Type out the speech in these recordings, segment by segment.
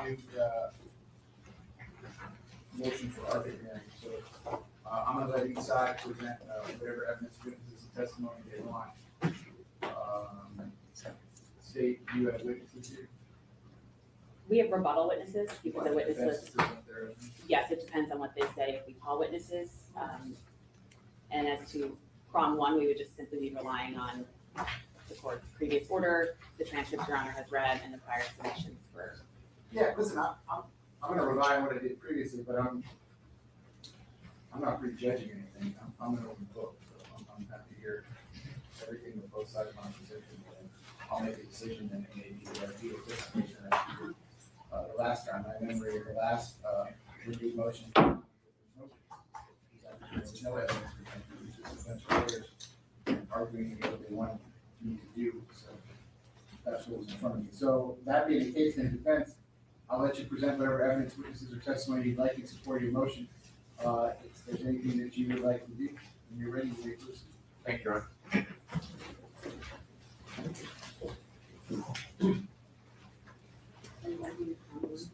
review motion for Audrey hearing. So I'm gonna let each side present whatever evidence, witnesses, and testimony they want. State, you have witnesses here? We have rebuttal witnesses because the witness Defense list, present their evidence. yes, it depends on what they say if we call witnesses. And as to prong one, we would just simply be relying on the court's previous order, the transcripts Your Honor has read, and the prior submissions for. Yeah, listen, I'm gonna rely on what I did previously, but I'm not prejudging anything. I'm an open book, so I'm happy to hear everything that both sides of my position. And I'll make a decision and maybe what I do with this case. The last time, I remember the last review motion. There's no evidence. It's just a bunch of lawyers arguing what they want me to do. So that's what was in front of me. So that being the case in defense, I'll let you present whatever evidence, witnesses, or testimony you'd like in support of your motion. If there's anything that you would like to do, when you're ready, you may proceed. Thank you, Your Honor.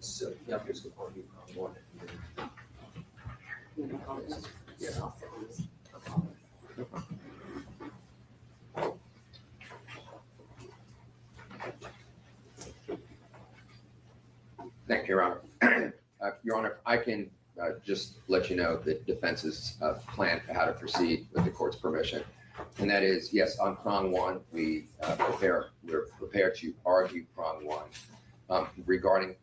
So, yeah, here's the part you want. Thank you, Your Honor. Your Honor, I can just let you know that defense's plan for how to proceed with the court's permission. And that is, yes, on prong one, we're prepared to argue prong one. Regarding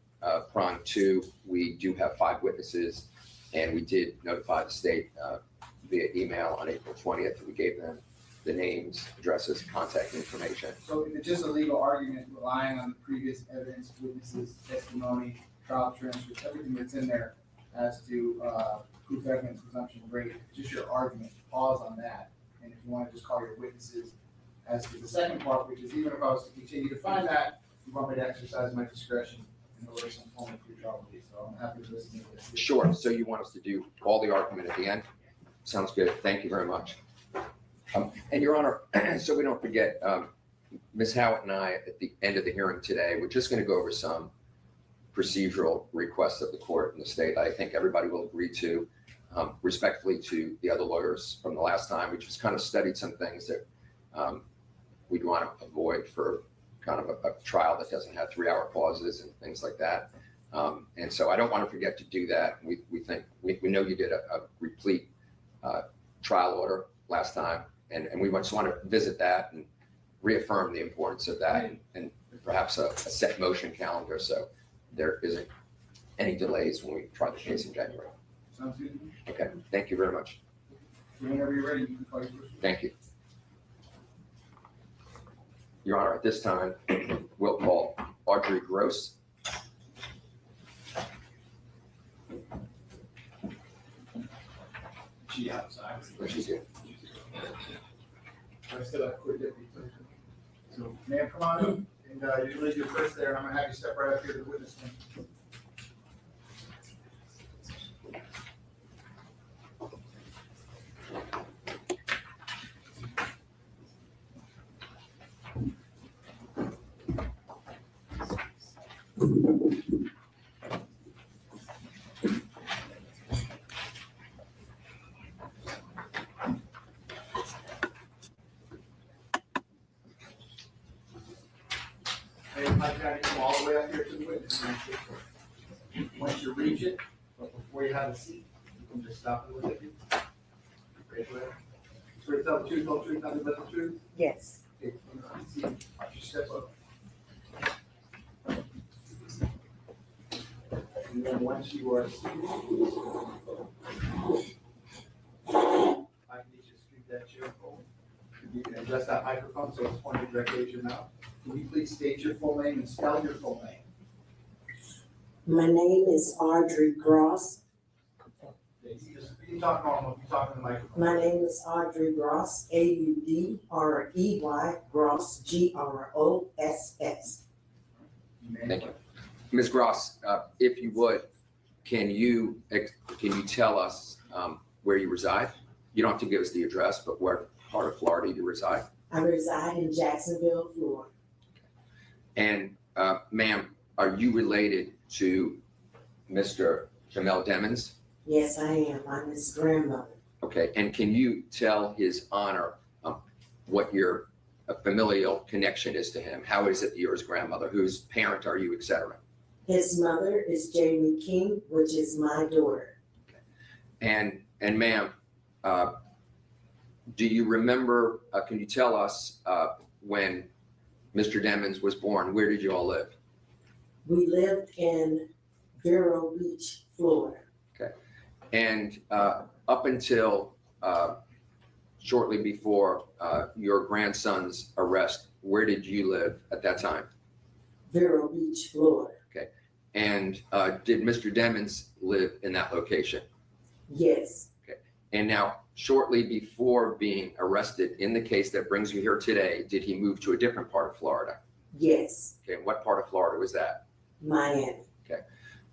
prong two, we do have 5 witnesses, and we did notify the state via email on April 20th. We gave them the names, addresses, contact information. So if it's just a legal argument relying on the previous evidence, witnesses, testimony, trial transcripts, everything that's in there as to proof evidence, presumption, rate, just your argument, pause on that. And if you want to just call your witnesses as to the second part, which is even if I was to continue to find that, you want me to exercise my discretion in order some form of neutrality. So I'm happy to listen to this. Sure. So you want us to do all the argument at the end? Sounds good. Thank you very much. And Your Honor, so we don't forget, Ms. Howitt and I, at the end of the hearing today, we're just going to go over some procedural requests of the court and the state. I think everybody will agree to, respectfully to the other lawyers from the last time. We just kind of studied some things that we'd want to avoid for kind of a trial that doesn't have 3-hour pauses and things like that. And so I don't want to forget to do that. We know you did a replete trial order last time, and we just want to visit that and reaffirm the importance of that, and perhaps a set motion calendar so there isn't any delays when we try the case in January. Sounds good. Okay, thank you very much. Whenever you're ready, you can call your first. Thank you. Your Honor, at this time, we'll call Audrey Gross. She outside. Where she's here. I still have court deputy. So, ma'am, come on up, and you leave your first there, and I'm gonna have you step right up here to the witness stand. I've got to come all the way up here to the witness stand. Once you reach it, but before you have a seat, you can just stop and look at you. Great way. Swear to tell the truth, whole truth, nothing but the truth. Yes. Okay, see, watch your step up. And then once you are seated, I need you to scoot that chair forward. You can adjust that microphone so it's pointed directly at your mouth. Can you please state your full name and spell your full name? My name is Audrey Gross. You can talk normal, you talk in the microphone. My name is Audrey Gross, Audrey Gross, Gross. Thank you. Ms. Gross, if you would, can you tell us where you reside? You don't have to give us the address, but where part of Florida you reside? I reside in Jacksonville, Florida. And ma'am, are you related to Mr. Jamell Demons? Yes, I am. I'm his grandmother. Okay, and can you tell his honor what your familial connection is to him? How is it that you're his grandmother? Whose parent are you, et cetera? His mother is Jamie King, which is my daughter. And ma'am, do you remember, can you tell us when Mr. Demons was born, where did you all live? We lived in Vero Beach, Florida. And up until shortly before your grandson's arrest, where did you live at that time? Vero Beach, Florida. And did Mr. Demons live in that location? Yes, And now, shortly before being arrested in the case that brings you here today, did he move to a different part of Florida? yes, Okay, what part of Florida was that? Miami.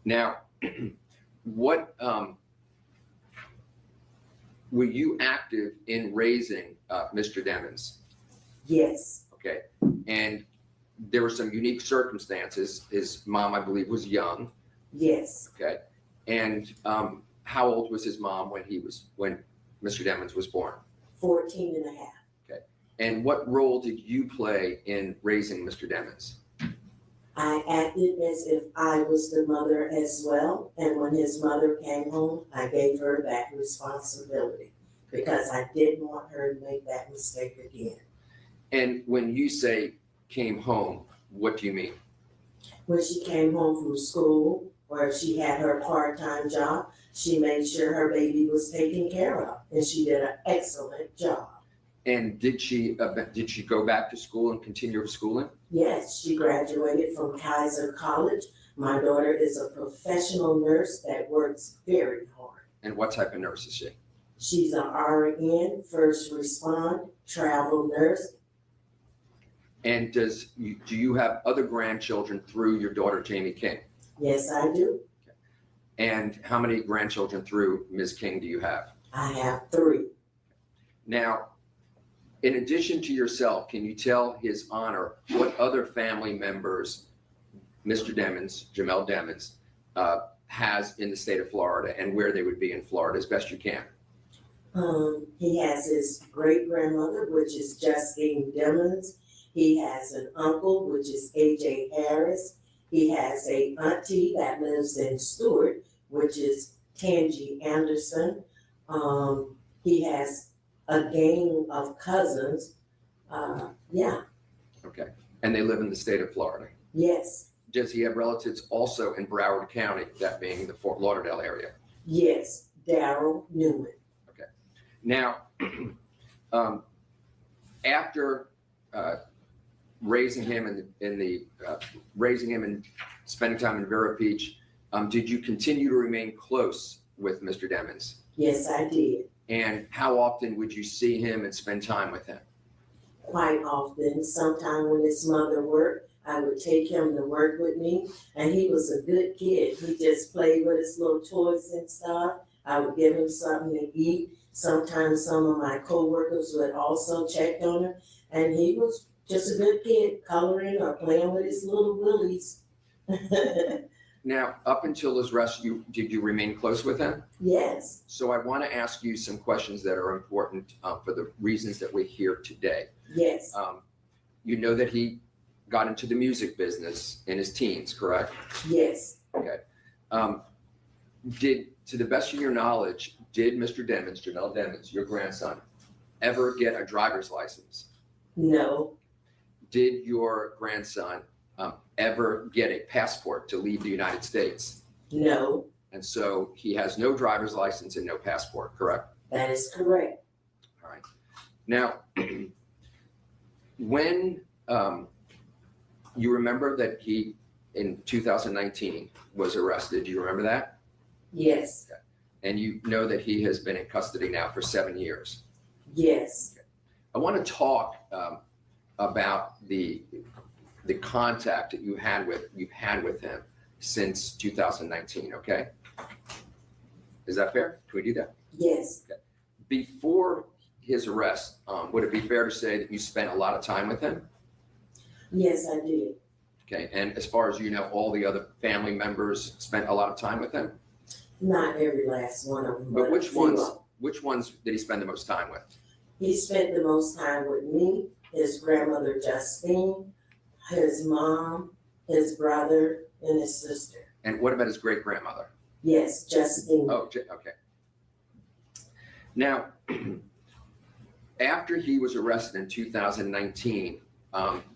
Now, what were you active in raising Mr. Demons? Yes, Okay, and there were some unique circumstances. His mom, I believe, was young. yes. Okay, and how old was his mom when Mr. Demons was born? 14 and a half. And what role did you play in raising Mr. Demons? I acted as if I was the mother as well, and when his mother came home, I gave her that responsibility because I didn't want her to make that mistake again. And when you say came home, what do you mean? When she came home from school, or if she had her part-time job, she made sure her baby was taken care of, and she did an excellent job. And did she go back to school and continue her schooling? Yes, she graduated from Kaiser College. My daughter is a professional nurse that works very hard. And what type of nurse is she? She's an RN, first respond, travel nurse. And do you have other grandchildren through your daughter, Jamie King? Yes, I do. And how many grandchildren through Ms. King do you have? I have 3. Now, in addition to yourself, can you tell his honor what other family members Mr. Demons, Jamell Demons, has in the state of Florida and where they would be in Florida as best you can? He has his great grandmother, which is Justine Demons. He has an uncle, which is AJ Harris. He has a auntie that lives in Stewart, which is Tangi Anderson. He has a gang of cousins. Yeah, Okay. And they live in the state of Florida. yes, Does he have relatives also in Broward County, that being the Fort Lauderdale area? yes, Daryl Newman. Now, after raising him and spending time in Vero Beach, did you continue to remain close with Mr. Demons? Yes, I did. And how often would you see him and spend time with him? Quite often. Sometime when his mother worked, I would take him to work with me, and he was a good kid. He just played with his little toys and stuff. I would give him something to eat. Sometimes some of my coworkers would also check on him, and he was just a good kid, coloring or playing with his little willies. Now, up until his arrest, did you remain close with him? Yes, So I want to ask you some questions that are important for the reasons that we're here today. yes, You know that he got into the music business in his teens, correct? yes, To the best of your knowledge, did Mr. Demons, Jamell Demons, your grandson, ever get a driver's license? no, Did your grandson ever get a passport to leave the United States? no, And so he has no driver's license and no passport, correct? that is correct. All right. Now, when you remember that he, in 2019, was arrested, do you remember that? Yes, And you know that he has been in custody now for 7 years. yes, I want to talk about the contact that you've had with him since 2019. Okay, is that fair? Can we do that? yes, Before his arrest, would it be fair to say that you spent a lot of time with him? yes, I did. Okay, and as far as you know, all the other family members spent a lot of time with him? Not every last one of them, But but a which few ones, of them. which ones did he spend the most time with? He spent the most time with me, his grandmother Justine, his mom, his brother, and his sister. And what about his great-grandmother? Yes, Justine. Oh, okay. Now, after he was arrested in 2019,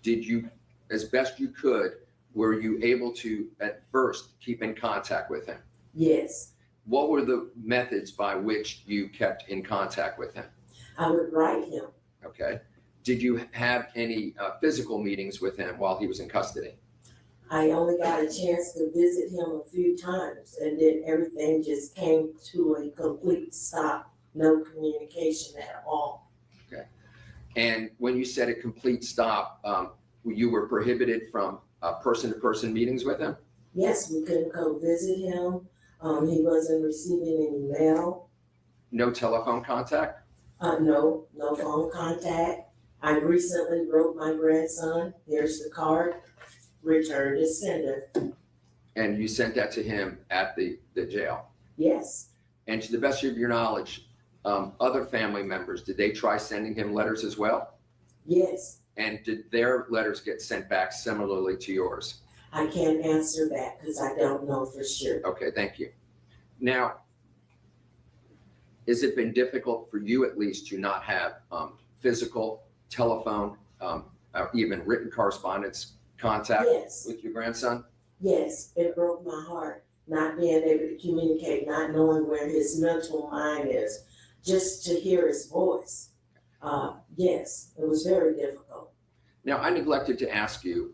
did you, as best you could, were you able to, at first, keep in contact with him? Yes, What were the methods by which you kept in contact with him? I would write him. Okay. Did you have any physical meetings with him while he was in custody? I only got a chance to visit him a few times, and then everything just came to a complete stop. No communication at all. And when you said a complete stop, you were prohibited from person-to-person meetings with him? Yes, we couldn't go visit him. He wasn't receiving any mail. No telephone contact? No phone contact. I recently wrote my grandson, here's the card, return to sender. And you sent that to him at the jail? Yes, And to the best of your knowledge, other family members, did they try sending him letters as well? yes. And did their letters get sent back similarly to yours? I can't answer that because I don't know for sure. Okay, thank you. Now, has it been difficult for you at least to not have physical, telephone, or even written correspondence contact Yes, with your grandson? yes, it broke my heart not being able to communicate, not knowing where his mental mind is, just to hear his voice. Yes, it was very difficult. Now, I neglected to ask you,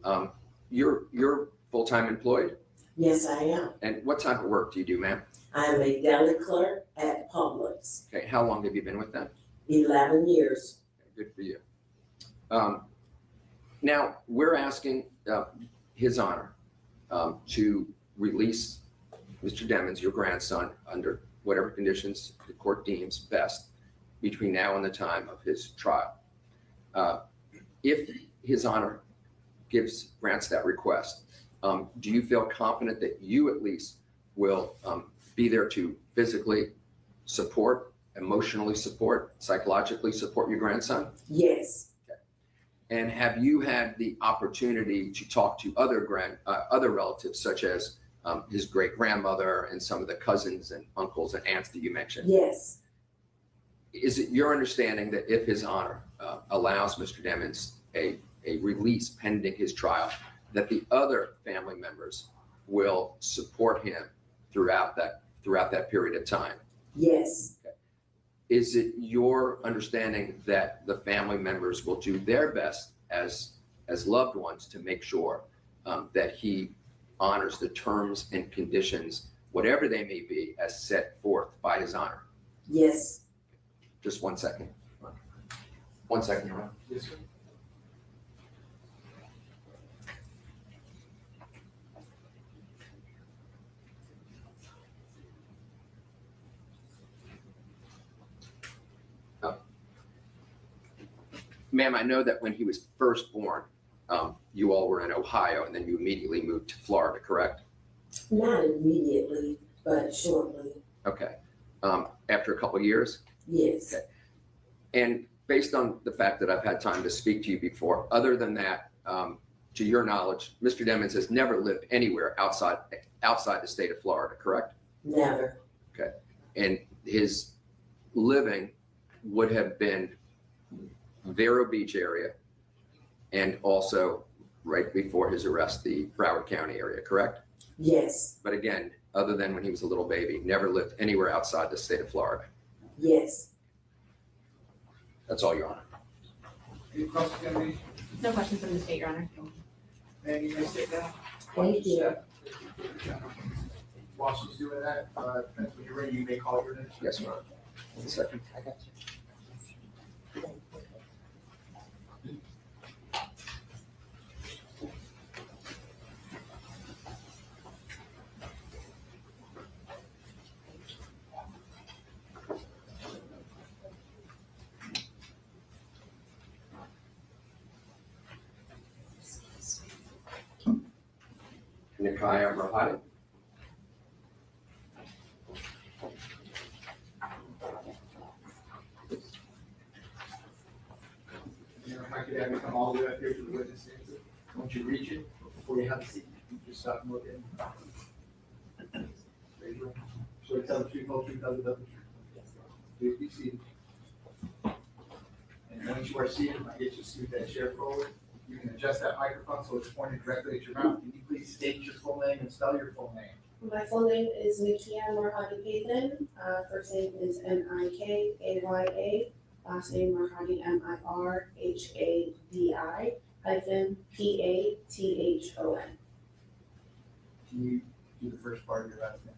you're full-time employed? Yes, I am. And what type of work do you do, ma'am? I am a deli clerk at Publix, Okay, how long have you been with them? 11 years. Good for you. Now, we're asking His Honor to release Mr. Demons, your grandson, under whatever conditions the court deems best between now and the time of his trial. If His Honor grants that request, do you feel confident that you at least will be there to physically support, emotionally support, psychologically support your grandson? Yes, And have you had the opportunity to talk to other relatives, such as his great grandmother and some of the cousins and uncles and aunts that you mentioned? yes, Is it your understanding that if His Honor allows Mr. Demons a release pending his trial, that the other family members will support him throughout that period of time? yes, Is it your understanding that the family members will do their best as loved ones to make sure that he honors the terms and conditions, whatever they may be, as set forth by His Honor? yes. Just 1 second. 1 second, Your Honor. Yes, sir. Ma'am, I know that when he was first born, you all were in Ohio and then you immediately moved to Florida, correct? Not immediately, but shortly. Okay. After a couple of years? Yes, Okay. And based on the fact that I've had time to speak to you before, other than that, to your knowledge, Mr. Demons has never lived anywhere outside the state of Florida, correct? never. And his living would have been Vero Beach area and also right before his arrest, the Broward County area, correct? Yes, But again, other than when he was a little baby, never lived anywhere outside the state of Florida. yes. That's all, Your Honor. Any cross-examination? No questions from the state, Your Honor. And you may sit down. Thank you. While she's doing that, when you're ready, you may call your name. Yes, Your Honor. 1 second. Nikia Mahaden. You know, if I could have you come all the way up here to the witness stand. Once you reach it, before you have a seat, you just stop and look in. Raise your hand. So tell the truth, whole truth, nothing but the truth. Please be seated. And once you are seated, I get you to scoot that chair forward. You can adjust that microphone so it's pointed directly at your mouth. Can you please state your full name and spell your full name? My full name is Nikia Mahaden. First name is Nikaya. Last name Mahaden Mirhadi -PATHON. Can you do the first part of your last name?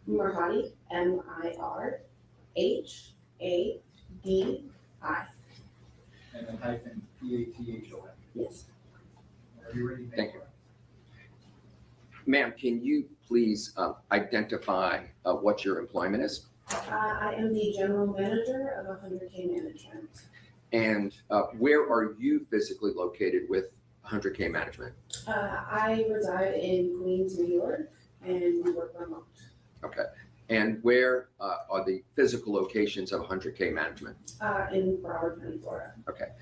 Mirhadi MIRHADI. And then hyphen PATHON. Yes. Are you ready? Thank you. Ma'am, can you please identify what your employment is? I am the general manager of 100K Management. And where are you physically located with 100K Management? I reside in Queens, New York, and we work remote. Okay. And where are the physical locations of 100K Management? In Broward County, Florida. Okay.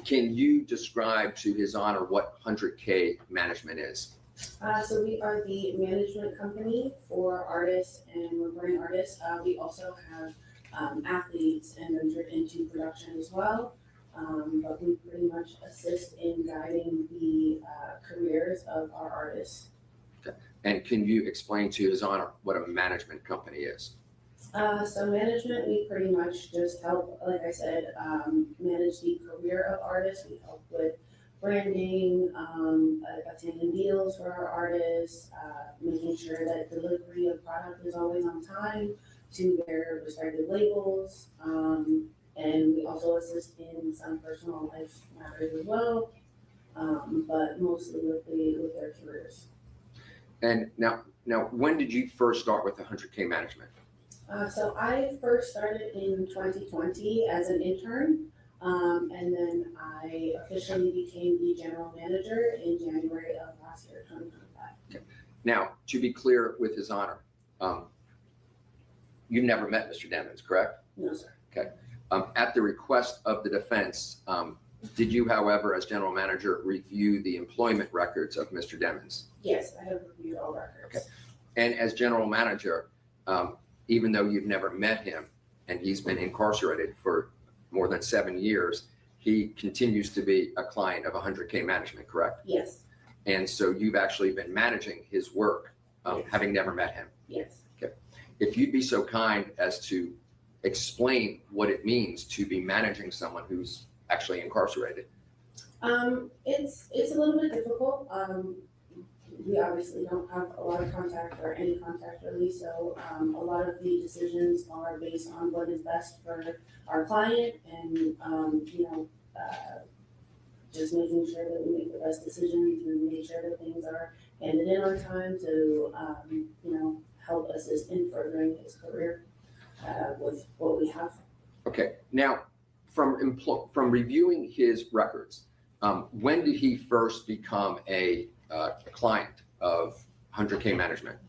Can you describe to His Honor what 100K Management is? So we are the management company for artists and recording artists. We also have athletes and ventured into production as well. But we pretty much assist in guiding the careers of our artists. And can you explain to His Honor what a management company is? So management, we pretty much just help, like I said, manage the career of artists. We help with branding, attending deals for our artists, making sure that delivery of product is always on time to their respective labels. And we also assist in some personal life matters as well, but mostly with their careers. And now, when did you first start with 100K Management? So I first started in 2020 as an intern. And then I officially became the general manager in January of last year, 2025. Now, to be clear with His Honor, you never met Mr. Demons, correct? No, sir. At the request of the defense, did you, however, as general manager, review the employment records of Mr. Demons? Yes, I have reviewed all records. Okay. And as general manager, even though you've never met him and he's been incarcerated for more than 7 years, he continues to be a client of 100K Management, correct? Yes, And so you've actually been managing his work, Yes. having never met him. yes. If you'd be so kind as to explain what it means to be managing someone who's actually incarcerated. It's a little bit difficult. We obviously don't have a lot of contact or any contact really, so a lot of the decisions are based on what is best for our client and, just making sure that we make the best decisions and make sure that things are handed in on time to, help assist in furthering his career with what we have. Okay, now from reviewing his records, when did he first become a client of 100K Management?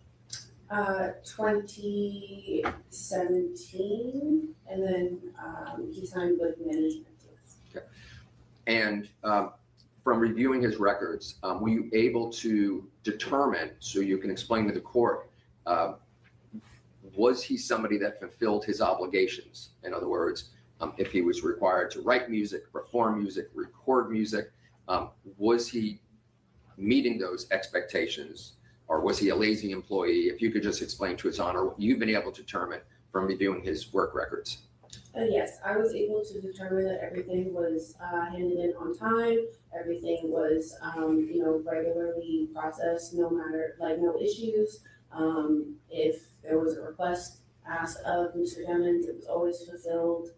2017, and then he signed with management. Okay. And from reviewing his records, were you able to determine, so you can explain to the court, was he somebody that fulfilled his obligations? In other words, if he was required to write music, perform music, record music, was he meeting those expectations, or was he a lazy employee? If you could just explain to His Honor what you've been able to determine from reviewing his work records. Yes, I was able to determine that everything was handed in on time. Everything was, regularly processed, no issues. If there was a request asked of Mr. Demons, it was always fulfilled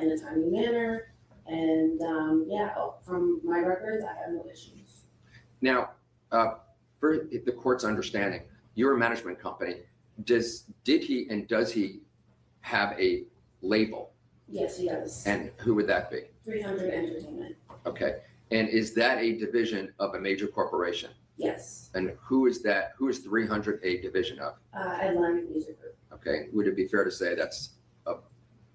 in a timely manner. And from my records, I have no issues. Now, for the court's understanding, you're a management company. Does he have a label? Yes, he does. And who would that be? 300 Entertainment. Okay. And is that a division of a major corporation? Yes, And who is that? Who is 300 a division of? Atlantic Music Group, Okay, would it be fair to say that's a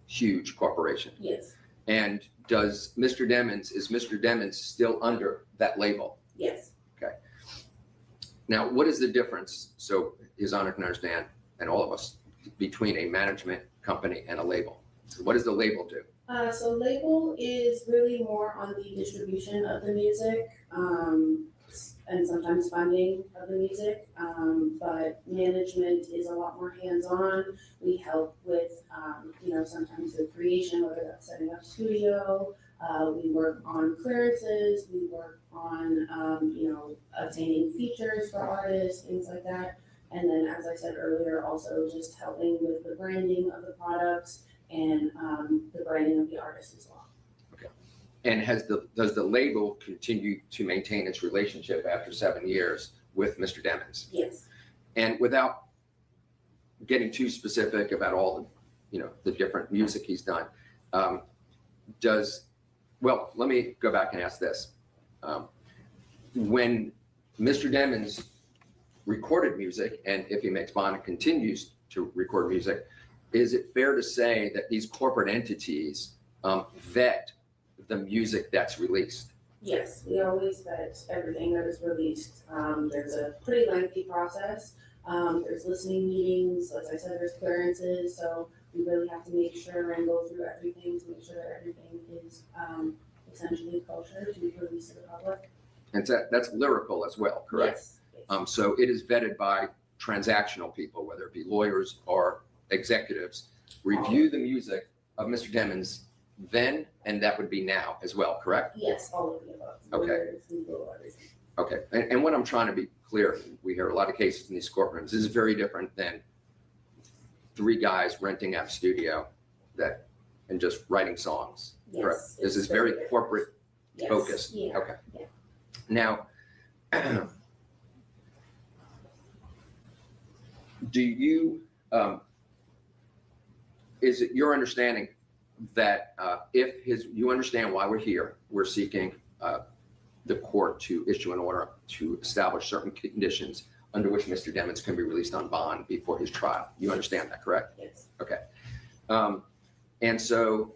huge corporation? yes, And is Mr. Demons still under that label? yes. Now, what is the difference, so His Honor can understand, and all of us, between a management company and a label? What does the label do? So label is really more on the distribution of the music, and sometimes funding of the music. But management is a lot more hands-on. We help with, sometimes the creation, whether that's setting up studio. We work on clearances, we work on, obtaining features for artists, things like that. And then, as I said earlier, also just helping with the branding of the products and the branding of the artist as well. And does the label continue to maintain its relationship after 7 years with Mr. Demons? Yes. And without getting too specific about all the different music he's done, well, let me go back and ask this. When Mr. Demons recorded music, and if he makes bond and continues to record music, is it fair to say that these corporate entities vet the music that's released? Yes, we always vet everything that is released. There's a pretty lengthy process. There's listening meetings, as I said, there's clearances, so we really have to make sure and go through everything to make sure that everything is essentially kosher to be released to the public. And that's lyrical as well, correct? Yes. So it is vetted by transactional people, whether it be lawyers or executives, review the music of Mr. Demons then, and that would be now as well, correct? Yes, all of the above. Okay. Lawyers, legal, everything. Okay, and what I'm trying to be clear, we hear a lot of cases in these courtrooms, this is very different than 3 guys renting out a studio and just writing songs, correct? Yes, This it's is very different. corporate Yes. focused. Yeah. Okay. Yeah. Now, do you, is it your understanding that you understand why we're here? We're seeking the court to issue an order to establish certain conditions under which Mr. Demons can be released on bond before his trial. You understand that, correct? Yes. Okay. And so,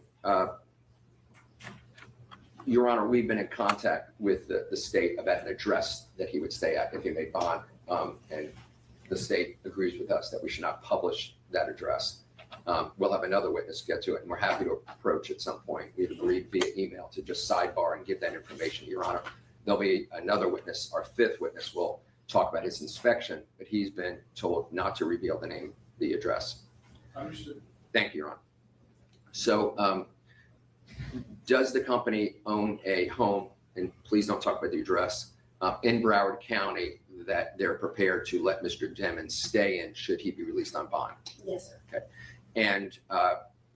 Your Honor, we've been in contact with the state about an address that he would stay at if he made bond. And the state agrees with us that we should not publish that address. We'll have another witness get to it, and we're happy to approach at some point. We've agreed via email to just sidebar and give that information, Your Honor. There'll be another witness, our 5th witness will talk about his inspection, but he's been told not to reveal the address. Understood. Thank you, Your Honor. So does the company own a home, and please don't talk about the address, in Broward County that they're prepared to let Mr. Demons stay in should he be released on bond? Yes, sir. Okay. And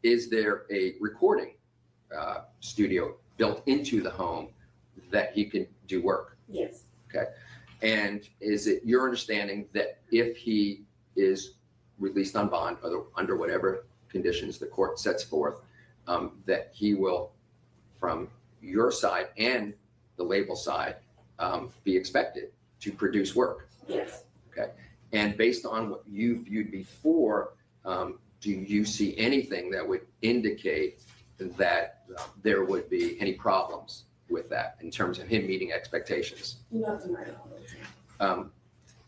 is there a recording studio built into the home that he can do work? Yes. And is it your understanding that if he is released on bond, under whatever conditions the court sets forth, that he will, from your side and the label side, be expected to produce work? Yes. Okay. And based on what you viewed before, do you see anything that would indicate that there would be any problems with that in terms of him meeting expectations? Not to my knowledge.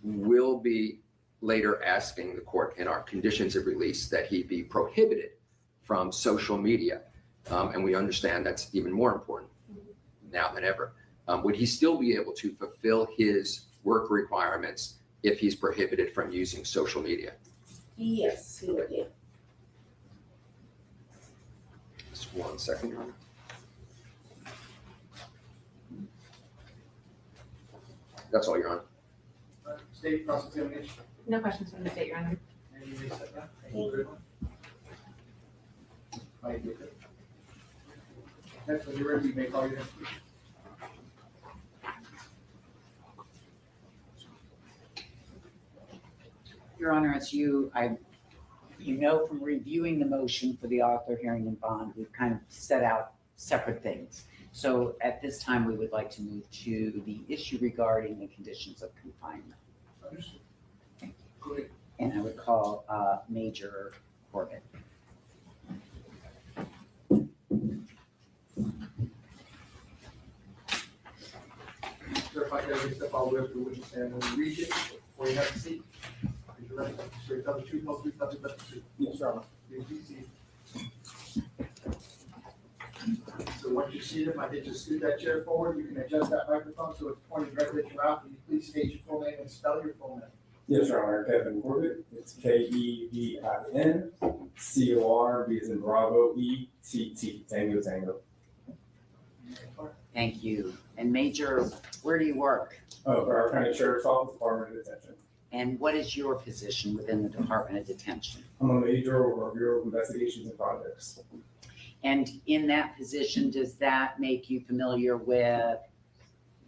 We'll be later asking the court in our conditions of release that he be prohibited from social media. And we understand that's even more important now than ever. Would he still be able to fulfill his work requirements if he's prohibited from using social media? Yes, he would, yeah. Just 1 second, Your Honor. That's all, Your Honor. State cross-examination. No questions from the state, Your Honor. And you may sit down. Thank you very much. Mike, you okay? Next, when you're ready, you may call your next speaker. Your Honor, as you know from reviewing the motion for the author hearing and bond, we've kind of set out separate things. So at this time, we would like to move to the issue regarding the conditions of confinement. Understood. Thank Go ahead. And I would call Major Corbett. Sir, if I could ever step all the way up to the witness stand when you reach it, before you have a seat. Raise your right hand. Swear to tell the truth, whole truth, nothing but the truth. Yes, Your Honor. Please be seated. So once you're seated, if I could just scoot that chair forward, you can adjust that microphone so it's pointed directly at your mouth. Will you please state your full name and spell your full name? Yes, Your Honor. Kevin Corbett. It's Kevin, Corbett, as in Bravo, ETT, Tango Tango. Thank you. And Major, where do you work? Broward County Sheriff's Office, Department of Detention. And what is your position within the Department of Detention? I'm a major over Bureau of Investigations and Projects. And in that position, does that make you familiar with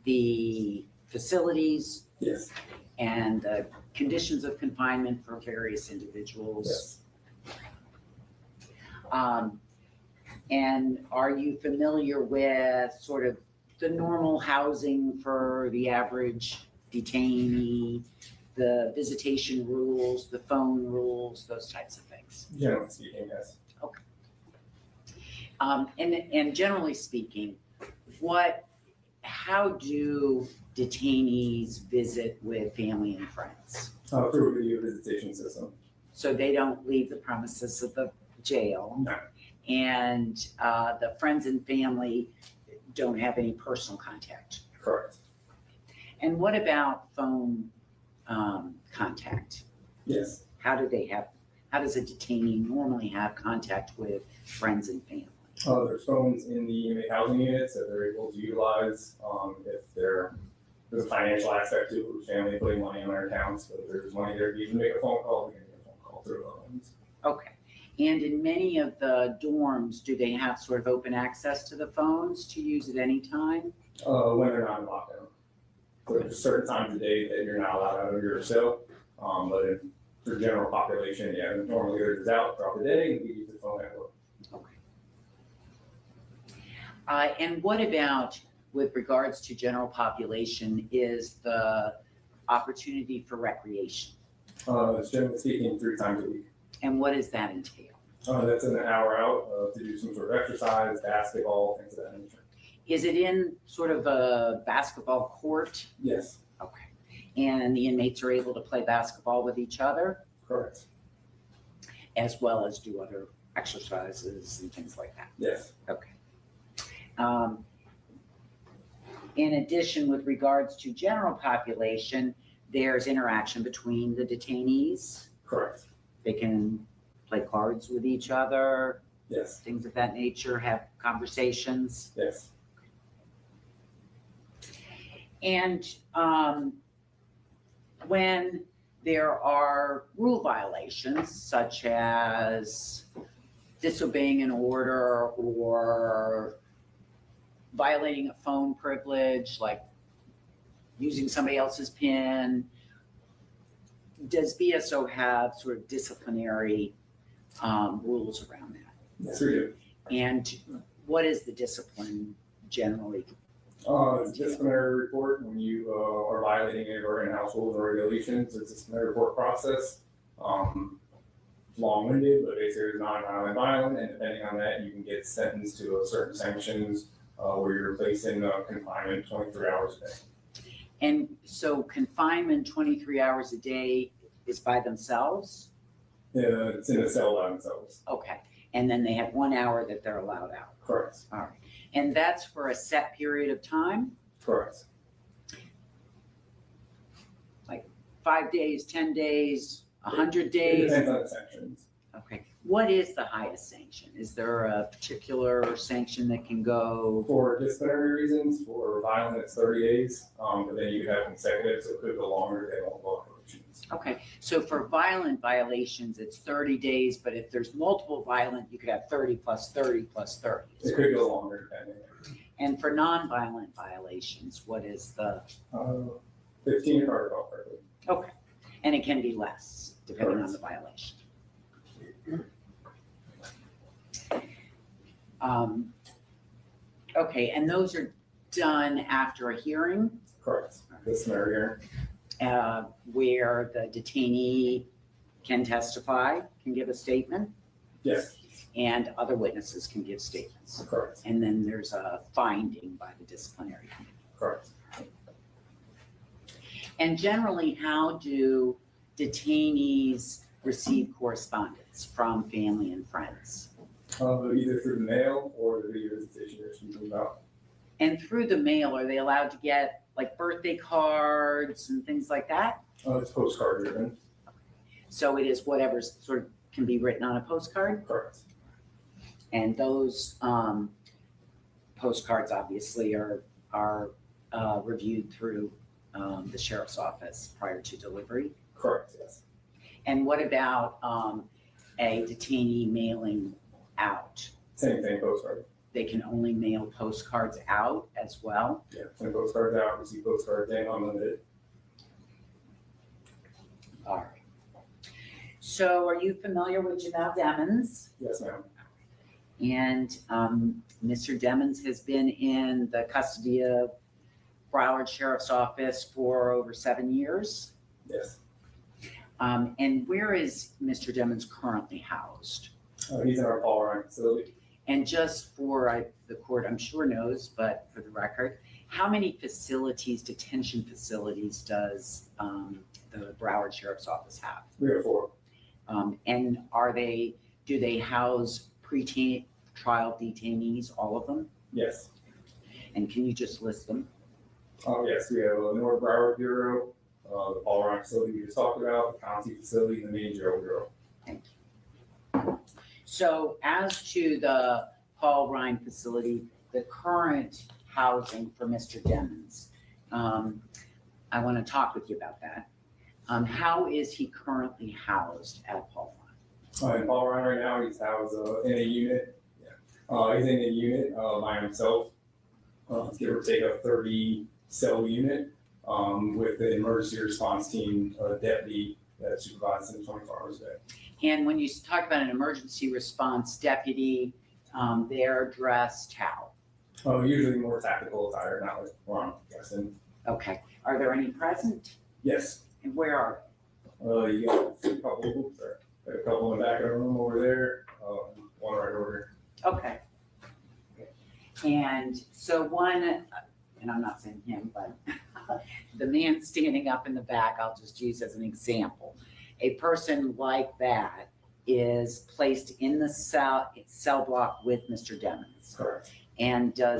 the facilities Yes, and the conditions of confinement for various individuals? yes, And are you familiar with sort of the normal housing for the average detainee, the visitation rules, the phone rules, those types of things? generally speaking, yes. And generally speaking, how do detainees visit with family and friends? Through a video visitation system. So they don't leave the premises of the jail? No. And the friends and family don't have any personal contact? Correct. And what about phone contact? Yes. How does a detainee normally have contact with friends and family? There's phones in the inmate housing units that they're able to utilize if there's a financial aspect to it, with family putting money on their accounts. So if there's money there, you can make a phone call, you can make a phone call through phones. Okay. And in many of the dorms, do they have sort of open access to the phones to use at any time? When they're not in lockdown. So there's certain times of day that you're not allowed out of your cell. But for general population, yeah, normally they're out throughout the day and we use the phone at work. And what about, with regards to general population, is the opportunity for recreation? It's generally speaking 3 times a week. And what does that entail? That's an hour out to do some sort of exercise, basketball, things of that nature. Is it in sort of a basketball court? Yes, Okay. And the inmates are able to play basketball with each other, correct. as well as do other exercises and things like that? Yes, Okay. In addition, with regards to general population, there's interaction between the detainees. correct. They can play cards with each other, Yes, things of that nature, have conversations. yes. And when there are rule violations, such as disobeying an order or violating a phone privilege, like using somebody else's PIN, does BSO have sort of disciplinary rules around that? Yes, we do. And what is the discipline generally? It's a disciplinary report when you are violating any of our in-house rules or regulations. It's a disciplinary report process. Long-winded, but basically it's non-violent violent, and depending on that, you can get sentenced to a certain sanctions where you're placed in confinement 23 hours a day. And so confinement 23 hours a day is by themselves? It's in a cell by themselves. Okay. And then they have 1 hour that they're allowed out. Correct. All right. And that's for a set period of time? Correct. 5 days, 10 days, 100 It days? depends on the sanctions. Okay. What is the highest sanction? Is there a particular sanction that can go? For disciplinary reasons, for violent, it's 30 days, but then you could have consecutive, so it could go longer than multiple violations. Okay. So for violent violations, it's 30 days, but if there's multiple violent, you could have 30 plus 30 plus 30. It could go longer depending. And for non-violent violations, what is the? 15 if I recall correctly. Okay. And it can be less depending on the violation. Okay, and those are done after a hearing, Correct. This scenario here. where the detainee can testify, can give a statement, Yes, and other witnesses can give statements. correct, And then there's a finding by the disciplinary committee. correct. And generally, how do detainees receive correspondence from family and friends? Either through the mail or the video visitation you're speaking about. And through the mail, are they allowed to get like birthday cards and things like that? It's postcard driven. So it is whatever sort of can be written on a postcard? Correct. And those postcards obviously are reviewed through the sheriff's office prior to delivery. Correct, yes. And what about a detainee mailing out? Same thing, postcard. They can only mail postcards out as well? Yeah, send postcards out, receive postcards in, unlimited. All right. So are you familiar with Jamell Demons? Yes, ma'am. And Mr. Demons has been in the custody of Broward Sheriff's Office for over 7 years. Yes. And where is Mr. Demons currently housed? He's in our Paul Ryan facility. And just for the court, I'm sure knows, but for the record, how many facilities, detention facilities does the Broward Sheriff's Office have? 3 or 4. And do they house pre-trial detainees, all of them? Yes. And can you just list them? Yes, we have a North Broward Bureau, the Paul Ryan facility we just talked about, the county facility, and the main jail bureau. Thank you. So as to the Paul Ryan facility, the current housing for Mr. Demons, I want to talk with you about that. How is he currently housed at Paul Ryan? In Paul Ryan right now, he's housed in a unit. Yeah. He's in a unit by himself. Give or take a 30-cell unit with the emergency response team deputy that supervises him 24 hours a day. And when you talk about an emergency response deputy, they're dressed how? Usually more tactical attire, not like I'm guessing. Okay. Are there any present? Yes. And where are You got a couple of groups there. Got a couple in the back of the room over there. One right over they? Okay. And so one, and I'm not saying him, but the man standing up in the back, I'll just use as an example. A person like that is placed in the cell block with Mr. Demons. Correct. And are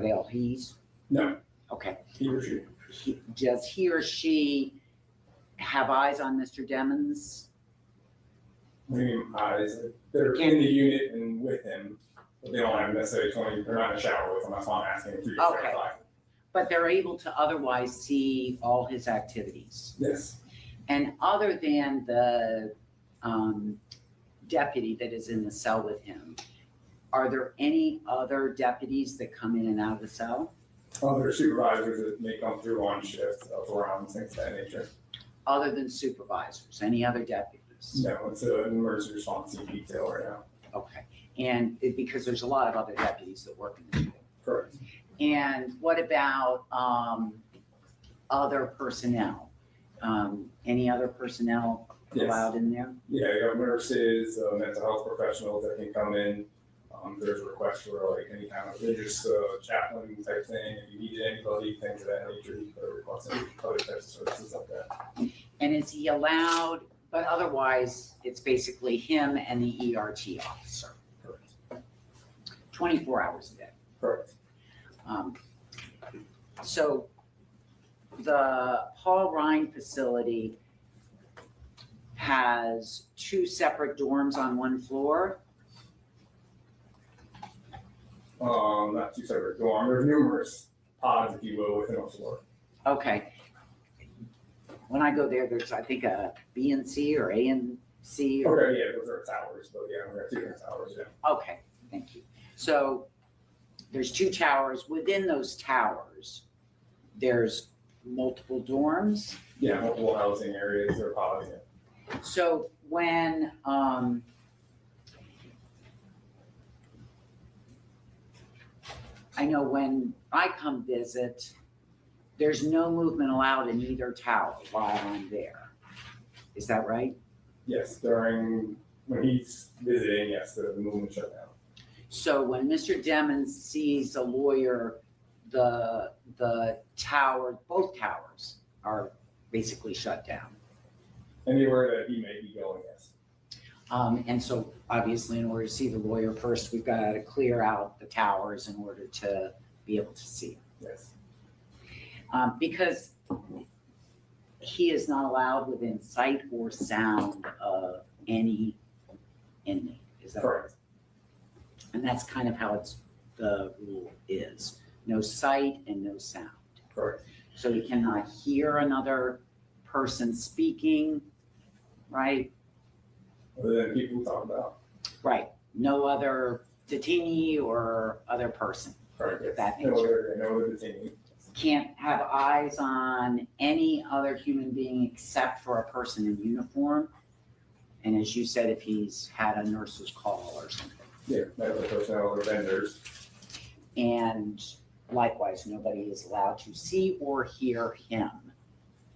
they all he's? No, Okay. he or she. Does he or she have eyes on Mr. Demons? What do you mean eyes? They're in the unit and with him, but they don't have necessarily they're not in the shower with him. That's why I'm asking if you're Okay. certified. But they're able to otherwise see all his activities. Yes. And other than the deputy that is in the cell with him, are there any other deputies that come in and out of the cell? Other supervisors that may come through on shift, for rounds, things of that nature. Other than supervisors, any other deputies? No, it's an emergency response team detail right now. Okay, and because there's a lot of other deputies that work in the jail. Correct. And what about other personnel? Any other personnel Yes. allowed in there? Yeah, you have nurses, mental health professionals that can come in. There's requests for like any kind of religious chaplain type thing. If you needed anybody, things of that nature, you could request any other types of services like that. And is he allowed, but otherwise, it's basically him and the ERT officer, Correct. 24 hours a day. Correct. So the Paul Ryan facility has 2 separate dorms on one floor. Not 2 separate dorms. There's numerous pods, if you will, within a floor. Okay. When I go there, there's, I think, a B and C or A and C. Or, Okay, yeah, those are towers, but yeah, we have 2 different towers, yeah. okay, thank you. So there's 2 towers. Within those towers, there's multiple dorms. Yeah, multiple housing areas or pods, yeah. So when I know when I come visit, there's no movement allowed in either tower while I'm there. Is that right? Yes, when he's visiting, yes, the movement shut down. So when Mr. Demons sees a lawyer, the tower, both towers are basically shut down. Anywhere that he may be going, yes. And so obviously in order to see the lawyer first, we've got to clear out the towers in order to be able to see him. Yes, Because he is not allowed within sight or sound of any inmate. Is that correct. And that's kind of how the rule is. No sight and no sound. Correct. So he cannot hear another person speaking, right? Other than people we talk about. Right. No other detainee or other person. Correct. Of that No nature. other detainee. Can't have eyes on any other human being except for a person in uniform. And as you said, if he's had a nurse's call or something. Yeah, medical personnel or vendors. And likewise, nobody is allowed to see or hear him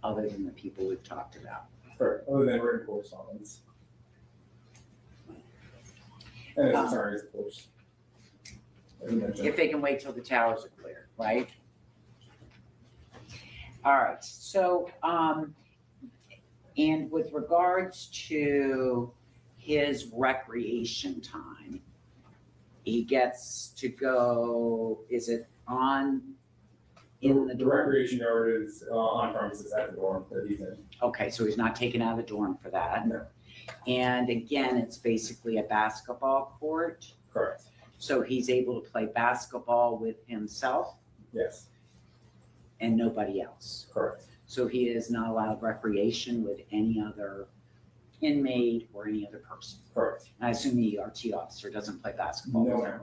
other than the people we've talked about. Correct. Other than written correspondence. And his attorneys, of course. As you mentioned. If they can wait till the towers are cleared, right? All right, so, and with regards to his recreation time, he gets to go, is it in the The dorm? recreation yard is on premises at the dorm that he's in. Okay, so he's not taken out of the dorm for that. No. And again, it's basically a basketball court. Correct. So he's able to play basketball with himself Yes, and nobody else. correct. So he is not allowed recreation with any other inmate or any other person. Correct. And I assume the ERT officer doesn't play basketball. No, with ma'am.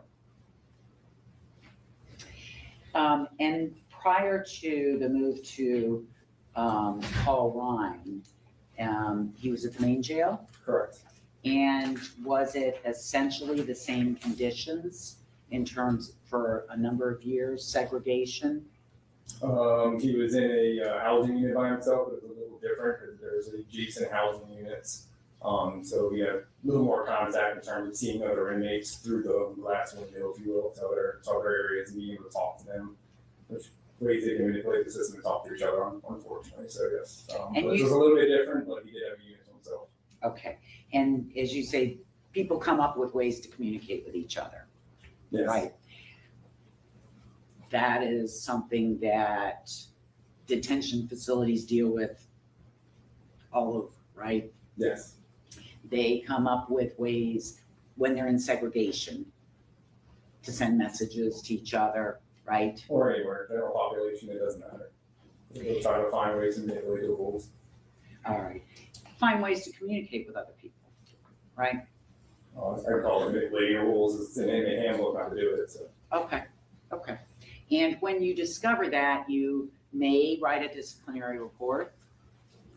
him. And prior to the move to Paul Ryan, he was at the main jail. Correct. And was it essentially the same conditions in terms for a number of years, segregation? He was in a housing unit by himself, but it was a little different because there's adjacent housing units. So we had a little more contact in terms of seeing other inmates through the glass window, if you will, to other areas and being able to talk to them, which ways they can manipulate the system and talk to each other, unfortunately. So yes, And but it you- was a little bit different, but he did have a unit to himself. Okay, and as you say, people come up with ways to communicate with each other, Yes. right? That is something that detention facilities deal with all over, right? Yes. They come up with ways when they're in segregation to send messages to each other, right? Or anywhere, general population, it doesn't matter. We'll try to find ways to manipulate the rules. All right, find ways to communicate with other people, right? I call it manipulating the rules, it's an inmate handbook how to do it, so. Okay, okay. And when you discover that, you may write a disciplinary report,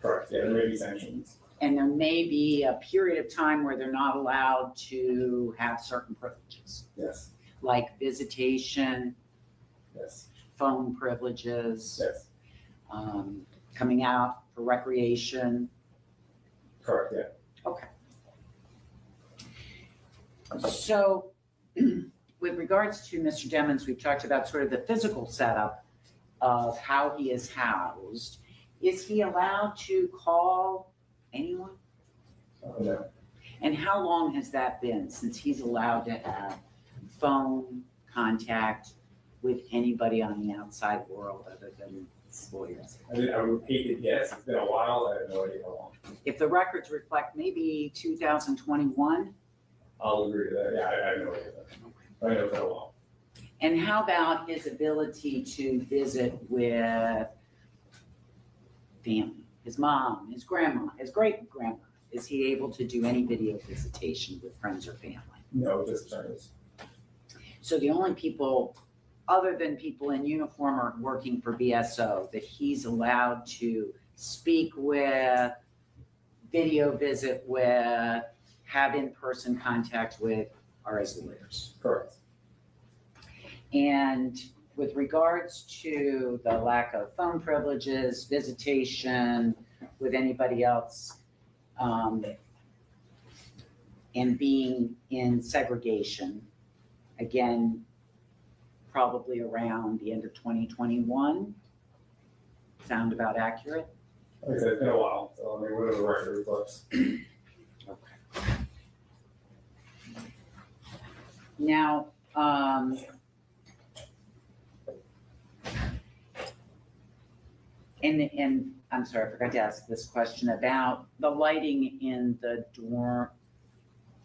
Correct, yeah, there may be sanctions. and there may be a period of time where they're not allowed to have certain privileges, Yes, like visitation, yes, phone privileges, yes, coming out for recreation. correct, yeah. Okay. So with regards to Mr. Demons, we've talked about sort of the physical setup of how he is housed. Is he allowed to call anyone? No, And how long has that been since he's allowed to have phone contact with anybody on the outside world other than lawyers? I would hate to guess, it's been a while, I have no idea how long. If the records reflect maybe 2021, I'll agree to that, yeah, I have no idea. I know it's been a while. and how about his ability to visit with family, his mom, his grandma, his great-grandma? Is he able to do any video visitation with friends or family? No, just attorneys. So the only people, other than people in uniform or working for BSO, that he's allowed to speak with, video visit with, have in-person contact with are his lawyers. Correct. And with regards to the lack of phone privileges, visitation with anybody else, and being in segregation, again, probably around the end of 2021. Sound about accurate? Like I said, it's been a while, so I mean, whatever the record reflects. Okay. Now, and I'm sorry, I forgot to ask this question about the lighting in the dorm,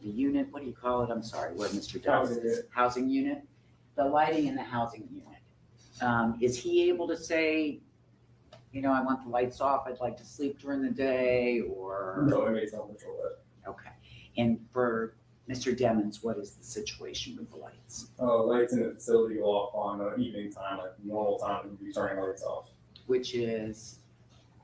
the unit, what do you call it? I'm sorry, what Mr. Dawes Housing is. unit. Housing unit, the lighting in the housing unit. Is he able to say, you know, I want the lights off, I'd like to sleep during the day, or? No, inmates don't control that. Okay, and for Mr. Demons, what is the situation with the lights? Lights in the facility go off on evening time, like normal time, we'd be turning lights off. Which is,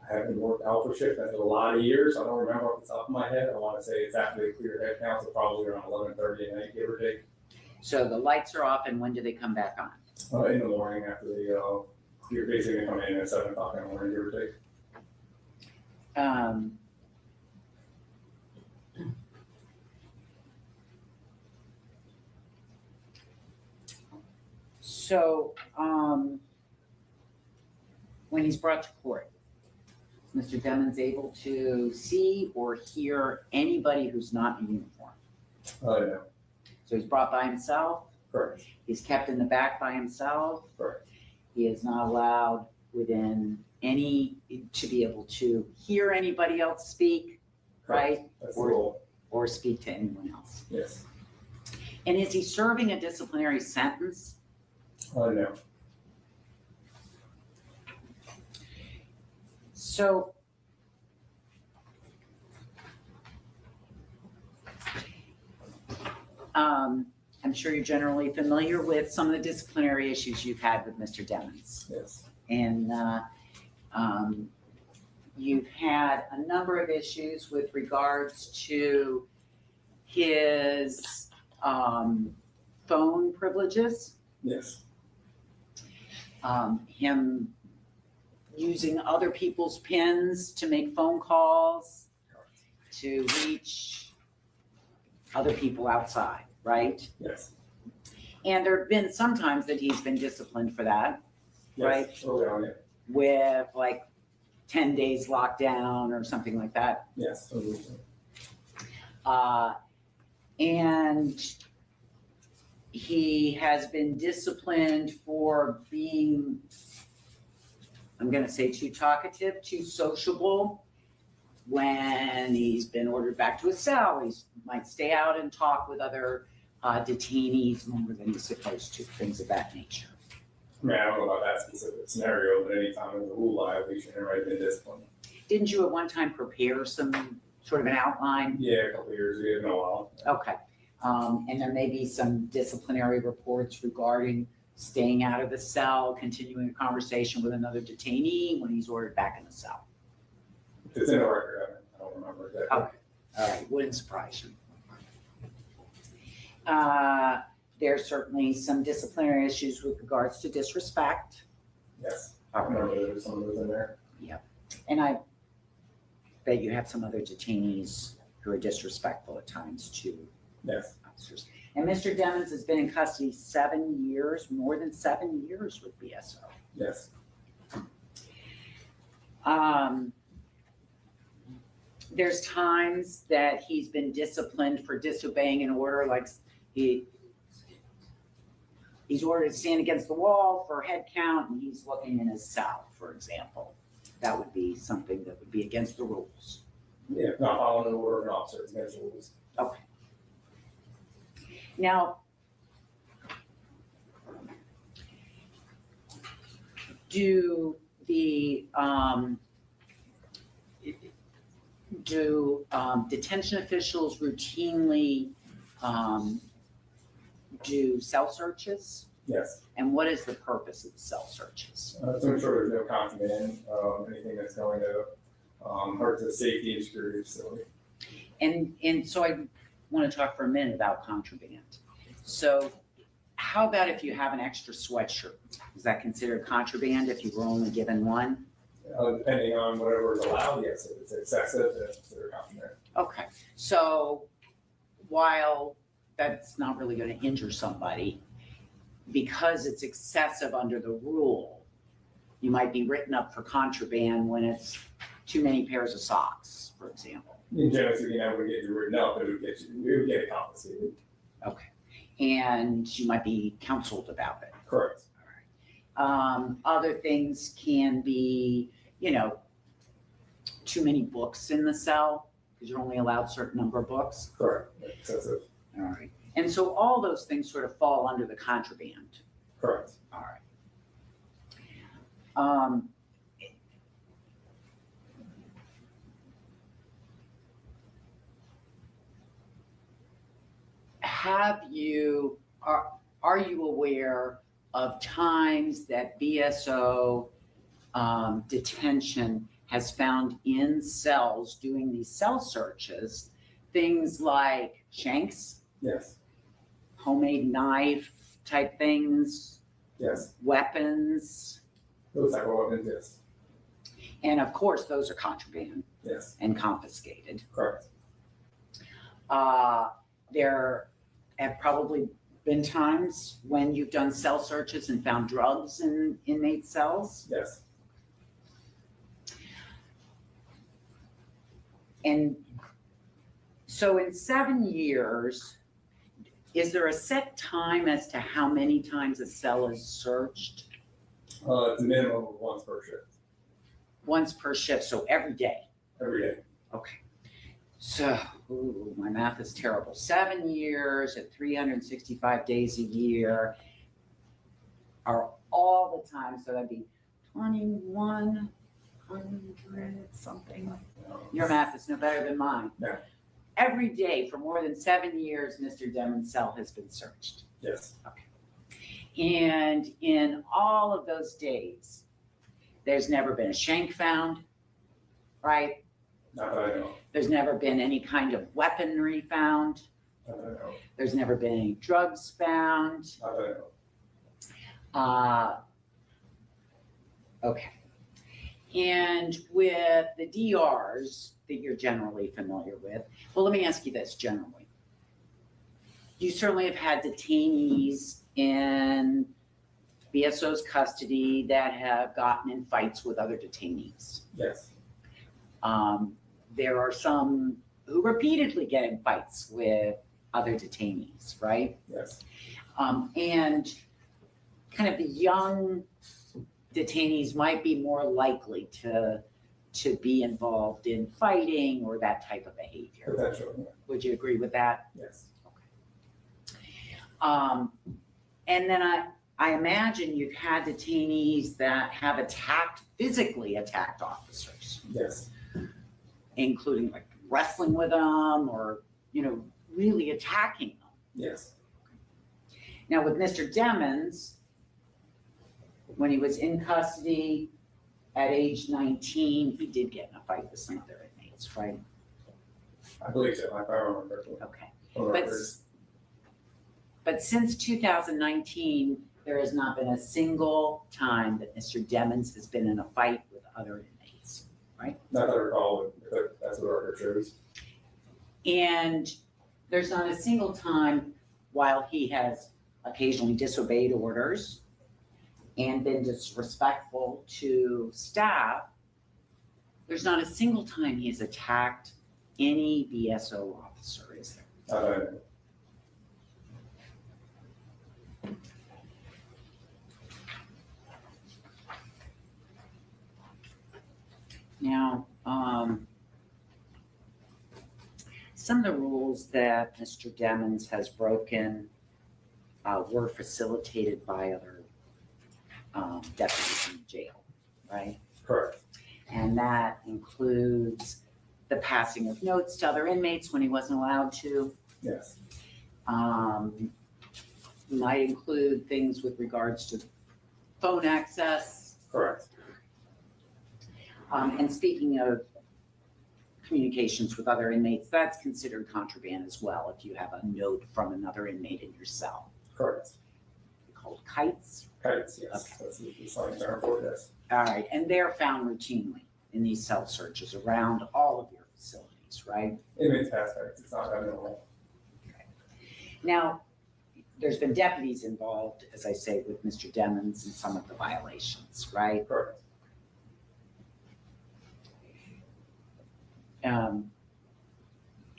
I haven't worked Alpha shift after a lot of years. I don't remember off the top of my head. I want to say it's after they clear head count, so probably around 11:30 at night, give or take. so the lights are off and when do they come back on? In the morning after they clear, basically they come in at 7 o'clock in the morning, give or take. So, when he's brought to court, is Mr. Demons able to see or hear anybody who's not in uniform? No, So he's brought by himself, correct, he's kept in the back by himself, correct. he is not allowed within any, to be able to hear anybody else speak, right? That's the rule, Or speak to anyone else. yes. And is he serving a disciplinary sentence? No, So, I'm sure you're generally familiar with some of the disciplinary issues you've had with Mr. Demons. yes, And you've had a number of issues with regards to his phone privileges, yes, him using other people's pins to make phone calls, to reach other people outside, right? yes, And there have been some times that he's been disciplined for that, right? yes, early on, yeah, With like 10 days lockdown or something like that. yes, totally. And he has been disciplined for being, I'm gonna say, too talkative, too sociable. When he's been ordered back to his cell, he might stay out and talk with other detainees longer than he's supposed to, things of that nature. I mean, I don't know about that specific scenario, but anytime there's a rule violation, everybody's been disciplined. Didn't you at one time prepare some sort of an outline? Yeah, a couple of years ago, it's been a while. Okay. And there may be some disciplinary reports regarding staying out of the cell, continuing a conversation with another detainee when he's ordered back in the cell. If it's in the record, I don't remember exactly. Okay. All right, wouldn't surprise you. There's certainly some disciplinary issues with regards to disrespect. Yes, I remember there's some of those in there. And I bet you have some other detainees who are disrespectful at times to Yes, officers. And Mr. Demons has been in custody 7 years, more than 7 years with BSO. yes, There's times that he's been disciplined for disobeying an order, like he's ordered to stand against the wall for head count and he's looking in his cell, for example. That would be something that would be against the rules. yeah, not following an order of an officer, it's against the rules. Okay. Now, do detention officials routinely do cell searches? Yes, And what is the purpose of the cell searches? to ensure there's no contraband, anything that's going to hurt the safety and security of the facility. And so I want to talk for a minute about contraband. So how about if you have an extra sweatshirt? Is that considered contraband if you were only given one? Depending on whatever is allowed, yes, if it's excessive, it's considered contraband. Okay, so while that's not really gonna injure somebody, because it's excessive under the rule, you might be written up for contraband when it's too many pairs of socks, for example. In general speaking, I would get you written up, but we would get it confiscated. Okay, and you might be counseled about it. Correct. Other things can be, you know, too many books in the cell, because you're only allowed a certain number of books. Correct. Excessive. All right. And so all those things sort of fall under the contraband. Correct. All right. Are you aware of times that BSO detention has found in cells doing these cell searches, things like shanks, Yes. homemade knife type things, Yes. weapons, Those type of weapons, yes. and of course, those are contraband Yes. and confiscated. Correct. There have probably been times when you've done cell searches and found drugs in inmate cells. Yes. And so in 7 years, is there a set time as to how many times a cell is searched? It's a minimum of once per shift, Once per shift, so every day. every day. Okay. So, ooh, my math is terrible. 7 years at 365 days a year are all the time, so that'd be 2,100 something. Your math is no better than mine. No. Every day for more than 7 years, Mr. Demons' cell has been searched. Yes. And in all of those days, there's never been a shank found, right? Not that I know. There's never been any kind of weaponry found. Not that I know. There's never been any drugs found. Not that I know. Okay. And with the DRs that you're generally familiar with, well, let me ask you this generally. You certainly have had detainees in BSO's custody that have gotten in fights with other detainees. Yes. There are some who repeatedly get in fights with other detainees, right? Yes. And kind of the young detainees might be more likely to be involved in fighting or that type of behavior. Potentially. Yeah. Would you agree with that? Yes. And then I imagine you've had detainees that have physically attacked officers, Yes. including like wrestling with them or, really attacking them. Yes. Now with Mr. Demons, when he was in custody at age 19, he did get in a fight with some other inmates, right? I believe so. If I remember correctly. Okay. On record. But since 2019, there has not been a single time that Mr. Demons has been in a fight with other inmates, right? Not that I recall, but that's what our record shows. And there's not a single time while he has occasionally disobeyed orders and been disrespectful to staff, there's not a single time he's attacked any BSO officer, is there? Not that I know. Now, some of the rules that Mr. Demons has broken were facilitated by other deputies in jail, right? Correct. And that includes the passing of notes to other inmates when he wasn't allowed to. Yes. Might include things with regards to phone access. Correct. And speaking of communications with other inmates, that's considered contraband as well if you have a note from another inmate in your cell. Correct. called, kites? Kites, yes, that's the slang term for it, yes. All right, and they're found routinely in these cell searches around all of your facilities, right? Inmates pass kites, it's not abnormal. Now, there's been deputies involved, as I say, with Mr. Demons and some of the violations, right? Correct.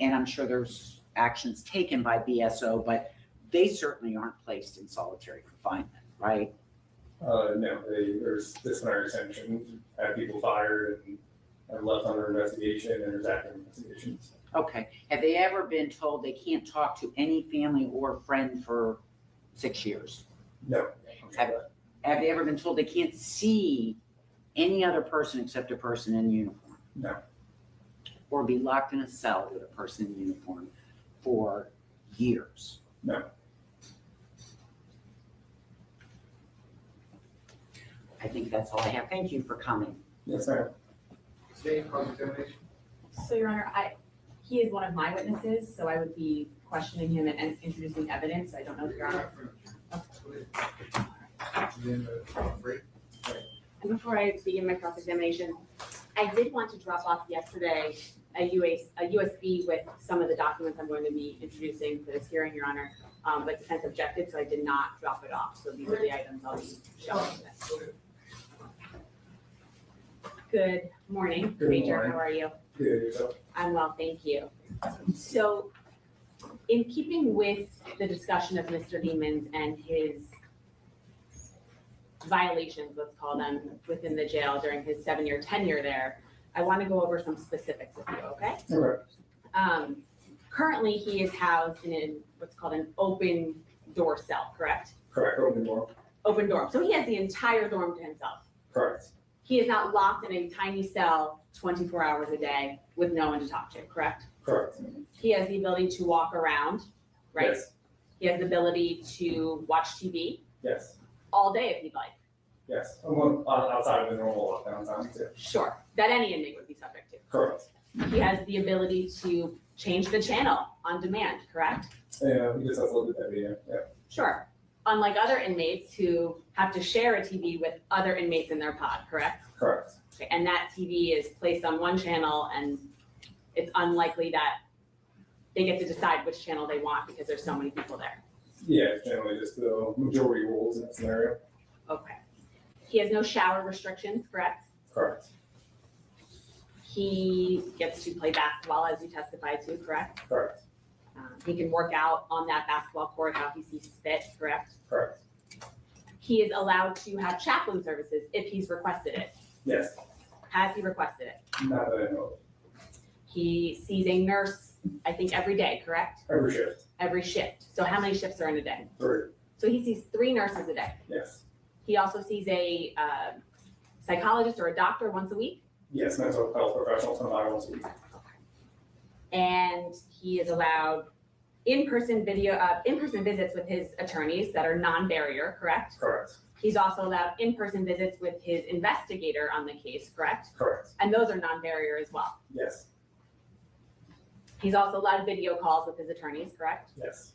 And I'm sure there's actions taken by BSO, but they certainly aren't placed in solitary confinement, right? No, there's disciplinary sanctions, had people fired and left under investigation, and there's active investigations. Okay, have they ever been told they can't talk to any family or friend for 6 years? No. Have they ever been told they can't see any other person except a person in uniform? No. Or be locked in a cell with a person in uniform for years? No. I think that's all I have. Thank you for coming. Yes, ma'am. State cross-examination. So, Your Honor, he is one of my witnesses, so I would be questioning him and introducing evidence. I don't know if Your Honor. And before I begin my cross-examination, I did want to drop off yesterday a USB with some of the documents I'm going to be introducing for this hearing, Your Honor. But defense objected, so I did not drop it off. So these are the items I'll be showing this. Good morning, Good Major. morning. How are you? Good, yourself? I'm well, thank you. So in keeping with the discussion of Mr. Demons and his violations, let's call them, within the jail during his 7-year tenure there, I want to go over some specifics with you, okay? Okay. Currently, he is housed in what's called an open door cell, correct? Correct, open door. Open dorm. So he has the entire dorm to himself. Correct. He is not locked in a tiny cell 24 hours a day with no one to talk to, correct? Correct. He has the ability to walk around, right? Yes. He has the ability to watch TV Yes. all day if he'd like. Yes. Outside of the normal lockdown times, yeah. Sure, that any inmate would be subject to. Correct. He has the ability to change the channel on demand, correct? Yeah, we just have to look at that video, yeah. Sure. Unlike other inmates who have to share a TV with other inmates in their pod, correct? Correct. Okay, and that TV is placed on one channel and it's unlikely that they get to decide which channel they want because there's so many people there. Yeah, it's generally just the majority rules in that scenario. Okay. He has no shower restrictions, correct? Correct. He gets to play basketball as you testified to, correct? Correct. He can work out on that basketball court how he sees fit, correct? Correct. He is allowed to have chaplain services if he's requested it. Yes. Has he requested it? Not that I know of. He sees a nurse, I think, every day, correct? Every shift. Every shift. So how many shifts are in a day? 3. So he sees 3 nurses a day. Yes. He also sees a psychologist or a doctor once a week. Yes, mental health professionals come by once a week. And he is allowed in-person visits with his attorneys that are non-barrier, correct? Correct. He's also allowed in-person visits with his investigator on the case, correct? Correct. And those are non-barrier as well. Yes. He's also allowed video calls with his attorneys, correct? Yes.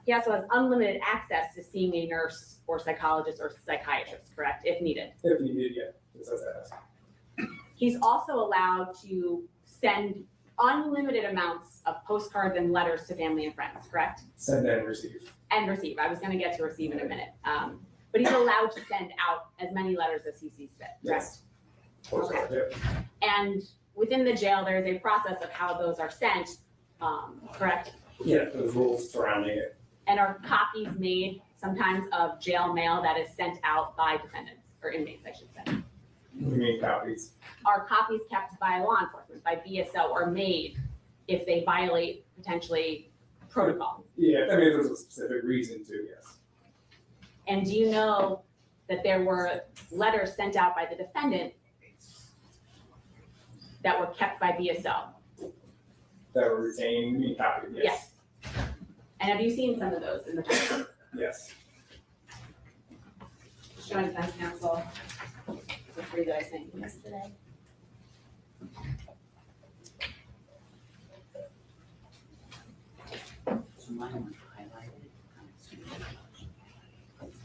He also has unlimited access to seeing a nurse or psychologist or psychiatrist, correct, if needed. If needed, yeah. Just as that. He's also allowed to send unlimited amounts of postcards and letters to family and friends, correct? Send and receive. And receive. I was going to get to receive in a minute. But he's allowed to send out as many letters as he sees fit, correct? Yes. Postcard, yeah. And within the jail, there is a process of how those are sent, correct? Yeah, those rules surrounding it. And are copies made sometimes of jail mail that is sent out by defendants, or inmates, I should say. We mean copies. Are copies kept by law enforcement, by BSO, or made if they violate potentially protocol? Yeah, I mean, there's a specific reason to, yes. And do you know that there were letters sent out by the defendant that were kept by BSO? That were retained, you mean copies, yes. And have you seen some of those in the past? Yes. Showing defense counsel the 3 that I sent you yesterday. mine highlighted.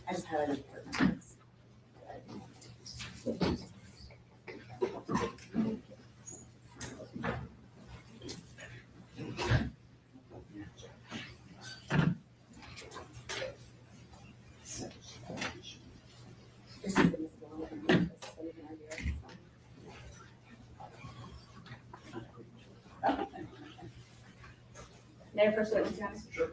I just highlighted departments. Just leave them as well, and just so we can argue it, it's fine. Okay. Mayor, first witness, you have? Sure.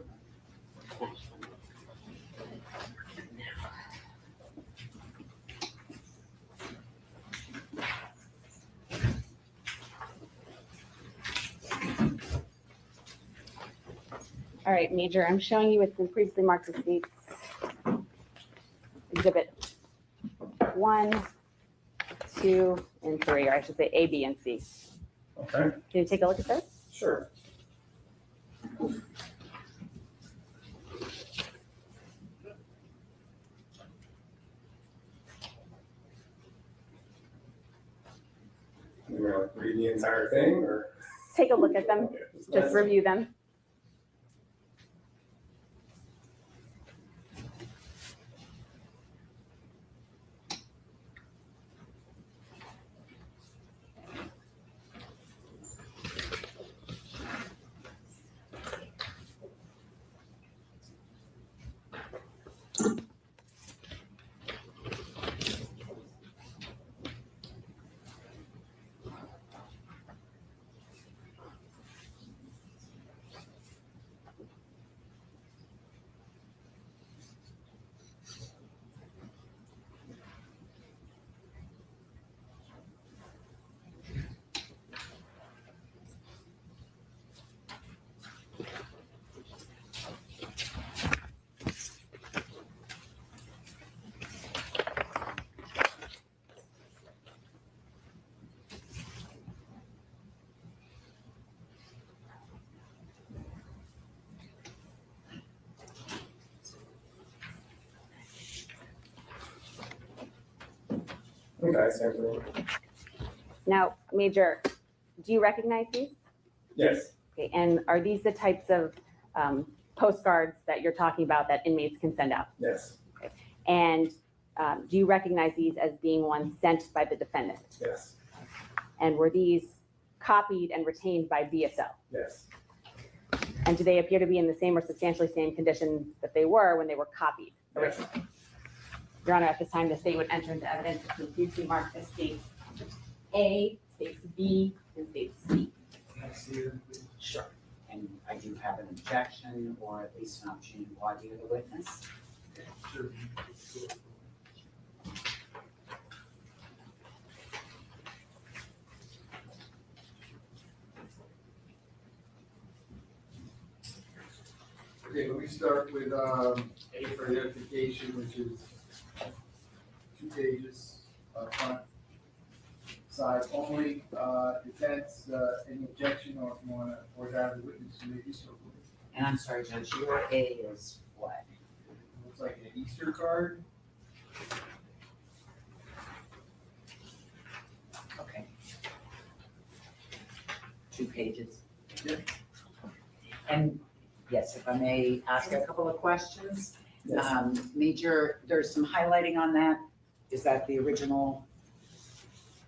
All right, Major, I'm showing you what's been previously marked as dates. Exhibit 1, 2, and 3, or I should say A, B, and C. Okay, Can you take a look at this? sure. You gonna like read the entire thing or? Take a look at them, Okay, just review them. Okay, stand for it. Now, Major, do you recognize these? Yes, Okay, and are these the types of postcards that you're talking about that inmates can send out? yes, And do you recognize these as being ones sent by the defendant? yes, And were these copied and retained by BSO? yes, And do they appear to be in the same or substantially same condition that they were when they were copied yes, originally? Your Honor, at this time, the state would enter into evidence between previously marked as states A, states B, and states C. Can I see it? Sure. And I do have an objection or at least an opportunity to audio the witness. Sure. Okay, let me start with, A for identification, which is 2 pages, front, side only, defense, any objection, or if you wanna, or have the witness to make use of it. And I'm sorry, Judge, your A is what? Looks like an Easter card. Okay. 2 pages. Yep. And yes, if I may ask a couple of questions. yes. Major, there's some highlighting on that. Is that the original?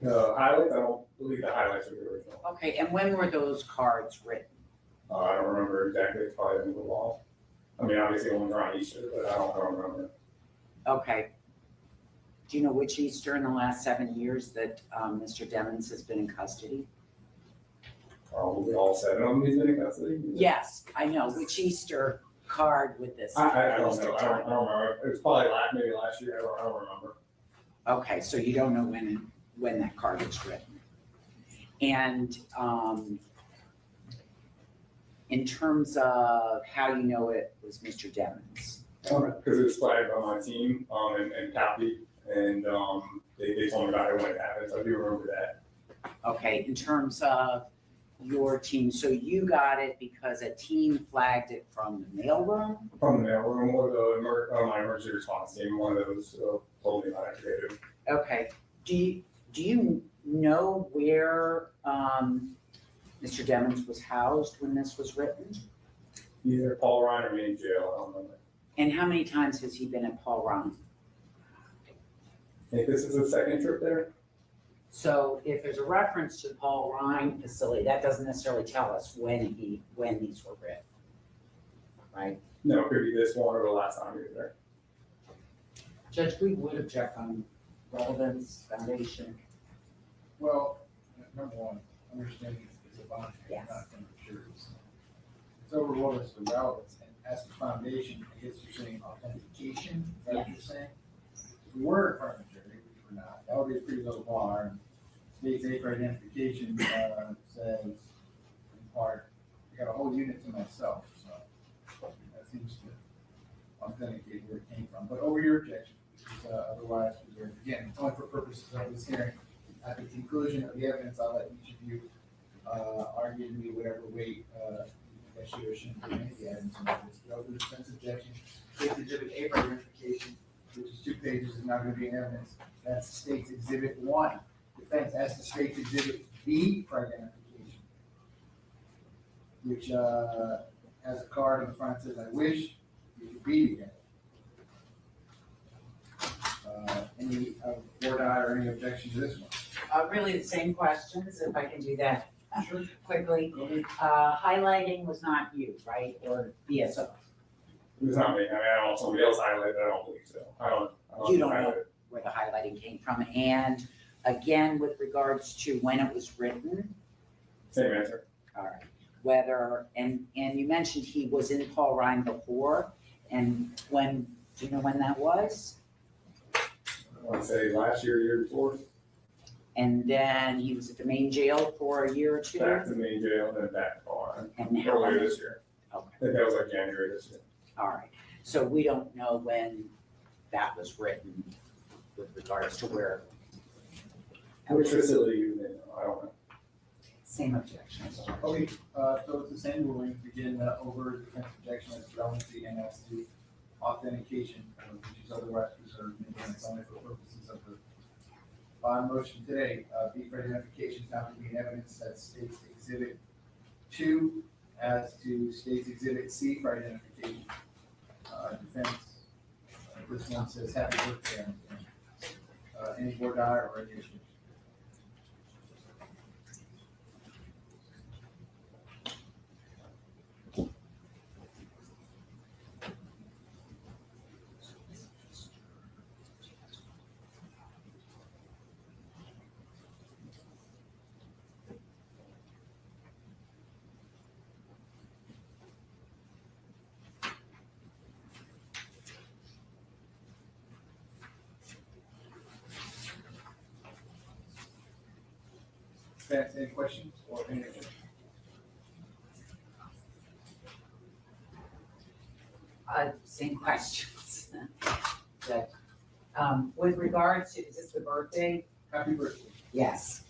The highlights, I don't believe the highlights are the original. Okay, and when were those cards written? I don't remember exactly, it's probably in the wall. I mean, obviously, one's around Easter, but I don't remember. Okay. Do you know which Easter in the last 7 years that Mr. Demons has been in custody? Probably all 7 of them he's been in custody. Yes, I know. Which Easter card with this? I don't Easter know, I time? don't remember. It was probably maybe last year, I don't remember. Okay, so you don't know when that card was written. And in terms of how you know it was Mr. Demons? Because it was flagged on my team, and copied, and, they told me about it when it happened, so I do remember that. Okay, in terms of your team, so you got it because a team flagged it from the mailroom? From the mailroom or my emergency response team, one of those, told me about it. Okay, do you know where Mr. Demons was housed when this was written? Either Paul Ryan or me in jail, I don't remember. And how many times has he been at Paul Ryan? I think this is the second trip there. So if there's a reference to the Paul Ryan facility, that doesn't necessarily tell us when these were written, right? No, it could be this one or the last time he was there. Judge, we would object on relevance, foundation. Well, number one, understanding is a bond, Yes. not from insurance. It's overruled as the relevance, and as the foundation, I guess you're saying authentication, is that what you're saying? If we were a front jury, which we're not, that would be a pretty low bar, and state safe for identification, says, in part, I got a whole unit to myself, so that seems to authenticate where it came from, but over your objection, which is otherwise reserved, again, only for purposes of this hearing. At the conclusion of the evidence, I'll let each of you, argue to me whatever weight, that should or shouldn't be any of the evidence. But over the defense objection, if exhibit A for identification, which is 2 pages, is not gonna be in evidence, that's state's exhibit 1. Defense as to state's exhibit B for identification, which, has a card on the front that says, I wish you could be together. Any board eye or any objection to this one? Really the same questions, if I can do that Sure. quickly. Go ahead. Highlighting was not you, right, or BSO? It was not me. I mean, I don't know if somebody else highlighted it. I don't believe so. I don't You don't know highlight it. where the highlighting came from, and again, with regards to when it was written, Same answer. all right, whether, and you mentioned he was in Paul Ryan before, and when, do you know when that was? I want to say last year, year before, And then he was at the main jail for a year or two? back to the main jail and then back to Paul Ryan. And how long? Earlier this year. Okay, I think that was like January this year. all right, so we don't know when that was written with regards to where. Which facility you in? I don't know. Same objections. Okay, so it's the same ruling, begin over defense objection as to relevancy and as to authentication, which is otherwise preserved, and again, it's only for purposes of the bond motion today. B for identification is not to be in evidence that states exhibit 2 as to states exhibit C for identification. Defense, this one says happy birthday. Any board eye or any issue? Defense, any questions or any issue? Same questions. Good. With regards to, is this the birthday? Happy birthday. Yes.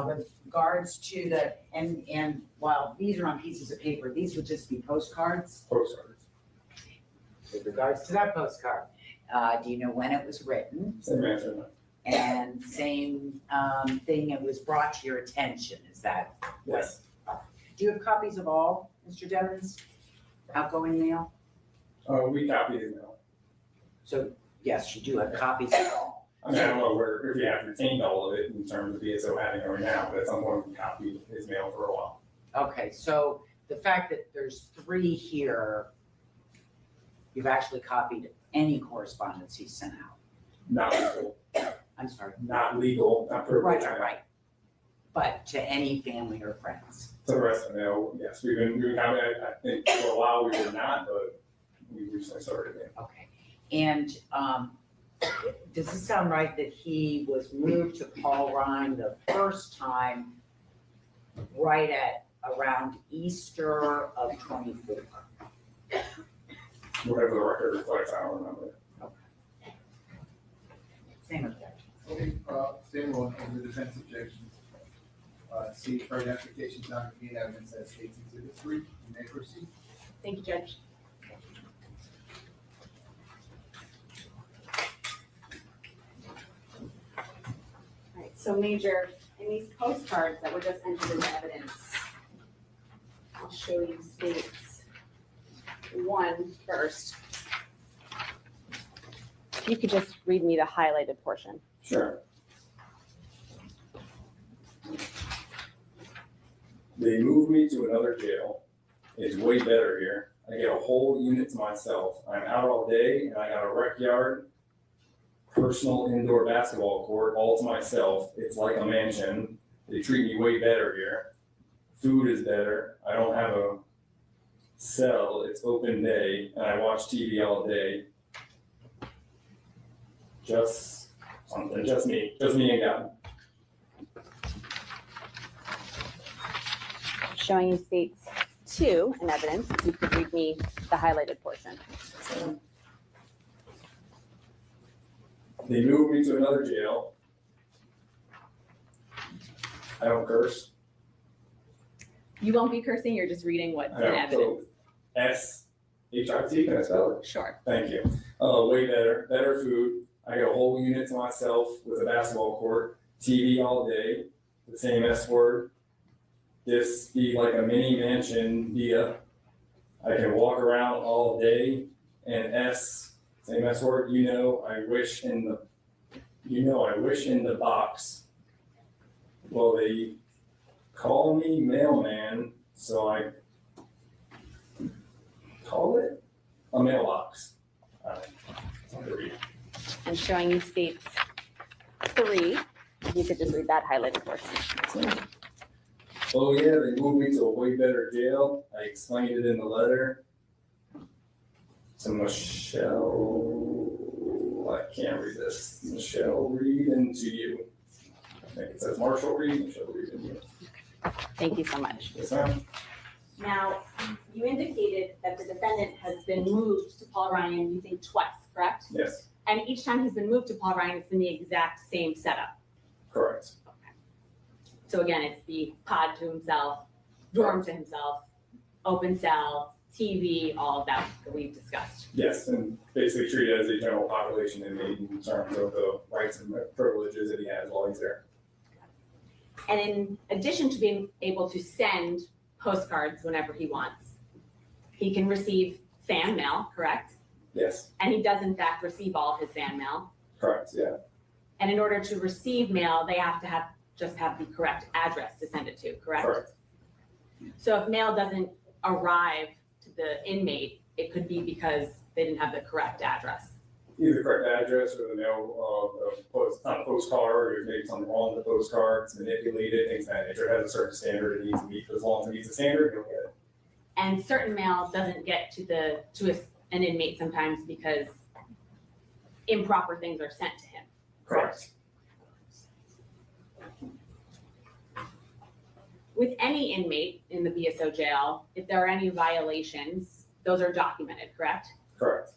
With regards to the, and while these are on pieces of paper, these would just be postcards. Postcards. With regards to that postcard, do you know when it was written? Same answer. And same thing, it was brought to your attention, is that? Yes. Do you have copies of all, Mr. Demons? Outgoing mail? We copied it now. So, yes, you do have copies of all. I mean, I don't know where, if you have retained all of it in terms of BSO having it right now, but at some point we copied his mail for a while. Okay, so the fact that there's 3 here, you've actually copied any correspondence he sent out? Not legal, I'm sorry. not legal, not privileged. Right. But to any family or friends? To the rest of the mail, yes, we've been copied, I think for a while we were not, but we recently started again. Okay. And does it sound right that he was moved to Paul Ryan the first time right at around Easter of 24? Whatever the record reflects, I don't remember. Same objection. Okay, same one, over the defense objections. C for identification is not to be in evidence that states exhibit 3. You may proceed. Thank you, Judge. All right, so Major, in these postcards that were just entered into evidence, I'll show you states 1 first. If you could just read me the highlighted portion. Sure. They moved me to another jail. It's way better here. I get a whole unit to myself. I'm out all day and I got a rec yard, personal indoor basketball court all to myself. It's like a mansion. They treat me way better here. Food is better. I don't have a cell. It's open day and I watch TV all day. Just something, just me and God. Showing you states 2 in evidence. If you could read me the highlighted portion. So, they moved me to another jail. I don't curse. You won't be cursing, you're just reading what's I in don't evidence. S-H-I-T, can I spell it? Sure. Thank you. Way better food. I got a whole unit to myself with a basketball court, TV all day, the same S word. This be like a mini mansion via. I can walk around all day and same S word, I wish in the box. Well, they call me mailman, so I call it a mailbox. It's hard to read. And showing you states 3. If you could just read that highlighted portion. Oh yeah, they moved me to a way better jail. I explained it in the letter to Michelle. I can't read this. Michelle Reed and to you. I think it says Marshall Reed, Michelle Reed and you. Thank you so much. Yes, ma'am. Now, you indicated that the defendant has been moved to Paul Ryan, you think twice, correct? Yes, And each time he's been moved to Paul Ryan, it's been the exact same setup. correct. So again, it's the pod to himself, dorm to himself, open cell, TV, all of that that we've discussed. Yes, and basically treated as a general population inmate in terms of the rights and privileges that he has while he's there. And in addition to being able to send postcards whenever he wants, he can receive fan mail, correct? Yes, And he does in fact receive all his fan mail. correct, yeah, And in order to receive mail, they have to just have the correct address to send it to, correct? correct. So if mail doesn't arrive to the inmate, it could be because they didn't have the correct address. Either correct address or the mail, it's not a postcard, or maybe something wrong with the postcard, it's manipulated, things of that nature. It has a certain standard it needs to meet, but as long as it meets the standard, you'll get it. And certain mail doesn't get to an inmate sometimes because improper things are sent to him. Correct. With any inmate in the BSO jail, if there are any violations, those are documented, correct? Correct.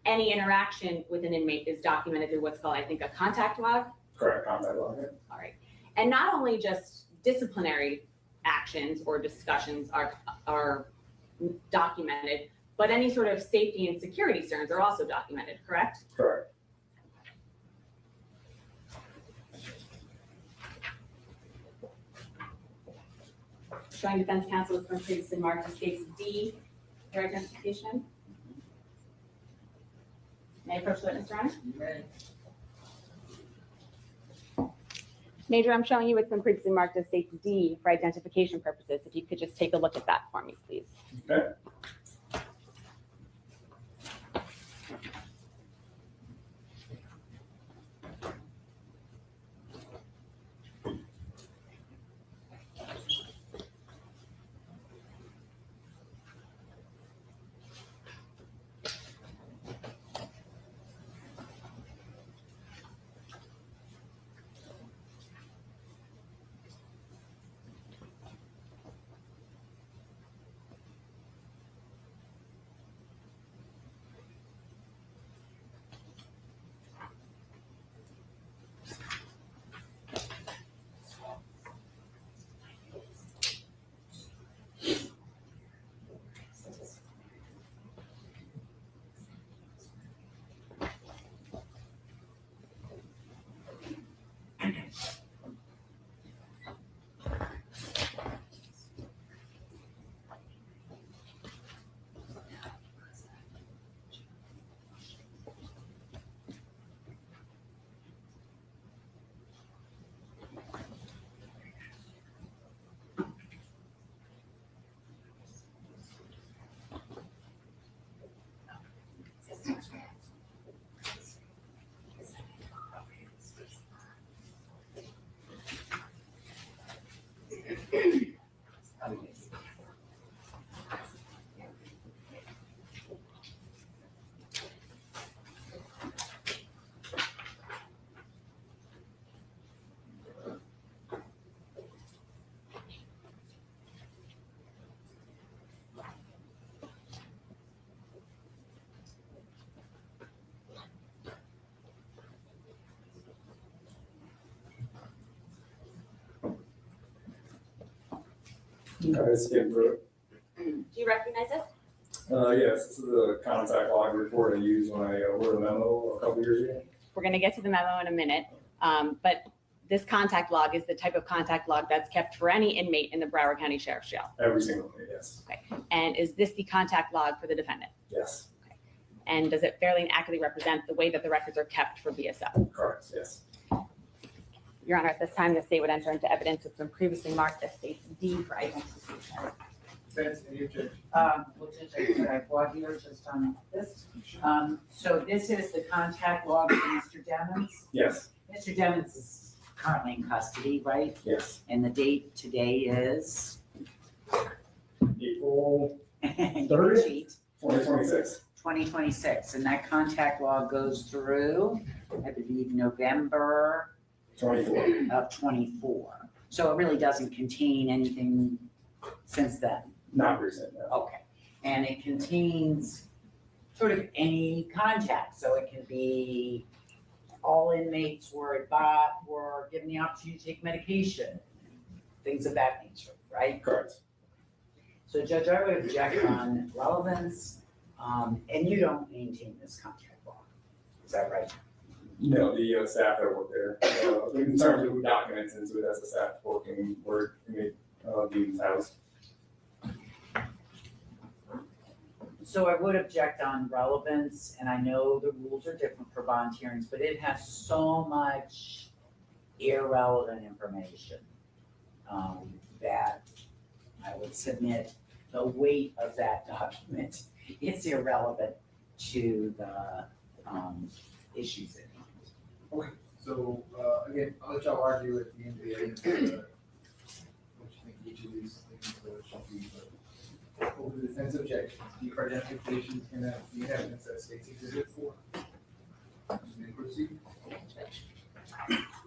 Any interaction with an inmate is documented through what's called, I think, a contact log. Correct, contact log. All right. And not only just disciplinary actions or discussions are documented, but any sort of safety and security concerns are also documented, correct? Correct. Showing defense counsel has been previously marked as states D, your identification. May I approach the witness, Your Honor? Major, I'm showing you what's been previously marked as states D for identification purposes. If you could just take a look at that for me, please. Okay. I skimmed through it. Do you recognize it? Yes, this is a contact log report I used when I wrote a memo a couple years ago. We're gonna get to the memo in a minute, but this contact log is the type of contact log that's kept for any inmate in the Broward County Sheriff's Jail. Every single day, yes. And is this the contact log for the defendant? Yes, And does it fairly and accurately represent the way that the records are kept for BSO? correct, yes. Your Honor, at this time, the state would enter into evidence that's been previously marked as State's D for identification. Defense, any objection? Well, Judge, I have one here just on this. So this is the contact log for Mr. Demons. Yes, Mr. Demons is currently in custody, right? yes. And the date today is? April Give me a sheet. 2026. 2026, and that contact log goes through, I believe, November 24. of 24. So it really doesn't contain anything since then. Not recent, no. Okay. And it contains sort of any contact, so it can be all inmates were given the opportunity to take medication, things of that nature, right? Correct. So Judge, I would object on relevance, and you don't maintain this contract law. Is that right? No, the staff that work there, in terms of who documents into it, that's the staff working where Dean's house. So I would object on relevance, and I know the rules are different for bond hearings, but it has so much irrelevant information that I would submit the weight of that document is irrelevant to the issues at hand. Okay, so, again, I'll let y'all argue at the end of the evidence, what you think each of these things should be, but over the defense objections, the identification and the evidence that states exhibit 4. You may proceed.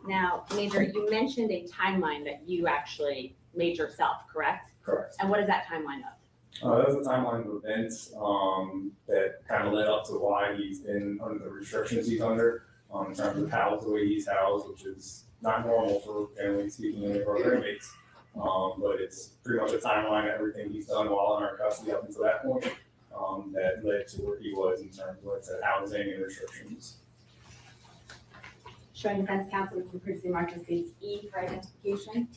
Now, Major, you mentioned a timeline that you actually made yourself, correct? Correct. And what is that timeline of? That was a timeline of events that kind of led up to why he's been under the restrictions he's under, in terms of the way he's housed, which is not normal for, generally speaking, any of our inmates. But it's pretty much a timeline of everything he's done while in our custody up until that point, that led to where he was in terms of, like I said, housing and restrictions. Showing defense counsel which was previously marked as State's E for identification.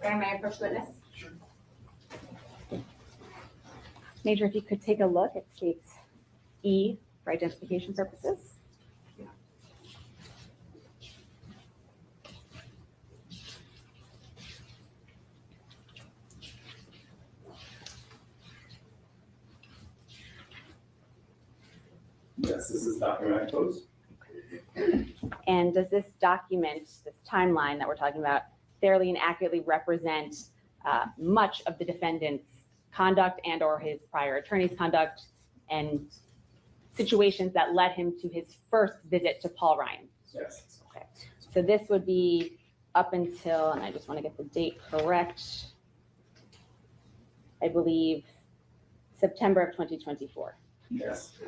Mayor, may I approach the witness? Sure. Major, if you could take a look at State's E for identification purposes. Yes, this is document I posed. And does this document, this timeline that we're talking about, fairly and accurately represent much of the defendant's conduct and or his prior attorney's conduct and situations that led him to his first visit to Paul Ryan? Yes. Okay, so this would be up until, and I just want to get the date correct, I believe September of 2024. Yes.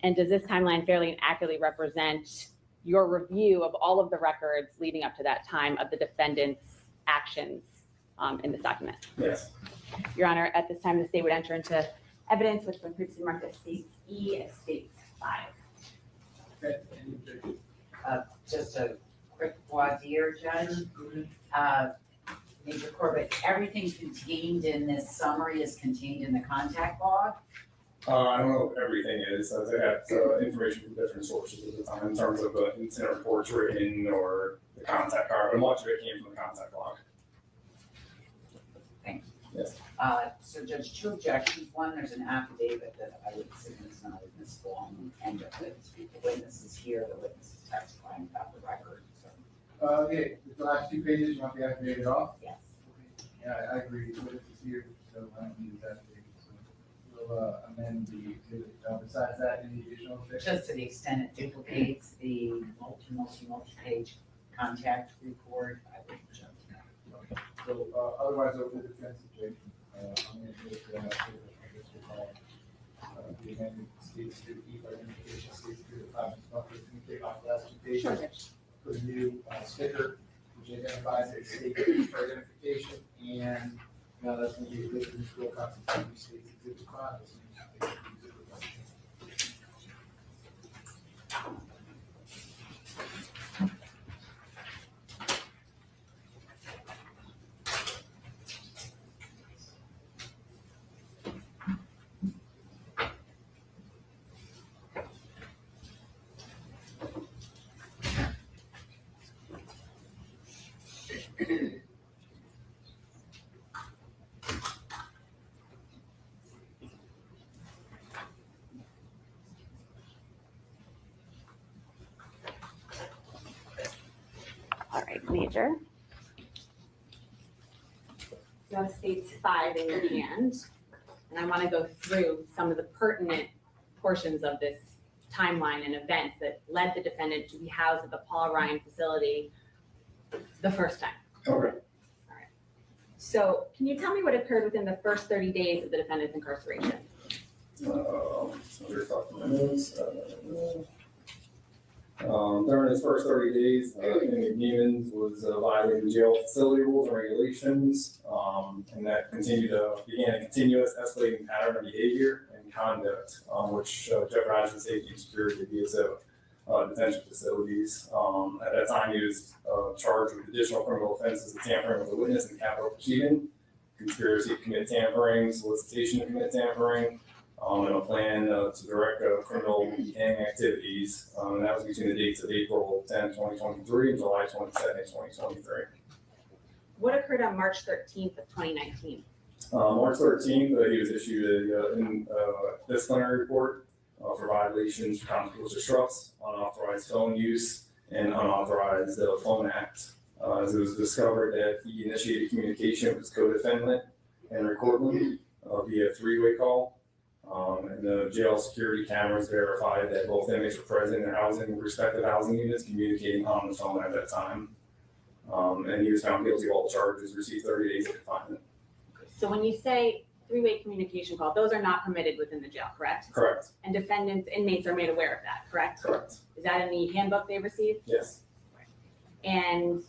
And does this timeline fairly and accurately represent your review of all of the records leading up to that time of the defendant's actions in this document? Yes. Your Honor, at this time, the state would enter into evidence which when previously marked as States E as States 5. Okay, any objection? Just a quick voir dire, Judge. Major Corbett, everything contained in this summary is contained in the contact log? I don't know if everything is, as I have information from different sources at the time in terms of the incident reports written or the contact card, but much of it came from the contact log. Thanks. Yes. So Judge, two objections. One, there's an affidavit that I would assume is not admissible on the end of it. The witness is here, the witness is testifying about the record, so, Okay, the last 2 pages, you want the affidavit off? Yes. Yeah, I agree, witness is here, so I don't need that. We'll amend the exhibit. Besides that, any additional fixes? Just to the extent it duplicates the multi-page contact report, I would jump to that. So, otherwise, over the defense objection, I'm gonna take, I guess we'll call it, the amendment states to keep identification, states to the five buffers, can you take off the last two pages? Sure. Put a new sticker, which identifies it, state for identification, and now that's gonna be a good new school constitution, states exhibit five. This needs to be exhibit five. All right, Major. You have states 5 in your hand, and I want to go through some of the pertinent portions of this timeline and events that led the defendant to be housed at the Paul Ryan facility the first time. Okay. So can you tell me what occurred within the first 30 days of the defendant's incarceration? So we're talking about this. During his first 30 days, YNW Demons was violating jail facility rules and regulations, and that began a continuous escalating pattern of behavior and conduct, which jeopardized the safety and security of DSO detention facilities. At that time, he was charged with additional criminal offenses of tampering with a witness in capital proceeding, conspiracy to commit tampering, solicitation to commit tampering, and a plan to direct criminal gang activities. And that was between the dates of April 10, 2023 and July 22nd, 2023. What occurred on March 13th of 2019? March 13th, he was issued a disciplinary report for violations for constitutional disrupts, unauthorized phone use, and unauthorized phone act. As it was discovered that he initiated communication with his co-defendant, Henry Cortland, via three-way call. And the jail security cameras verified that both inmates were present in their respective housing units, communicating on the phone at that time. And he was found guilty of all the charges, received 30 days of confinement. So when you say three-way communication call, those are not permitted within the jail, correct? Correct. And defendants, inmates are made aware of that, correct? Correct. Is that in the handbook they received? Yes. And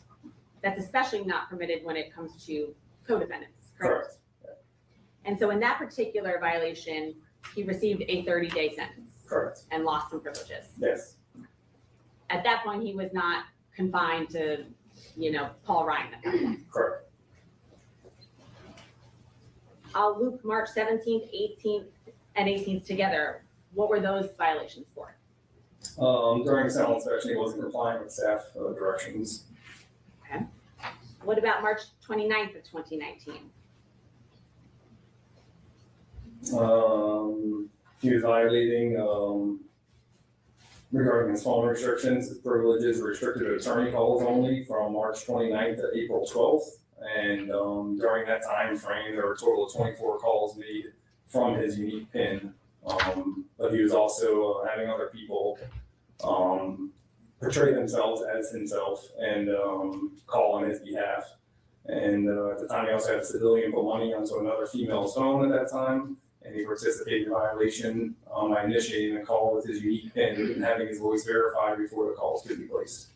that's especially not permitted when it comes to co-defendants, correct? Correct. And so in that particular violation, he received a 30-day sentence Correct. and lost some privileges. Yes. At that point, he was not confined to, Paul Ryan at that point. Correct. I'll loop March 17th, 18th, and 18th together. What were those violations for? During the cell inspection, he wasn't complying with staff directions. What about March 29th of 2019? He was violating, regarding his phone restrictions, his privileges were restricted to attorney calls only from March 29th to April 12th. And during that time frame, there were a total of 24 calls made from his unique PIN. But he was also having other people portray themselves as himself and call on his behalf. And at the time, he also had a civilian put money onto another female's phone at that time. And he participated in violation by initiating a call with his unique PIN and having his voice verified before the calls could be placed.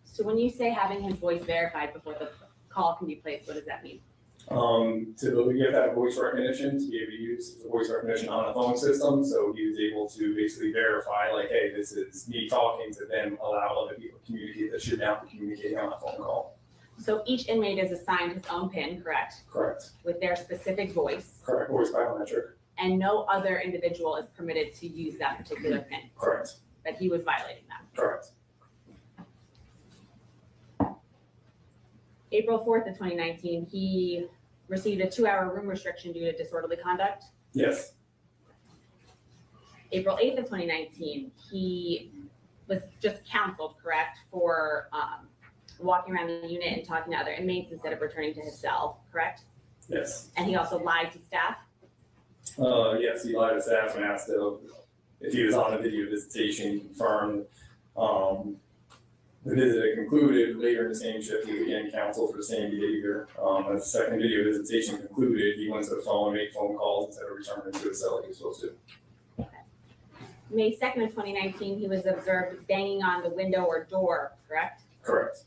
So when you say having his voice verified before the call can be placed, what does that mean? To give that voice recognition, to be able to use the voice recognition on a phone system, so he was able to basically verify, like, hey, this is me talking to them, allow other people to communicate that should now be communicating on a phone call. So each inmate is assigned his own PIN, correct? Correct. With their specific voice, Correct. Voice biometric. and no other individual is permitted to use that particular PIN, Correct. but he was violating that. Correct. April 4th of 2019, he received a 2-hour room restriction due to disorderly conduct. Yes. April 8th of 2019, he was just counseled, correct, for walking around the unit and talking to other inmates instead of returning to his cell, correct? Yes. And he also lied to staff? Yes, he lied to staff and asked if he was on a video visitation. He confirmed. The visit had concluded. Later in the same shift, he was again counseled for the same behavior. As the second video visitation concluded, he went to the phone, made phone calls instead of returning to his cell like he was supposed to. May 2nd of 2019, he was observed banging on the window or door, correct? Correct.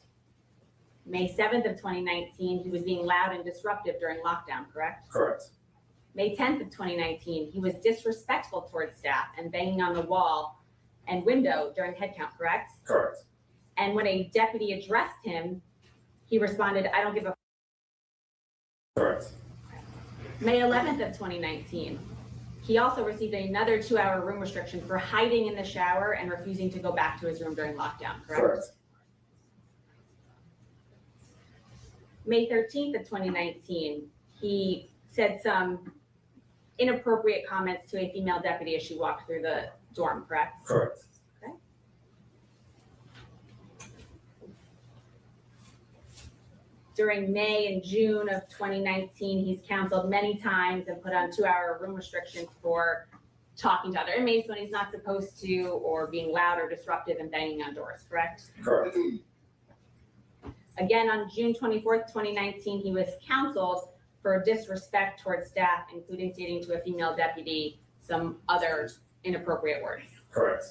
May 7th of 2019, he was being loud and disruptive during lockdown, correct? Correct. May 10th of 2019, he was disrespectful towards staff and banging on the wall and window during head count, correct? Correct. And when a deputy addressed him, he responded, "I don't give a." Correct. May 11th of 2019, he also received another 2-hour room restriction for hiding in the shower and refusing to go back to his room during lockdown, correct? Correct. May 13th of 2019, he said some inappropriate comments to a female deputy as she walked through the dorm, correct? Correct. During May and June of 2019, he's counseled many times and put on 2-hour room restrictions for talking to other inmates when he's not supposed to, or being loud or disruptive and banging on doors, correct? Correct. Again, on June 24th, 2019, he was counseled for disrespect towards staff, including stating to a female deputy some other inappropriate words. Correct.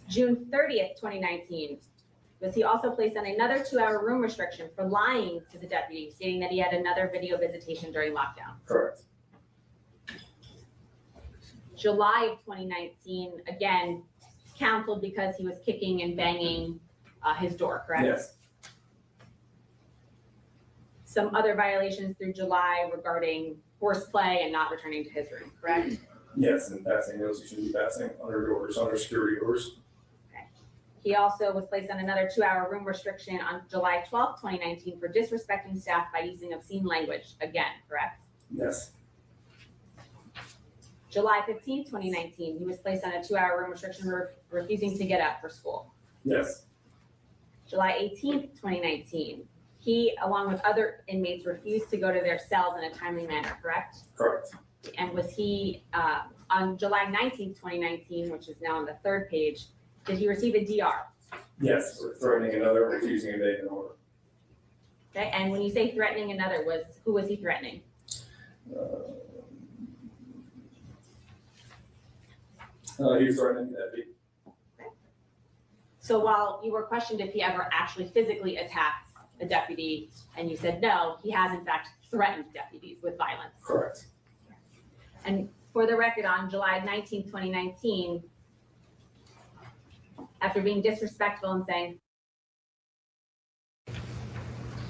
June 30th, 2019, was he also placed on another 2-hour room restriction for lying to the deputy, stating that he had another video visitation during lockdown. Correct. July of 2019, again, counseled because he was kicking and banging his door, correct? Yes. Some other violations through July regarding horseplay and not returning to his room, correct? Yes, and passing those, you should be passing under orders, under security orders. He also was placed on another 2-hour room restriction on July 12th, 2019 for disrespecting staff by using obscene language, again, correct? Yes. July 15th, 2019, he was placed on a 2-hour room restriction for refusing to get up for school. Yes. July 18th, 2019, he, along with other inmates, refused to go to their cells in a timely manner, correct? Correct. And was he, on July 19th, 2019, which is now on the 3rd page, did he receive a DR? Yes, for threatening another, refusing to obey an order. Okay, and when you say threatening another, who was he threatening? He was threatening the deputy. So while you were questioned if he ever actually physically attacked a deputy, and you said no, he has in fact threatened deputies with violence. Correct. And for the record, on July 19th, 2019, after being disrespectful and saying,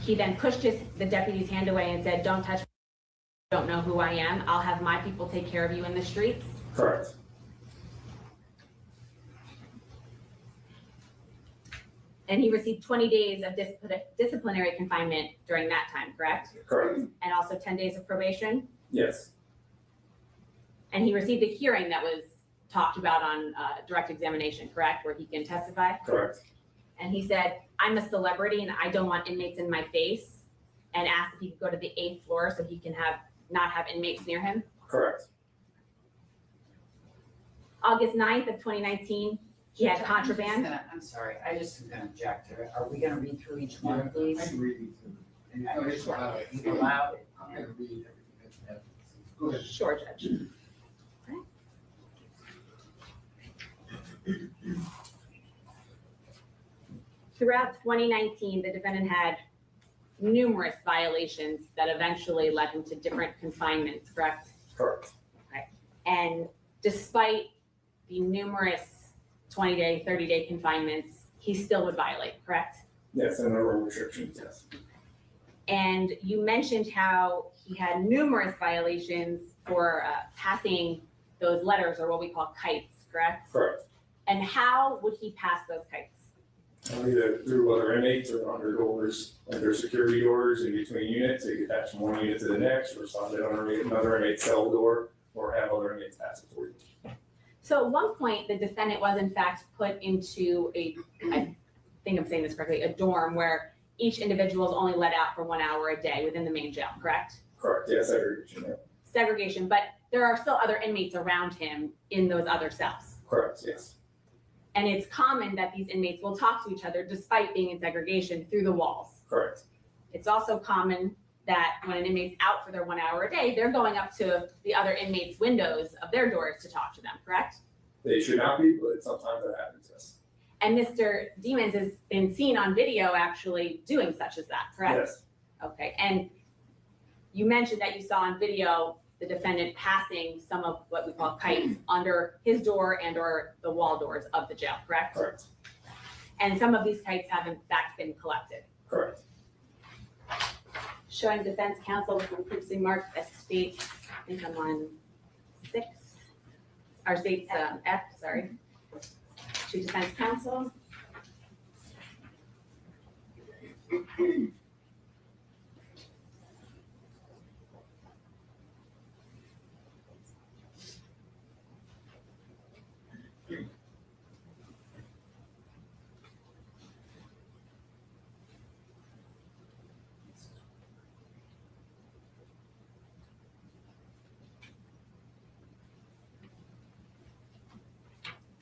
he then pushed the deputy's hand away and said, "Don't touch me, you don't know who I am. I'll have my people take care of you in the streets." Correct. And he received 20 days of disciplinary confinement during that time, correct? Correct. And also 10 days of probation. Yes. And he received a hearing that was talked about on direct examination, correct? Where he can testify. Correct. And he said, "I'm a celebrity and I don't want inmates in my face," and asked if he could go to the 8th floor so he can not have inmates near him. Correct. August 9th of 2019, he had contraband. I'm sorry, I just am gonna object to it. Are we gonna read through each one, I please? can read these too. And you know, it's allowed. You allowed? I'm gonna read everything that's happened. Go ahead. Sure, Judge. Throughout 2019, the defendant had numerous violations that eventually led him to different confinements, correct? Correct. And despite the numerous 20-day, 30-day confinements, he still would violate, correct? Yes, and there were restrictions, yes. And you mentioned how he had numerous violations for passing those letters, or what we call kites, correct? Correct. And how would he pass those kites? Either through other inmates or under doors, under security doors in between units, so you attach from one unit to the next, or slide it under another inmate's cell door, or have other inmates pass it for you. So at one point, the defendant was in fact put into I think I'm saying this correctly, a dorm where each individual is only let out for 1 hour a day within the main jail, correct? Correct, yes, segregation, yeah. Segregation, but there are still other inmates around him in those other cells. Correct, yes. And it's common that these inmates will talk to each other despite being in segregation through the walls. Correct. It's also common that when an inmate's out for their 1 hour a day, they're going up to the other inmates' windows of their doors to talk to them, correct? They should not be, but sometimes that happens, yes. And Mr. Demons has been seen on video actually doing such as that, correct? Yes, Okay, and you mentioned that you saw on video the defendant passing some of what we call kites under his door and or the wall doors of the jail, correct? correct, And some of these kites have in fact been collected. correct. Showing defense counsel with previously marked as states, I think I'm on 6, or states F, sorry. To defense counsel.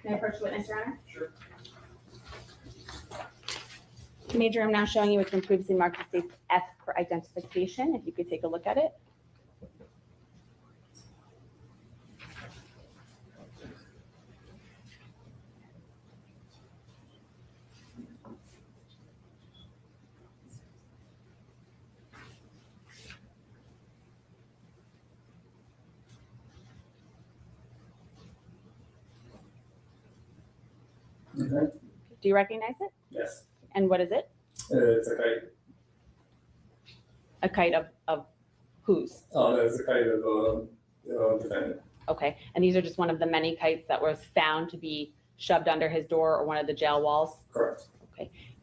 May I approach the witness, Your Honor? Sure. Major, I'm now showing you it's been previously marked as states F for identification, if you could take a look at it. Okay. Do you recognize it? Yes, And what is it? it's a kite. A kite of whose? That's a kite of defendant. Okay, and these are just one of the many kites that was found to be shoved under his door or one of the jail walls? Correct.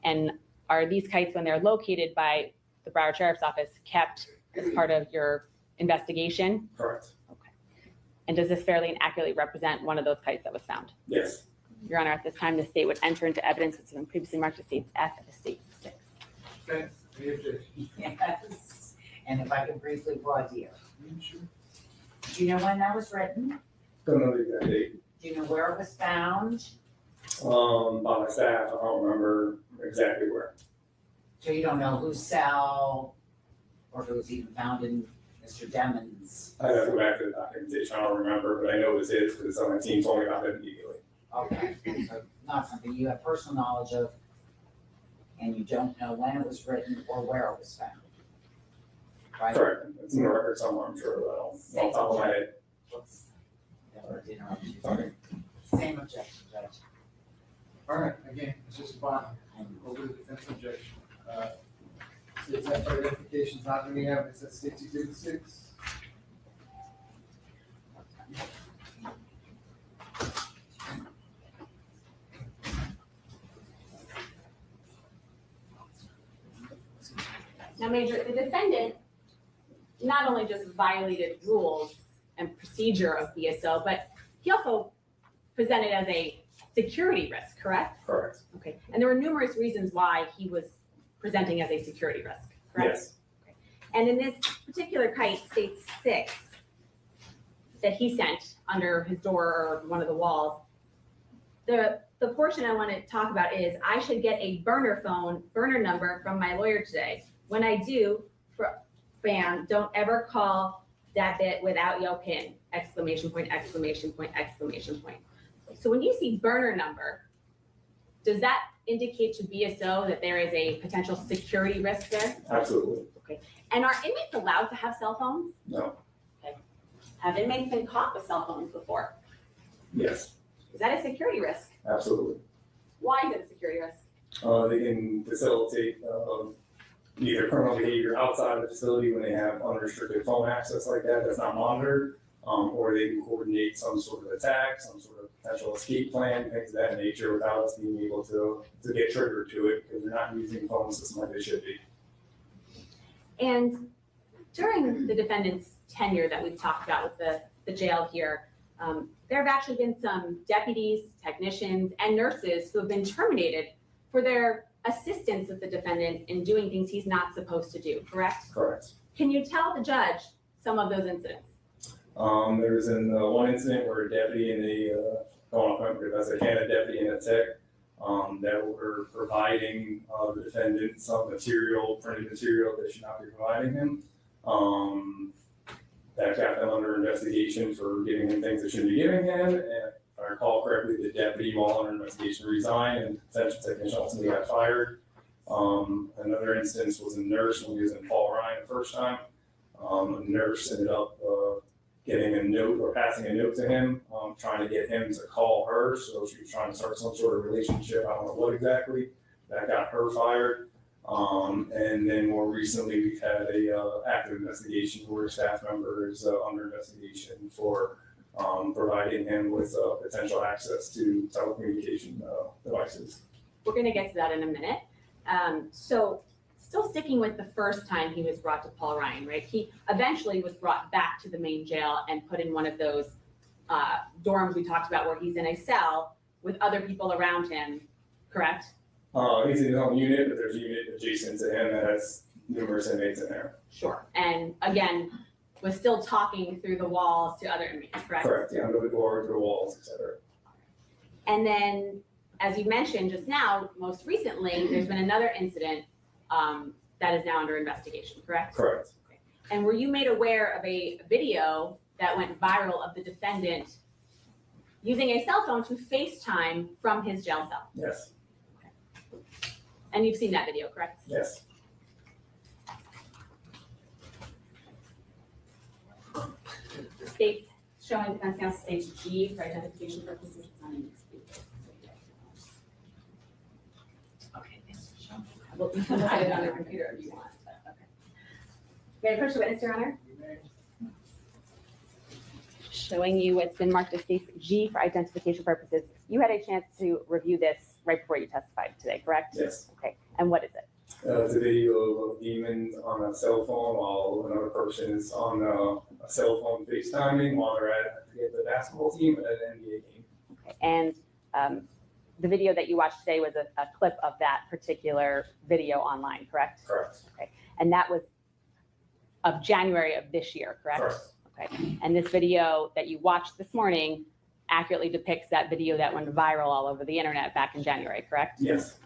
And are these kites, when they're located by the Broward Sheriff's Office, kept as part of your investigation? Correct. And does this fairly and accurately represent one of those kites that was found? Yes. Your Honor, at this time, the state would enter into evidence that's been previously marked as states F as states 6. Thanks. Any objection? Yes, and if I could briefly voir dire. Sure. Do you know when that was written? Don't know the exact date. Do you know where it was found? By my staff, I don't remember exactly where. So you don't know whose cell, or if it was even found in Mr. Demons? I have to go back to the documentation, I don't remember, but I know it's his, because some of my team told me about it immediately. Okay, so not something you have personal knowledge of, and you don't know when it was written or where it was found? Right? Correct, it's in the record somewhere, I'm sure, but I don't, off the top of my head. Whoops. Never did interrupt you. Okay. Same objection, Judge. All right, again, it's just a bond over the defense objection. States F for identification is not going to be evidence that states exhibit 6. Now, Major, the defendant not only just violated rules and procedure of BSO, but he also presented as a security risk, correct? Correct. Okay, and there were numerous reasons why he was presenting as a security risk, correct? Yes. And in this particular kite, states 6, that he sent under his door or one of the walls. The portion I want to talk about is, I should get a burner number from my lawyer today. When I do, bam, don't ever call that bit without your PIN, exclamation point, exclamation point, exclamation point. So when you see burner number, does that indicate to BSO that there is a potential security risk there? Absolutely. And are inmates allowed to have cell phones? No. Have inmates been caught with cell phones before? Yes, Is that a security risk? absolutely. Why is it a security risk? They can facilitate either criminal behavior outside of the facility when they have unrestricted phone access like that that's not monitored, or they can coordinate some sort of attack, some sort of potential escape plan, things of that nature, without us being able to get triggered to it, because they're not using phone system like they should be. And during the defendant's tenure that we've talked about with the jail here, there have actually been some deputies, technicians, and nurses who have been terminated for their assistance with the defendant in doing things he's not supposed to do, correct? Correct. Can you tell the judge some of those incidents? There was one incident where a deputy and a deputy and a tech, that were providing, the defendant some material, printed material that should not be providing him. That got them under investigation for giving him things they shouldn't be giving him, and if I recall correctly, the deputy while under investigation resigned, and the detention technician ultimately got fired. Another instance was a nurse when he was in Paul Ryan the first time. A nurse ended up, getting a note or passing a note to him, trying to get him to call her, so she was trying to start some sort of relationship, I don't know what exactly, that got her fired. And then more recently, we've had a active investigation where a staff member is under investigation for providing him with potential access to telecommunication devices. We're gonna get to that in a minute. So still sticking with the first time he was brought to Paul Ryan, right? He eventually was brought back to the main jail and put in one of those dorms we talked about where he's in a cell with other people around him, correct? He's in his own unit, but there's a unit adjacent to him that has numerous inmates in there. Sure. And again, was still talking through the walls to other inmates, correct? Correct, yeah, under the door, through the walls, et cetera. And then, as you mentioned just now, most recently, there's been another incident that is now under investigation, correct? Correct. And were you made aware of a video that went viral of the defendant using a cell phone to FaceTime from his jail cell? Yes, And you've seen that video, correct? yes. States showing defense counsel stage G for identification purposes. It's on its video. Okay, thanks for showing. Well, you can look at it on your computer if you want, but okay. Ready to approach the witness, Your Honor? Showing you what's been marked as stage G for identification purposes. You had a chance to review this right before you testified today, correct? Yes. Okay, and what is it? It's a video of Demons on a cell phone while another person is on a cell phone FaceTiming while they're at, I forget, the basketball team at an NBA game. Okay, and the video that you watched today was a clip of that particular video online, correct? Correct. And that was of January of this year, correct? Correct. Okay, and this video that you watched this morning accurately depicts that video that went viral all over the internet back in January, correct? Yes.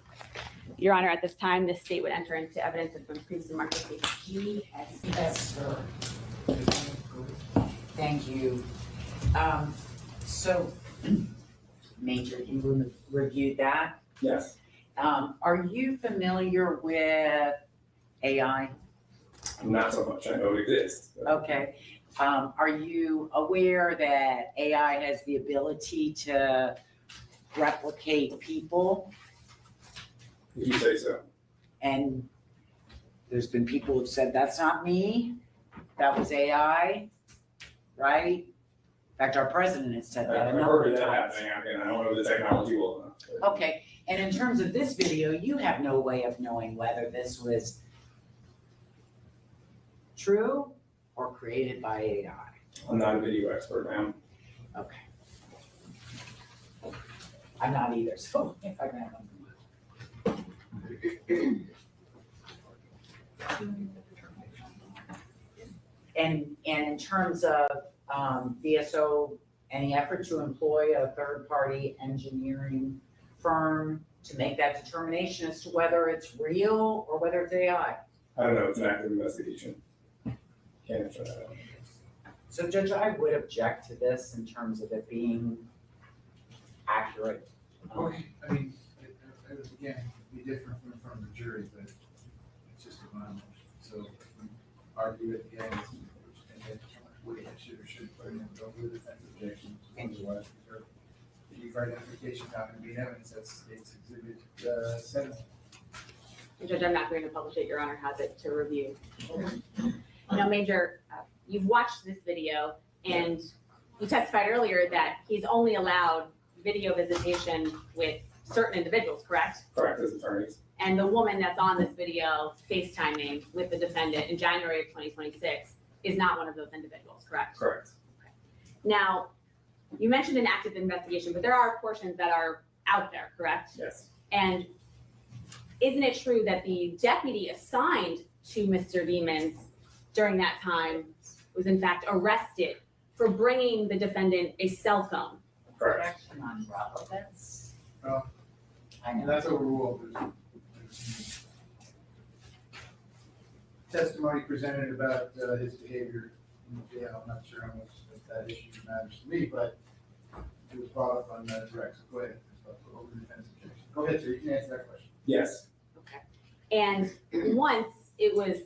Your Honor, at this time, this state would enter into evidence that's been previously marked as state G. Yes, sir. Thank you. So, Major, you reviewed that. Yes. Are you familiar with AI? Not so much. I know it exists. but- Okay. Are you aware that AI has the ability to replicate people? If you say so. And there's been people who've said, that's not me, that was AI, right? In fact, our president has said that I've a heard number of of that times. happening. I don't know the technology well enough. but- Okay, and in terms of this video, you have no way of knowing whether this was true or created by AI. I'm not a video expert, ma'am. Okay. I'm not either, so if I can have them. And in terms of VSO, any effort to employ a third-party engineering firm to make that determination as to whether it's real or whether it's AI? I don't know. It's an active investigation. Can't answer that. So Judge, I would object to this in terms of it being accurate. I mean, it would again be different from the jury, but it's just a minor. So we argue it again, and then we should or shouldn't put it in, go with defense objection. Otherwise, the for identification not going to be evidence, that's it's exhibit 7. Judge, I'm not going to publish it. Your Honor has it to review. Now, Major, you've watched this video and you testified earlier that he's only allowed video visitation with certain individuals, correct? Correct, as attorneys. And the woman that's on this video FaceTiming with the defendant in January of 2026 is not one of those individuals, correct? Correct. Now, you mentioned an active investigation, but there are portions that are out there, correct? Yes. And isn't it true that the deputy assigned to Mr. Demons during that time was in fact arrested for bringing the defendant a cell phone? Correct. Protection on relevance. Oh. I know. That's overruled. There's testimony presented about his behavior in the jail. I'm not sure how much of that issue matters to me, but it was brought up on direct. So go ahead. Over the defense objection. Go ahead, sir. You can answer that question. Yes, And once it was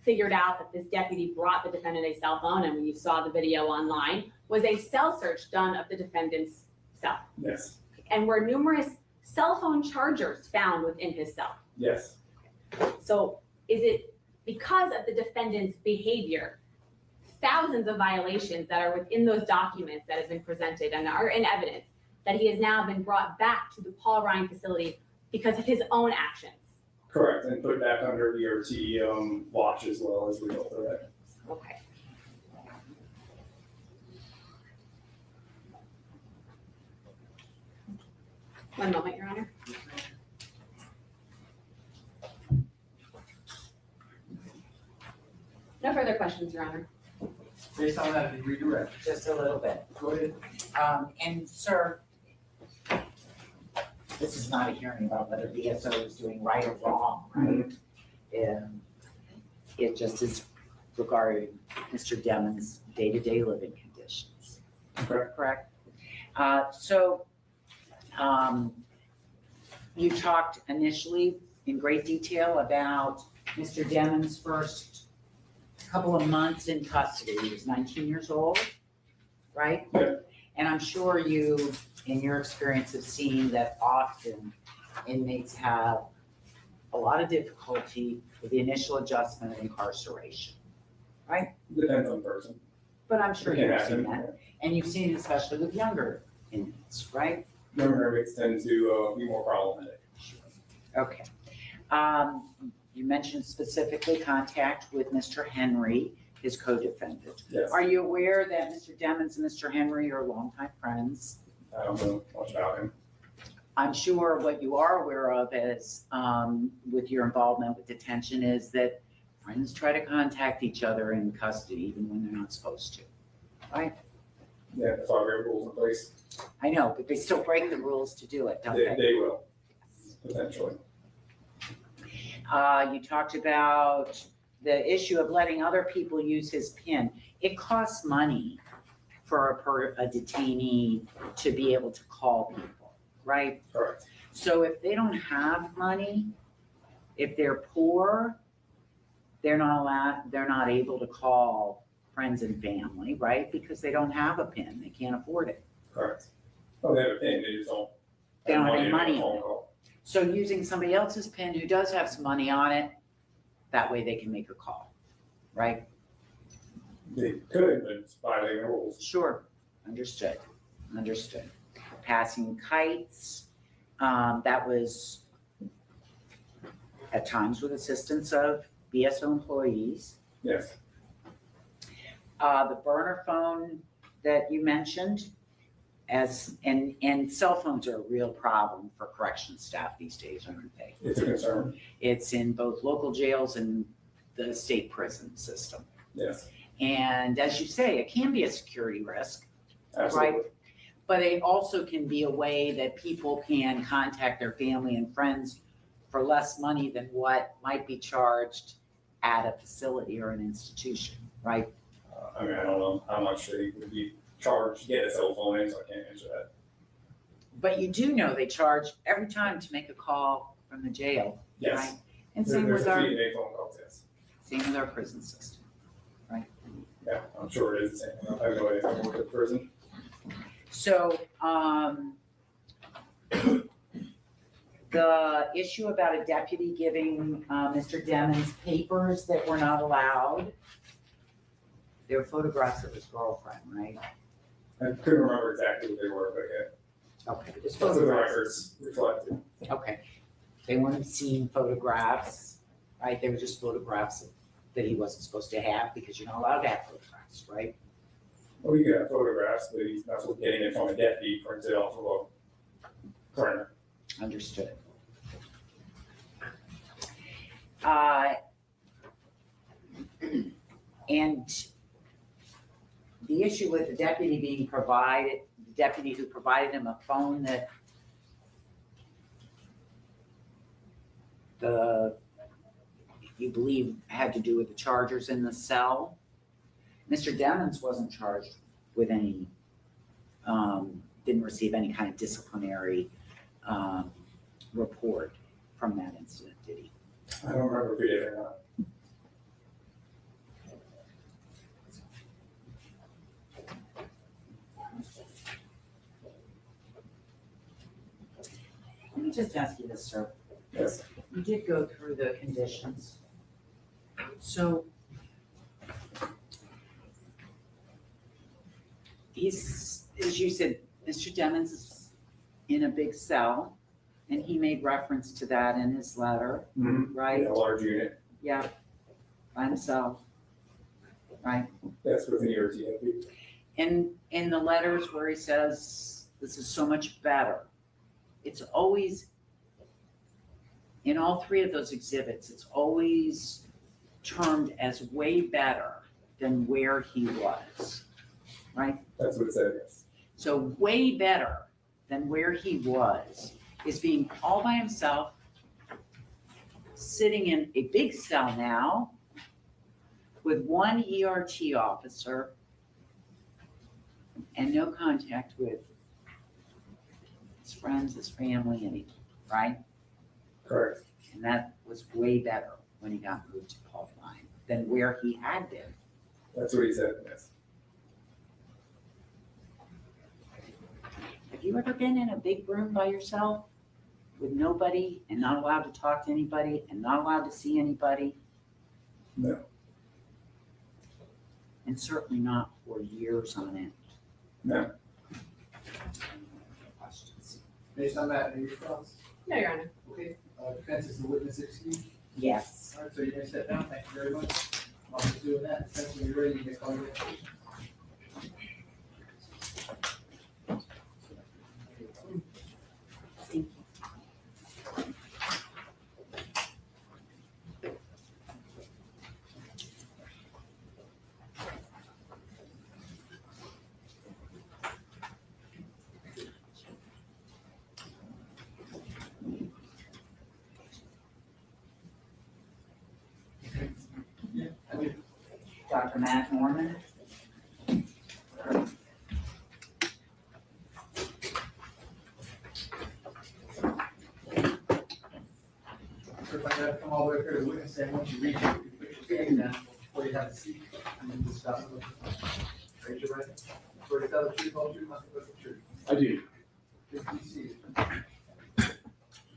figured out that this deputy brought the defendant a cell phone, and when you saw the video online, was a cell search done of the defendant's cell. yes, And were numerous cell phone chargers found within his cell. yes. So is it because of the defendant's behavior, thousands of violations that are within those documents that have been presented and are in evidence, that he has now been brought back to the Paul Ryan facility because of his own actions? Correct, and put back under ERT watch as well as a result of that. Okay. One moment, Your Honor. No further questions, Your Honor. Based on that, you redirect. Just a little bit. Go ahead. And sir, this is not a hearing about whether BSO is doing right or wrong, right? It just is regarding Mr. Demons' day-to-day living conditions. Correct? You talked initially in great detail about Mr. Demons' first couple of months in custody. He was 19 years old, right? Yeah. And I'm sure you, in your experience, have seen that often inmates have a lot of difficulty with the initial adjustment of incarceration. Depends on the person. But I'm sure It can you've seen happen. that. And you've seen it especially with younger inmates, right? Younger inmates tend to be more problematic. Okay. You mentioned specifically contact with Mr. Henry, his co-defendant. Yes, Are you aware that Mr. Demons and Mr. Henry are longtime friends? I don't know much about him. I'm sure what you are aware of is, with your involvement with detention, is that friends try to contact each other in custody even when they're not supposed to, right? Yeah, that's why we have rules in place. I know, but they still break the rules to do it, don't they? They will, potentially. You talked about the issue of letting other people use his PIN. It costs money for a detainee to be able to call people, right? Correct. So if they don't have money, if they're poor, they're not able to call friends and family, right? Because they don't have a PIN, they can't afford it. Correct. Oh, they have a PIN, they just don't. They don't have any to make money a on phone it. call. So using somebody else's PIN who does have some money on it, that way they can make a call, right? They could, but it's violating the rules. Sure, understood. Passing kites, that was at times with assistance of BSO employees. Yes, The burner phone that you mentioned, and cell phones are a real problem for corrections staff these days, aren't they? it's a concern. It's in both local jails and the state prison system. Yes, And as you say, it can be a security risk, absolutely. but it also can be a way that people can contact their family and friends for less money than what might be charged at a facility or an institution, right? I mean, I don't know how much they would be charged to get a cell phone in, so I can't answer that. But you do know they charge every time to make a call from the jail, Yes. right? And There's same with a our, fee to make phone calls, yes. same with our prison system. Yeah, I'm sure it is the same. I have no idea if I work at prison. So, the issue about a deputy giving, Mr. Demons papers that were not allowed, they were photographs of his girlfriend, right? I couldn't remember exactly what they were, but yeah, Okay, just that's what the photographs. records reflected. Okay, they weren't seen photographs, right? They were just photographs that he wasn't supposed to have because you're not allowed to have photographs, right? Well, you got photographs, but he's not supposed to getting it from a deputy printed off of a printer. Understood. And the issue with the deputy being provided, the deputy who provided him a phone that you believe had to do with the chargers in the cell. Mr. Demons wasn't charged with any, didn't receive any kind of disciplinary report from that incident, did he? I don't remember if we did or not. Let me just ask you this, sir. Yes. You did go through the conditions. So he's, as you said, Mr. Demons is in a big cell, and he made reference to that in his letter, right? A large unit. Yeah, by himself, right? That's with an ERTMP. And in the letters where he says, this is so much better, it's always, in all three of those exhibits, it's always termed as way better than where he was, right? That's what it said, yes. So way better than where he was is being all by himself, sitting in a big cell now with one ERT officer and no contact with his friends, his family, anything, right? Correct. And that was way better when he got moved to Paul Line than where he had been. That's what he said, yes. Have you ever been in a big room by yourself with nobody and not allowed to talk to anybody and not allowed to see anybody? No. And certainly not for years on end. No. Questions? Based on that, any thoughts? No, Your Honor. Okay, defense is the witness excused. Yes. All right, so you may sit down. Thank you very much. While we're doing that, defense, when you're ready, you may call your witness. Dr. Matt Norman? So if I gotta come all the way up here to the witness stand, once you reach it, you put your hand down before you have a seat, and then just stop and look. Raise your right hand. Swear to tell the truth, whole truth, nothing but the truth. I do. Please be seated.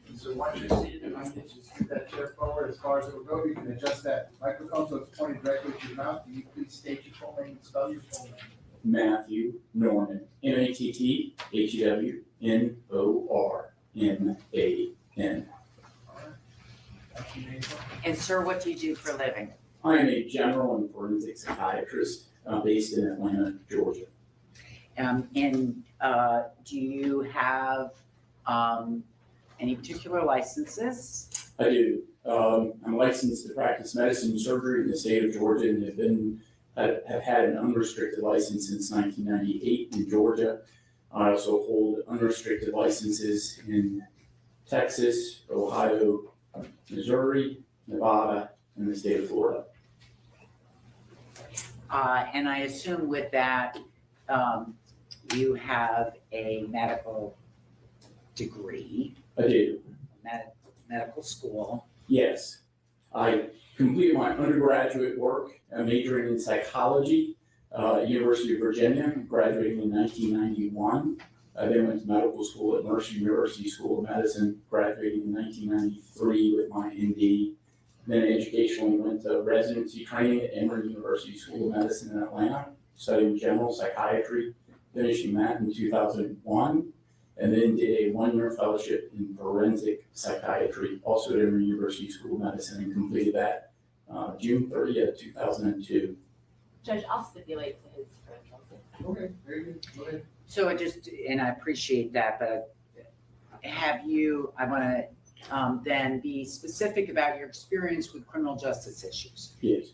And so once you're seated, I can just scoot that chair forward as far as it will go. You can adjust that microphone so it's pointed directly to your mouth. Can you please state your full name and spell your full name? Matthew Norman, Matthew Norman. All right. Thank you, Nathan. And sir, what do you do for a living? I am a general and forensic psychiatrist based in Atlanta, Georgia. Do you have any particular licenses? I do. I'm licensed to practice medicine and surgery in the state of Georgia and have had an unrestricted license since 1998 in Georgia. I also hold unrestricted licenses in Texas, Ohio, Missouri, Nevada, and the state of Florida. And I assume with that, you have a medical degree, I do. medical school. Yes. I completed my undergraduate work majoring in psychology at University of Virginia, graduating in 1991. I then went to medical school at Mercer University School of Medicine, graduating in 1993 with my MD. Then educationally went to residency training at Emory University School of Medicine in Atlanta, studying general psychiatry, finishing that in 2001. And then did a one-year fellowship in forensic psychiatry, also at Emory University School of Medicine, and completed that June 30th, 2002. Judge, I'll stipulate to his credentials. Okay, very good. Go ahead. So and I appreciate that, but I want to then be specific about your experience with criminal justice issues. Yes.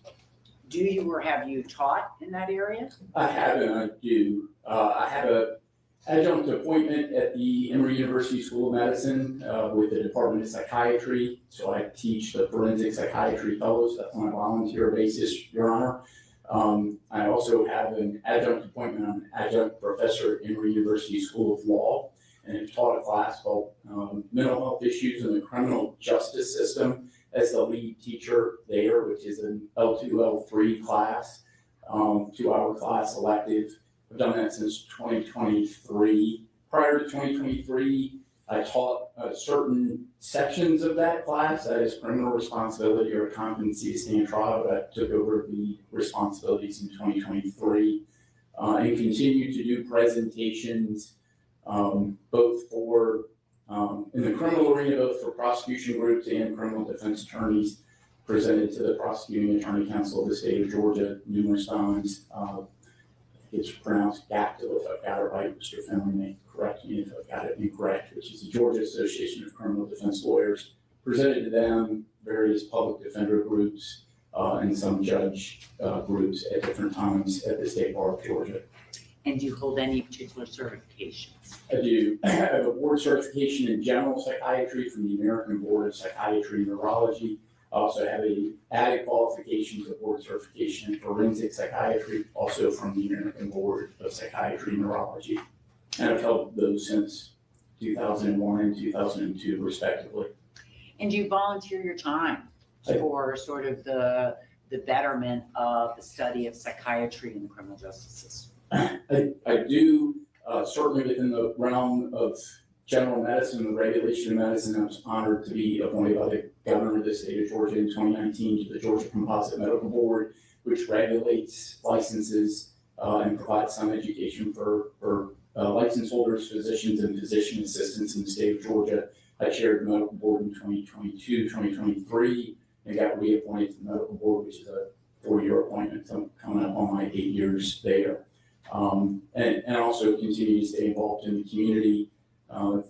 Do you or have you taught in that area? I have and I do. I have a adjunct appointment at the Emory University School of Medicine with the Department of Psychiatry. So I teach the forensic psychiatry fellows. That's on a volunteer basis, Your Honor. I also have an adjunct appointment. I'm an adjunct professor at Emory University School of Law, and I've taught a class called Mental Health Issues in the Criminal Justice System as the lead teacher there, which is an L2, L3 class, 2-hour class elective. I've done that since 2023. Prior to 2023, I taught certain sections of that class, that is criminal responsibility or competency to stand trial, but I took over the responsibilities in 2023 and continue to do presentations both for, in the criminal arena, both for prosecution groups and criminal defense attorneys, presented to the Prosecuting Attorney Council of the state of Georgia numerous times. It's pronounced GACTO, if I've got it right. Mr. Finley may correct me if I've got it incorrect, which is the Georgia Association of Criminal Defense Lawyers. Presented to them various public defender groups and some judge groups at different times at the State Bar of Georgia. And do you hold any particular certifications? I do. I have a board certification in general psychiatry from the American Board of Psychiatry and Neurology. I also have a added qualification to board certification in forensic psychiatry, also from the American Board of Psychiatry and Neurology. And I've held those since 2001 and 2002, respectively. And do you volunteer your time for sort of the betterment of the study of psychiatry in the criminal justice system? I do, certainly within the realm of general medicine, the regulation of medicine. I was honored to be appointed by the governor of the state of Georgia in 2019 to the Georgia Composite Medical Board, which regulates licenses and provides some education for license holders, physicians, and physician assistants in the state of Georgia. I chaired the medical board in 2022, 2023, and got reappointed to the medical board, which is a 4-year appointment. So I'm coming up on my 8 years there. And also continue to stay involved in the community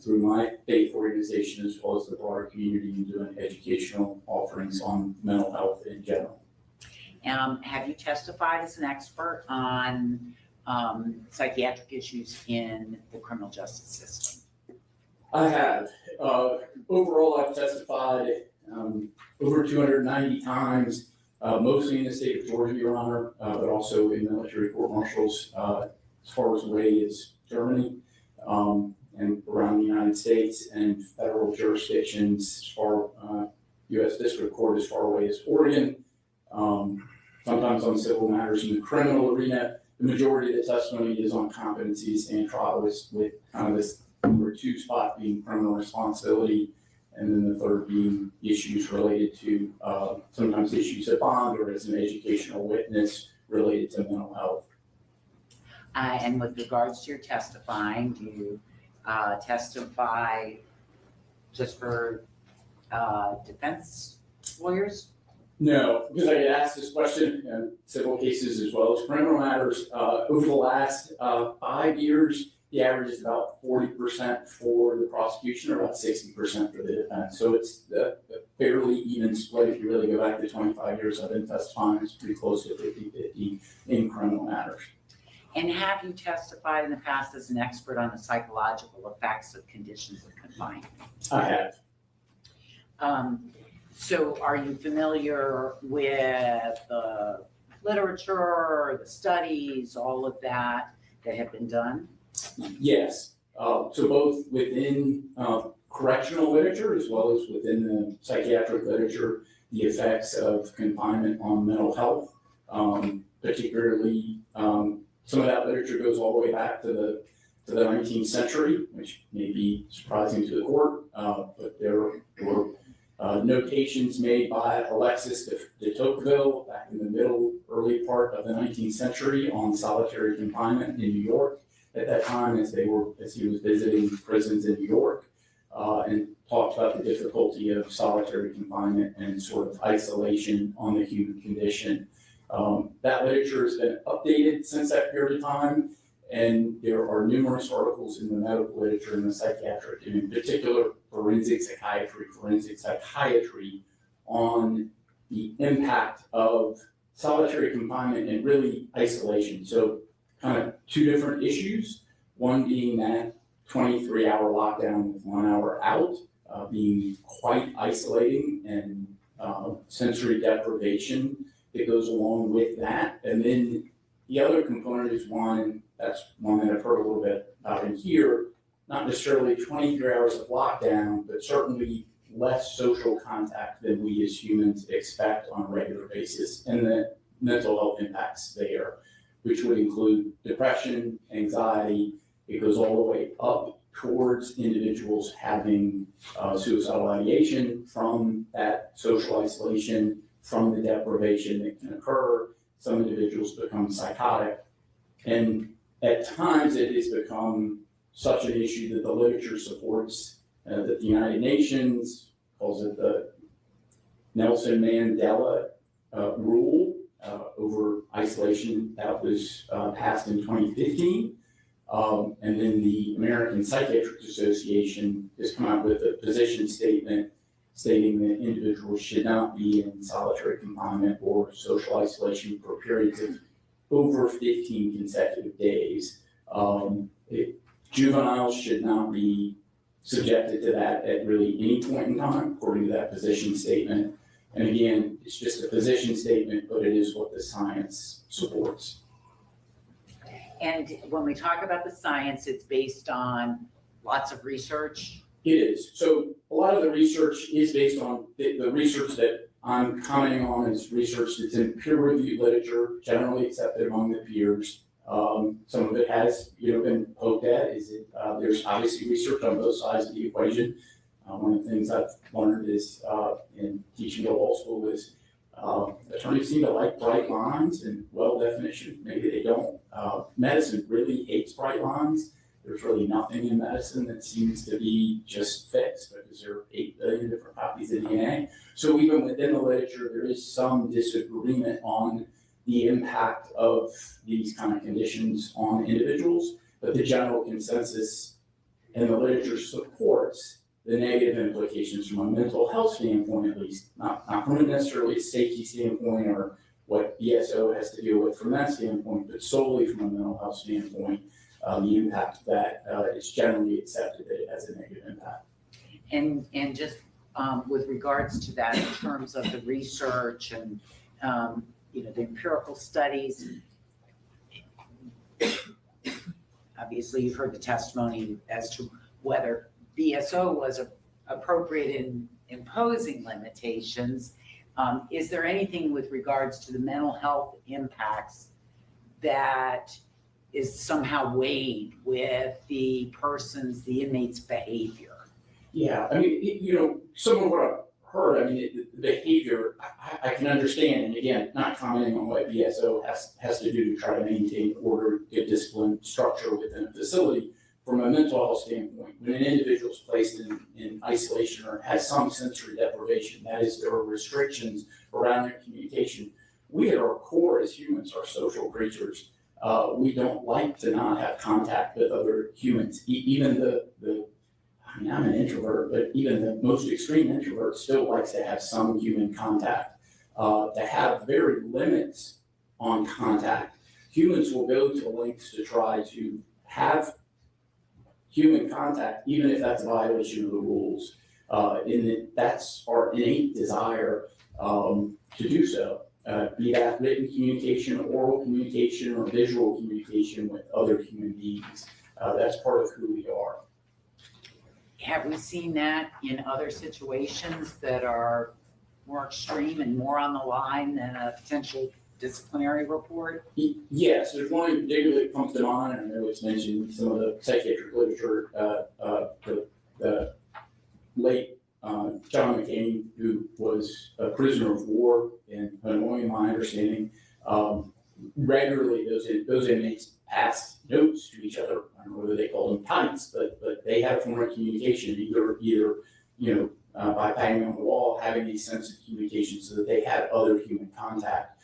through my faith organization as well as the broader community and doing educational offerings on mental health in general. Have you testified as an expert on psychiatric issues in the criminal justice system? I have. Overall, I've testified over 290 times, mostly in the state of Georgia, Your Honor, but also in military court-martials as far away as Germany. And around the United States and federal jurisdictions, as far U.S. District Court as far away as Oregon. Sometimes on civil matters in the criminal arena. The majority of the testimony is on competency to stand trial with kind of this number 2 spot being criminal responsibility, and then the third being issues related to sometimes issues of bond or as an educational witness related to mental health. And with regards to your testifying, do you testify just for defense lawyers? No, because I get asked this question in civil cases as well as criminal matters. Over the last 5 years, the average is about 40% for the prosecution or about 60% for the defense. So it's a fairly even split. If you really go back to 25 years, I've been testifying. It's pretty close to 50-50 in criminal matters. And have you testified in the past as an expert on the psychological effects of conditions of confinement? I have. So are you familiar with the literature, the studies, all of that have been done? Yes. So both within correctional literature as well as within the psychiatric literature, the effects of confinement on mental health, particularly some of that literature goes all the way back to the 19th century, which may be surprising to the court, but there were notations made by Alexis de Tocqueville back in the early part of the 19th century on solitary confinement in New York at that time as he was visiting prisons in New York, and talked about the difficulty of solitary confinement and sort of isolation on the human condition. That literature has been updated since that period of time, And there are numerous articles in the medical literature and the psychiatric, and in particular forensic psychiatry on the impact of solitary confinement and really isolation. So kind of two different issues, one being that 23-hour lockdown with 1 hour out, being quite isolating and sensory deprivation that goes along with that. And then the other component is one that I've heard a little bit about in here, not necessarily 23 hours of lockdown, but certainly less social contact than we as humans expect on a regular basis, and the mental health impacts there, which would include depression, anxiety. It goes all the way up towards individuals having suicidal ideation from that social isolation, from the deprivation that can occur. Some individuals become psychotic, and at times it has become such an issue that the literature supports that the United Nations calls it the Nelson Mandela rule over isolation that was passed in 2015. And then the American Psychiatric Association has come out with a position statement stating that individuals should not be in solitary confinement or social isolation for periods of over 15 consecutive days. Juveniles should not be subjected to that at really any point in time, according to that position statement. And again, it's just a position statement, but it is what the science supports. And when we talk about the science, it's based on lots of research. It is. So a lot of the research is based on the research that I'm commenting on is research that's in peer-reviewed literature, generally accepted among the peers. Some of it has, been poked at. There's obviously research on both sides of the equation. One of the things I've learned is in teaching at law school is attorneys seem to like bright lines and well definition. Maybe they don't. Medicine really hates bright lines. There's really nothing in medicine that seems to be just fixed because there are 8 billion different copies of DNA. So even within the literature, there is some disagreement on the impact of these kind of conditions on individuals, but the general consensus in the literature supports the negative implications from a mental health standpoint, at least, not from a necessarily safety standpoint or what BSO has to deal with from that standpoint, but solely from a mental health standpoint, the impact that it's generally accepted that it has a negative impact. And just with regards to that, in terms of the research and the empirical studies, obviously you've heard the testimony as to whether BSO was appropriate in imposing limitations. Is there anything with regards to the mental health impacts that is somehow weighed with the inmate's behavior? Yeah, I mean, some of what I've heard, the behavior, I can understand, and again, not commenting on what BSO has to do to try to maintain order, good discipline, structure within a facility. From a mental health standpoint, when an individual is placed in isolation or has some sensory deprivation, that is, there are restrictions around their communication. We at our core as humans are social creatures. We don't like to not have contact with other humans. Even I'm an introvert, but even the most extreme introvert still likes to have some human contact. To have very limits on contact, humans will go to lengths to try to have human contact, even if that's a violation of the rules. That's our innate desire to do so. Be that written communication, oral communication, or visual communication with other human beings. That's part of who we are. Have we seen that in other situations that are more extreme and more on the line than a potential disciplinary report? Yes, there's one in particular that comes to mind, and I know it's mentioned in some of the psychiatric literature. The late John McCain, who was a prisoner of war in Hanoi, my understanding, regularly those inmates passed notes to each other. I don't know whether they called them pints, but they had a form of communication, either by banging on the wall, having a sense of communication so that they had other human contact.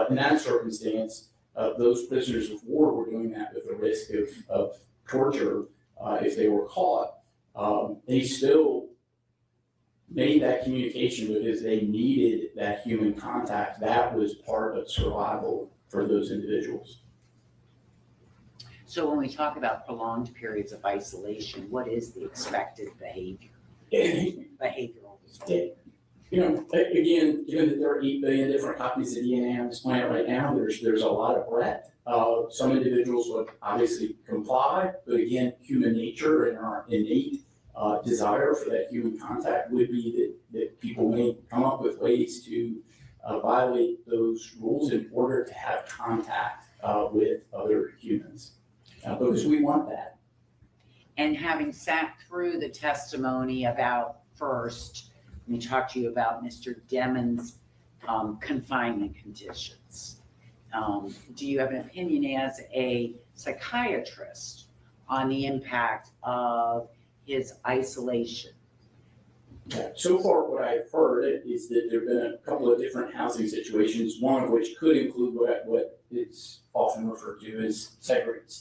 In that circumstance, those prisoners of war were doing that with the risk of torture if they were caught. They still made that communication because they needed that human contact. That was part of survival for those individuals. So when we talk about prolonged periods of isolation, what is the expected behavior? Behavioral disorder. You know, again, given that there are 8 billion different copies of DNA on this planet right now, there's a lot of breadth. Some individuals would obviously comply, but again, human nature and our innate desire for that human contact would be that people may come up with ways to violate those rules in order to have contact with other humans, because we want that. And having sat through the testimony about first, let me talk to you about Mr. Demons' confinement conditions. Do you have an opinion as a psychiatrist on the impact of his isolation? Yeah. So far, what I've heard is that there have been a couple of different housing situations, one of which could include what is often referred to as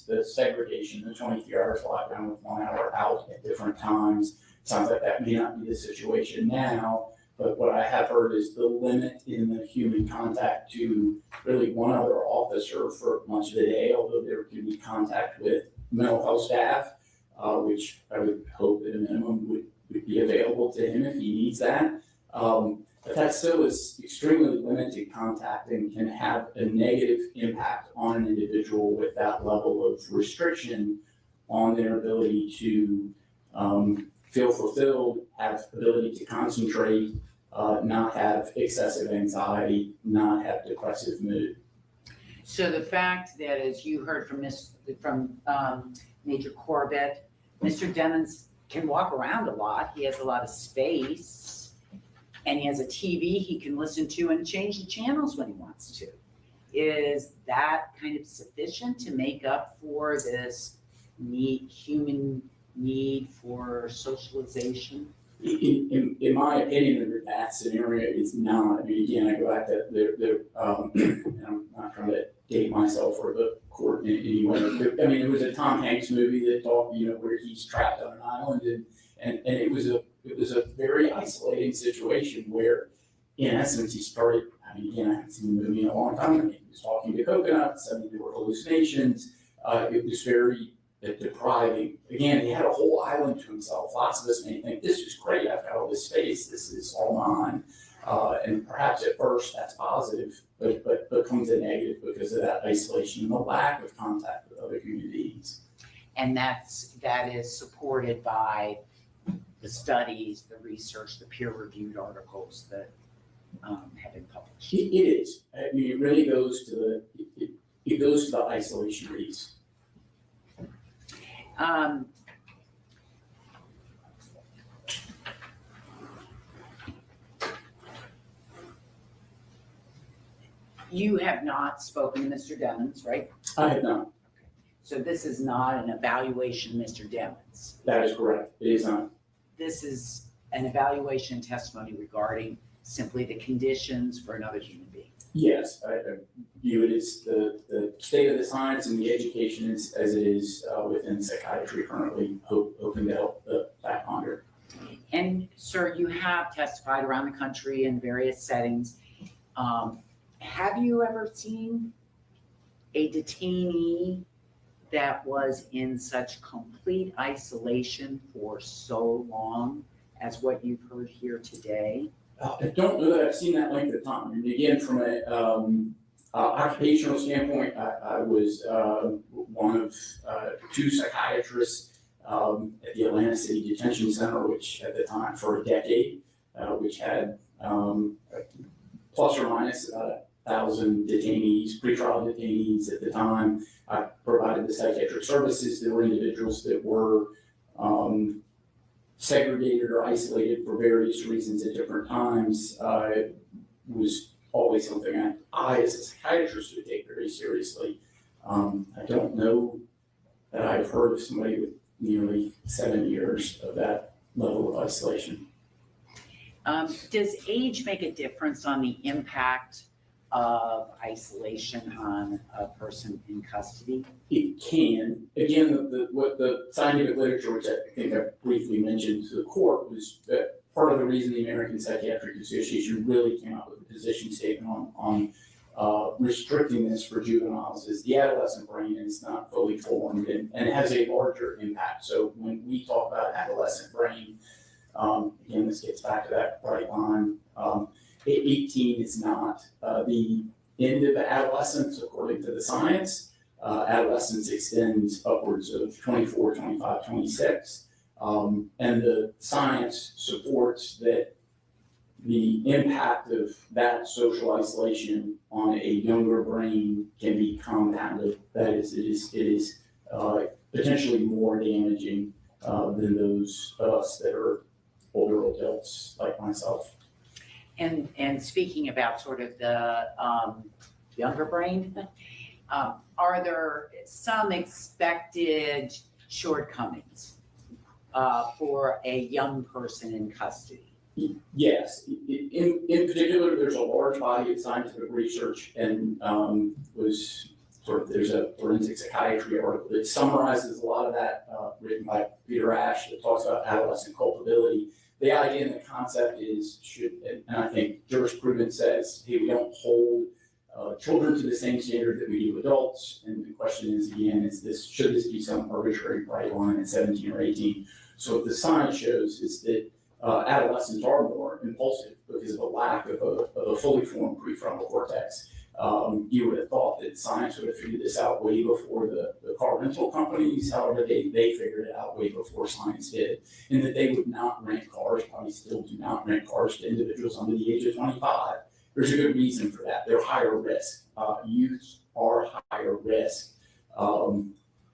the segregation, the 23 hours lockdown with 1 hour out at different times. Sounds like that may not be the situation now, but what I have heard is the limit in the human contact to really one other officer for much of the day, although there can be contact with mental health staff, which I would hope at a minimum would be available to him if he needs that. But that still is extremely limited contact and can have a negative impact on an individual with that level of restriction on their ability to feel fulfilled, have ability to concentrate, not have excessive anxiety, not have depressive mood. So the fact that, as you heard from Major Corbett, Mr. Demons can walk around a lot. He has a lot of space, and he has a TV he can listen to and change the channels when he wants to. Is that kind of sufficient to make up for this human need for socialization? In my opinion, under that scenario, it's not. I mean, again, I go back to and I'm not trying to date myself or the court in any way. I mean, it was a Tom Hanks movie that talked, where he's trapped on an island, and it was a very isolating situation where, in essence, he started. I mean, again, I haven't seen the movie in a long time. I mean, he was talking to coconuts. I mean, there were hallucinations. It was very depriving. Again, he had a whole island to himself. Lots of us may think, this is great, I've got all this space, this is all mine. And perhaps at first that's positive, but becomes a negative because of that isolation and the lack of contact with other human beings. And that is supported by the studies, the research, the peer-reviewed articles that have been published. It is. I mean, it really goes to the isolation piece. You have not spoken to Mr. Demons, right? I have not. So this is not an evaluation, Mr. Demons. That is correct. It is not. This is an evaluation testimony regarding simply the conditions for another human being. Yes, I view it as the state of the science and the education as it is within psychiatry currently, hoping to help that ponder. And sir, you have testified around the country in various settings. Have you ever seen a detainee that was in such complete isolation for so long as what you've heard here today? I don't know that I've seen that length of time. And again, from an occupational standpoint, I was one of 2 psychiatrists at the Atlanta City Detention Center, which at the time for a decade, which had plus or minus 1,000 detainees, pretrial detainees at the time. I provided the psychiatric services. There were individuals that were segregated or isolated for various reasons at different times. It was always something I as a psychiatrist would take very seriously. I don't know that I've heard of somebody with nearly 7 years of that level of isolation. Does age make a difference on the impact of isolation on a person in custody? It can. Again, what the scientific literature, which I think I briefly mentioned to the court, was that part of the reason the American Psychiatric Association really came out with a position statement on restricting this for juveniles is the adolescent brain is not fully formed and has a larger impact. So when we talk about adolescent brain, again, this gets back to that bright line. 18 is not the end of adolescence, according to the science. Adolescence extends upwards of 24, 25, 26. And the science supports that the impact of that social isolation on a younger brain can be compounded. That is, it is potentially more damaging than those of us that are older adults like myself. And speaking about sort of the younger brain, are there some expected shortcomings for a young person in custody? Yes, in particular, there's a large body of scientific research and there's a forensic psychiatry article that summarizes a lot of that written by Peter Ash that talks about adolescent culpability. The idea and the concept is and I think jurisprudence says, hey, we don't hold children to the same standard that we do adults. And the question is, again, should this be some arbitrary bright line at 17 or 18? So what the science shows is that adolescents are more impulsive because of a lack of a fully formed prefrontal cortex. You would have thought that science would have figured this out way before the car rental companies. However, they figured it out way before science did, and that they would not rent cars, probably still do not rent cars to individuals under the age of 25. There's a good reason for that. They're higher risk. Youths are higher risk.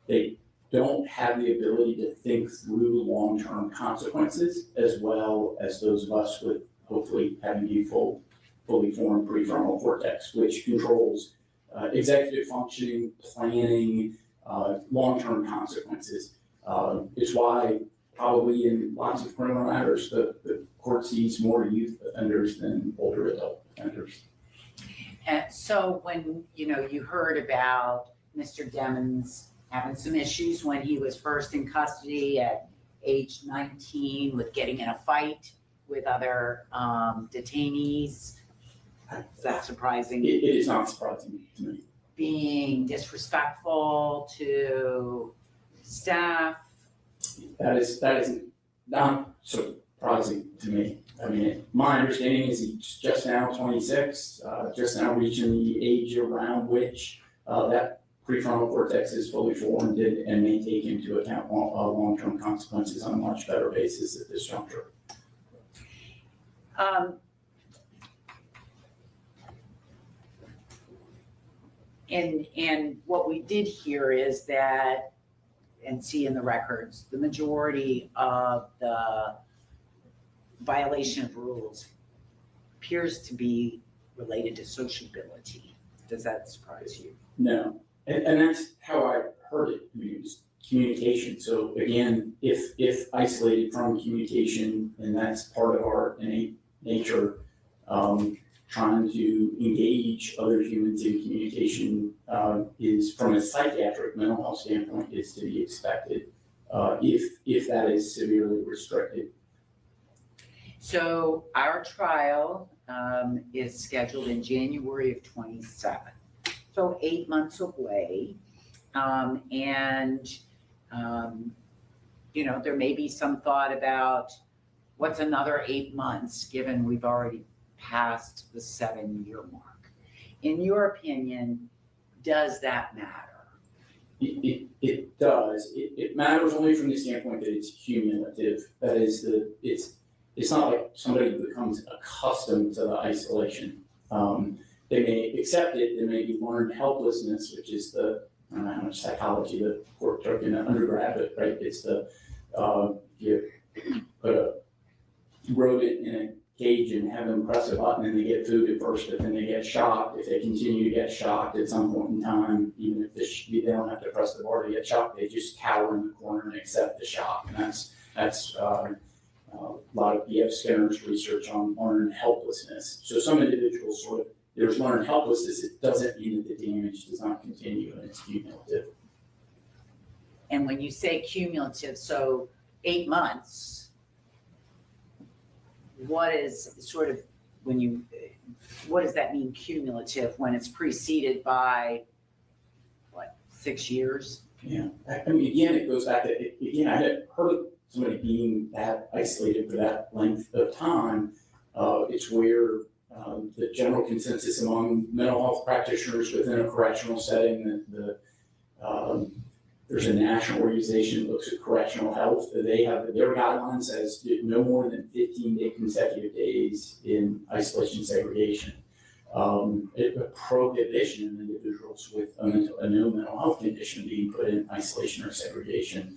They don't have the ability to think through long-term consequences as well as those of us with hopefully having a fully formed prefrontal cortex, which controls executive functioning, planning, long-term consequences. It's why probably in lots of criminal matters, the court sees more youth offenders than older adult offenders. And so when, you heard about Mr. Demons having some issues when he was first in custody at age 19 with getting in a fight with other detainees, is that surprising? It is not surprising to me. Being disrespectful to staff? That is not surprising to me. I mean, my understanding is he's just now 26, just now reaching the age around which that prefrontal cortex is fully formed and may take into account long-term consequences on a much better basis at this juncture. And what we did hear is that, and see in the records, the majority of the violation of rules appears to be related to sociability. Does that surprise you? No, and that's how I heard it. I mean, it was communication. So again, if isolated from communication, and that's part of our innate nature, trying to engage other humans in communication is, from a psychiatric mental health standpoint, is to be expected if that is severely restricted. So our trial is scheduled in January of 27, so 8 months away. There may be some thought about what's another 8 months, given we've already passed the 7-year mark. In your opinion, does that matter? It does. It matters only from the standpoint that it's cumulative. That is, it's not like somebody becomes accustomed to the isolation. They may accept it. There may be learned helplessness, which is I don't know how much psychology the court took in undergrad, but right, it's you put a rodent in a cage and have them press a button and they get food at first, but then they get shocked. If they continue to get shocked at some point in time, even if they don't have to press the bar to get shocked, they just cower in the corner and accept the shock. And that's a lot of B.F. Skinner's research on learned helplessness. So some individuals sort of there's learned helplessness, it doesn't mean that the damage does not continue and it's cumulative. And when you say cumulative, so 8 months, what is sort of, what does that mean cumulative when it's preceded by, 6 years? Yeah, I mean, again, it goes back to, again, I had heard of somebody being that isolated for that length of time. It's where the general consensus among mental health practitioners within a correctional setting, there's a national organization that looks at correctional health. They have their guidelines says no more than 15 consecutive days in isolation segregation. A prohibition of individuals with a known mental health condition being put in isolation or segregation.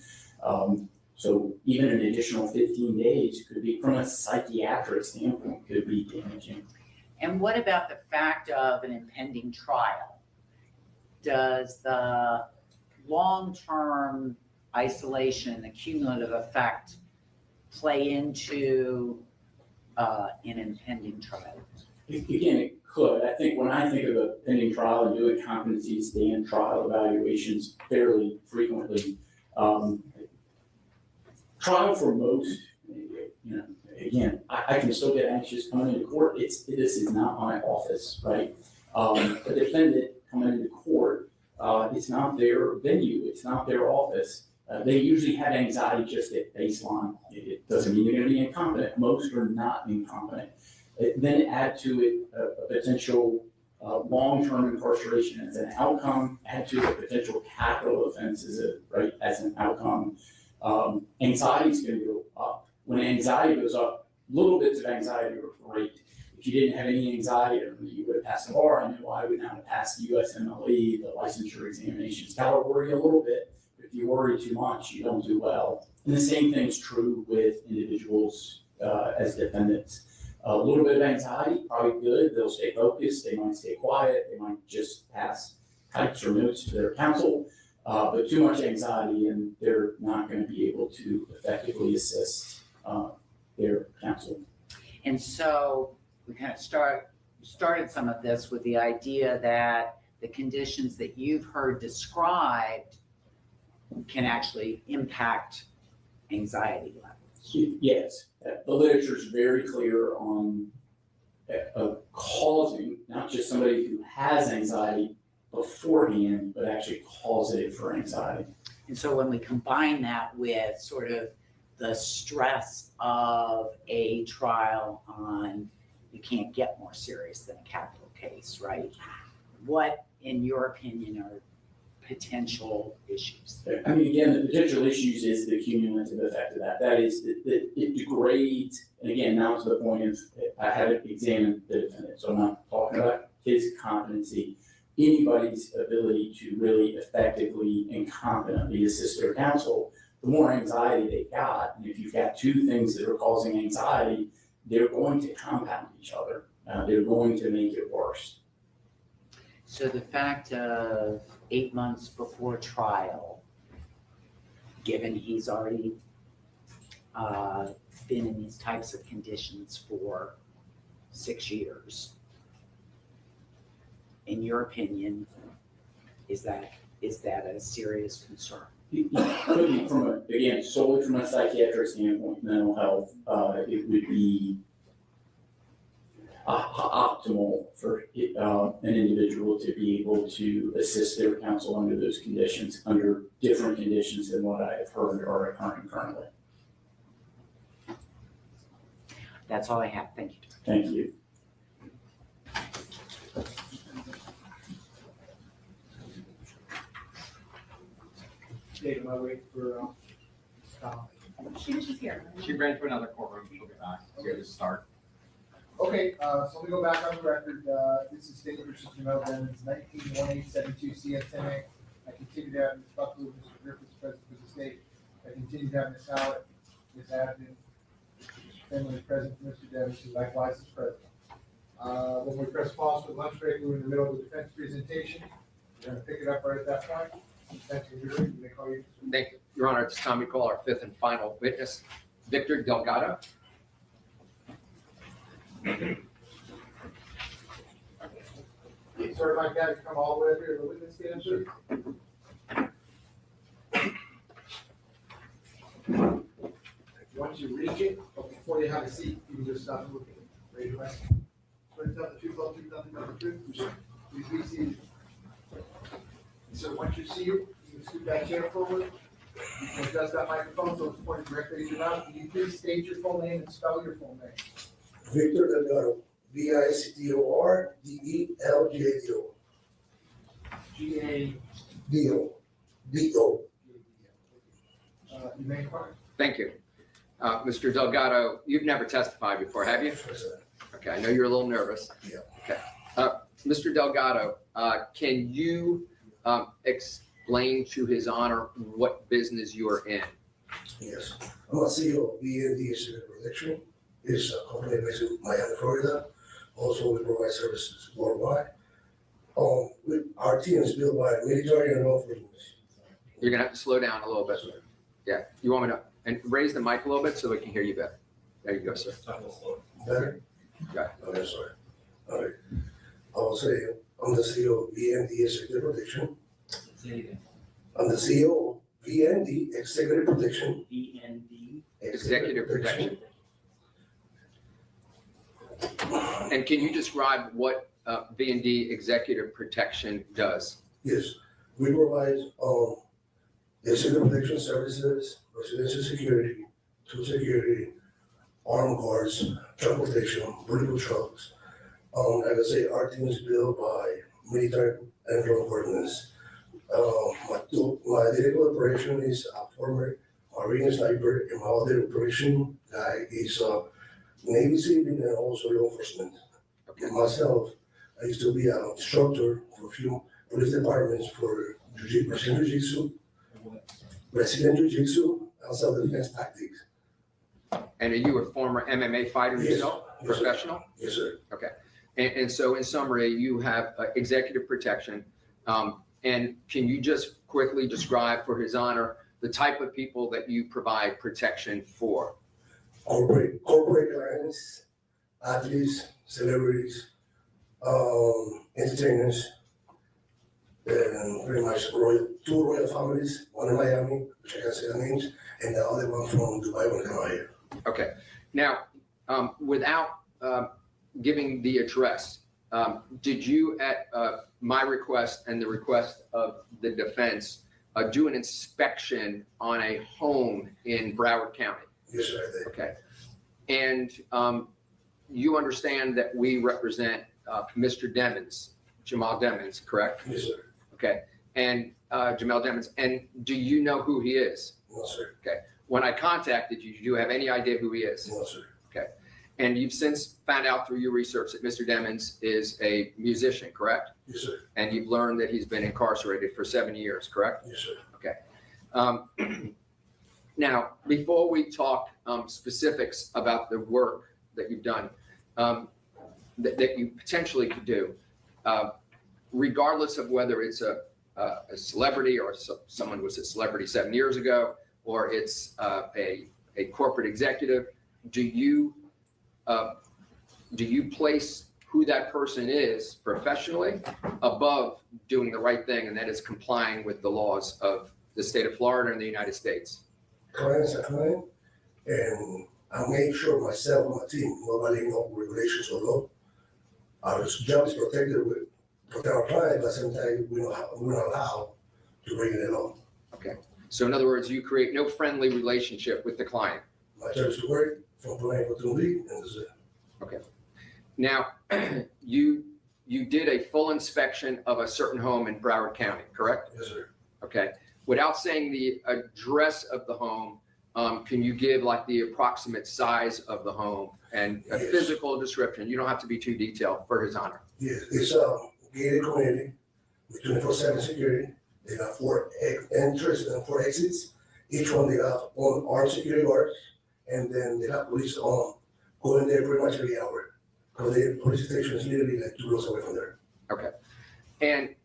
So even an additional 15 days could be, from a psychiatric standpoint, could be damaging. And what about the fact of an impending trial? Does the long-term isolation, the cumulative effect, play into an impending trial? Again, it could. I think when I think of a pending trial and doing competency stand trial evaluations fairly frequently, trial for most, again, I can still get anxious coming into court. This is not my office, right? A defendant coming into court, it's not their venue, it's not their office. They usually have anxiety just at baseline. It doesn't mean they're going to be incompetent. Most are not incompetent. Then add to it a potential long-term incarceration as an outcome, add to a potential capital offense as an outcome. Anxiety is going to go up. When anxiety goes up, little bits of anxiety are great. If you didn't have any anxiety, you would have passed the bar. I know I would not have passed the USMLE, the licensure examinations. Got to worry a little bit. If you worry too much, you don't do well. And the same thing is true with individuals as defendants. A little bit of anxiety, probably good. They'll stay focused. They might stay quiet. They might just pass types or notes to their counsel. But too much anxiety, and they're not going to be able to effectively assist their counsel. And so we kind of started some of this with the idea that the conditions that you've heard described can actually impact anxiety levels. Yes, the literature is very clear on causing, not just somebody who has anxiety beforehand, but actually cause it for anxiety. And so when we combine that with sort of the stress of a trial on, you can't get more serious than a capital case, right? What, in your opinion, are potential issues? I mean, again, the potential issues is the cumulative effect of that. That is that it degrades, and again, now to the point of, I haven't examined the defendant, so I'm not talking about his competency. Anybody's ability to really effectively and competently assist their counsel, the more anxiety they've got, and if you've got two things that are causing anxiety, they're going to compound each other. They're going to make it worse. So the fact of 8 months before trial, given he's already been in these types of conditions for 6 years, in your opinion, is that a serious concern? It could be again, solely from a psychiatric standpoint, mental health, it would be optimal for an individual to be able to assist their counsel under those conditions, under different conditions than what I have heard are occurring currently. That's all I have. Thank you. Thank you. Dave, am I waiting for Tom? She was just here. She ran to another courtroom, she'll get back, so we have to start. Okay, so let me go back on the record. This is State versus Jamell Demons, 19-1872 CS10A. I continue to have Ms. Buckley, Mr. Griffiths present for the state. I continue to have Ms. Howard, Ms. Abden, Mr. Finley present for Mr. Demons, who likewise is present. When we press pause for lunch break, we're in the middle of the defense presentation. We're gonna pick it up right at that point. Thank you, you may call you. Thank you, Your Honor. At this time, we call our fifth and final witness, Victor Delgado. certified guy to come all the way up here to the witness stand, sir? Once you reach it, or before you have a seat, you can just stop and look at it. Raise your right hand. Swear to tell the truth, all the truth, nothing but the truth. Please be seated. And so once you see you can scoot that chair forward. You can adjust that microphone so it's pointed directly at your mouth. Can you please state your full name and spell your full name? Victor Delgado, Victordelgado. G-A. D-O. D-O. You may inquire. Thank you. Mr. Delgado, you've never testified before, have you? Okay, I know you're a little nervous. Yeah. Okay. Mr. Delgado, can you explain to his honor what business you are in? Yes. I'm a CEO of YNW Protection. It's a company based in Miami, Florida. Also, we provide services worldwide. Our team is built by military and law enforcement. You're gonna have to slow down a little bit. Yeah, you want me to, and raise the mic a little bit so we can hear you better. There you go, sir. Better? Yeah. Okay, sorry. All right. I will say, I'm the CEO of VND Executive Protection. I'm the CEO of VND Executive Protection. Executive Protection. And can you describe what V&D Executive Protection does? Yes, we provide executive protection services, residential security, tool security, armed guards, transportation, political trucks. Like I say, our team is built by military and law enforcement. My director of operation is a former Marine sniper, and my other operation guy is Navy civilian and also law enforcement. Okay. Myself, I used to be an instructor for a few police departments for Brazilian Jiu-Jitsu, and self-defense tactics. And are you a former MMA fighter Yes. yourself? Yes, sir. Professional? Yes, sir. And so in summary, you have executive protection. And can you just quickly describe for his honor the type of people that you provide protection for? Corporate clients, athletes, celebrities, entertainers, and pretty much two royal families, one in Miami, which I can't say the names, and the other one from Dubai when they come out here. Okay. Now, without giving the address, did you, at my request and the request of the defense, do an inspection on a home in Broward County? Yes, sir, I did. Okay. And you understand that we represent Mr. Demons, Jamell Demons, correct? Yes, sir. Okay. And Jamell Demons. And do you know who he is? No, sir. When I contacted you, do you have any idea who he is? No, sir. And you've since found out through your research that Mr. Demons is a musician, correct? Yes, sir. And you've learned that he's been incarcerated for 7 years, correct? Yes, sir. Now, before we talk specifics about the work that you've done, that you potentially could do, regardless of whether it's a celebrity or someone was a celebrity 7 years ago, or it's a corporate executive, do you place who that person is professionally above doing the right thing, and that is complying with the laws of the state of Florida and the United States? Clients are client, and I make sure myself and my team, nobody know regulations or law. Our job is protect our client, but sometimes we're not allowed to break the law. So in other words, you create no friendly relationship with the client. My job is to work from point A to B, and that's it. Now, you did a full inspection of a certain home in Broward County, correct? Yes, sir. Okay. Without saying the address of the home, can you give like the approximate size of the home and a Yes. physical description? You don't have to be too detailed for his honor. Yes, it's a gated community with 24/7 security. They got 4 entrances and 4 exits. Each one they got one armed security guard, and then they have police going there pretty much every hour. Because the police station is literally like 2 blocks away from there. And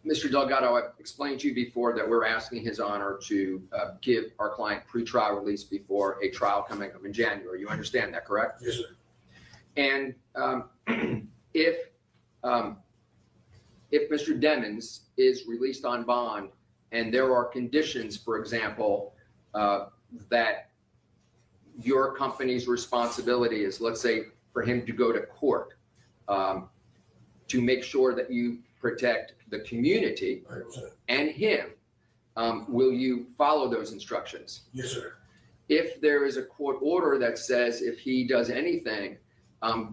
Mr. Delgado, I've explained to you before that we're asking his honor to give our client pretrial release before a trial coming up in January. You understand that, correct? Yes, sir. And if if Mr. Demons is released on bond and there are conditions, for example, that your company's responsibility is, let's say, for him to go to court, to make sure that you protect the community 100%. and him, will you follow those instructions? Yes, sir. If there is a court order that says if he does anything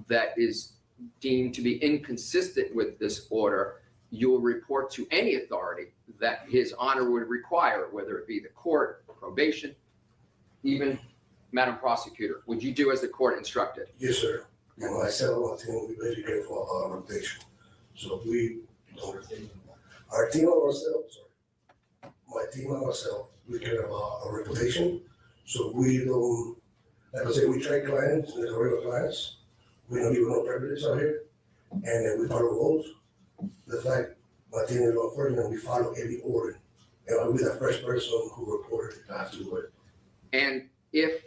that is deemed to be inconsistent with this order, you will report to any authority that his honor would require, whether it be the court, probation, even Madam Prosecutor. Would you do as the court instructed? Yes, sir. And myself, my team, we basically care for our reputation. So we don't, our team and ourselves, sorry, my team and myself, we care about our reputation. So we don't, like I said, we train clients and the regular clients. We don't give no privileges out here. And then we follow rules. The fact my team is law enforcement and we follow every order. And I'll be the first person who reported it after do it. And if,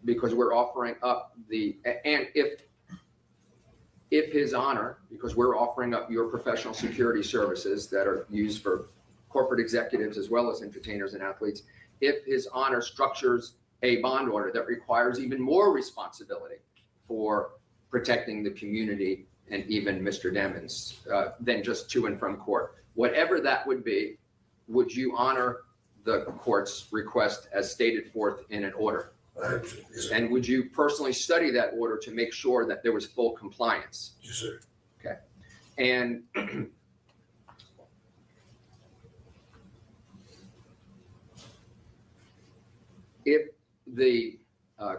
because we're offering up and if his honor, because we're offering up your professional security services that are used for corporate executives as well as entertainers and athletes, if his honor structures a bond order that requires even more responsibility for protecting the community and even Mr. Demons than just to and from court, whatever that would be, would you honor the court's request as stated forth in an order? Yes, sir. And would you personally study that order to make sure that there was full compliance? Yes, sir. Okay. And if the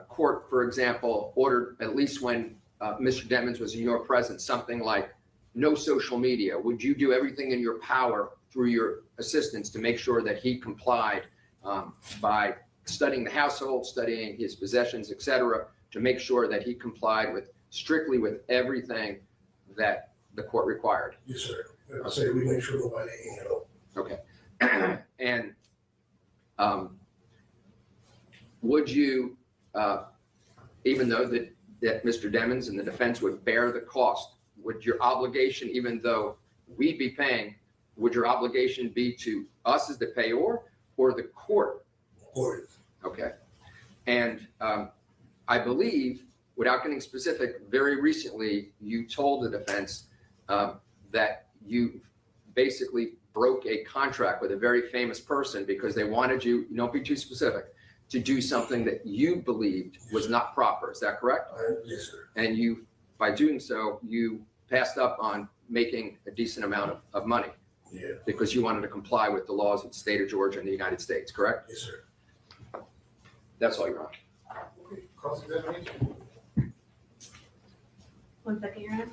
court, for example, ordered, at least when Mr. Demons was in your presence, something like no social media, would you do everything in your power through your assistants to make sure that he complied by studying the household, studying his possessions, et cetera, to make sure that he complied strictly with everything that the court required? Yes, sir. Like I said, we make sure nobody ain't at all. Okay. And would you, even though that Mr. Demons and the defense would bear the cost, would your obligation, even though we'd be paying, would your obligation be to us as the payor or the court? Court. Okay. And I believe, without getting specific, very recently you told the defense that you basically broke a contract with a very famous person because they wanted you, don't be too specific, to do something that you believed was not proper. Is that correct? Yes, sir. And you, by doing so, you passed up on making a decent amount of money Yeah. because you wanted to comply with the laws of the state of Georgia and the United States, correct? Yes, sir. That's all, Your Honor. Cross-examination. 1 second, Your Honor.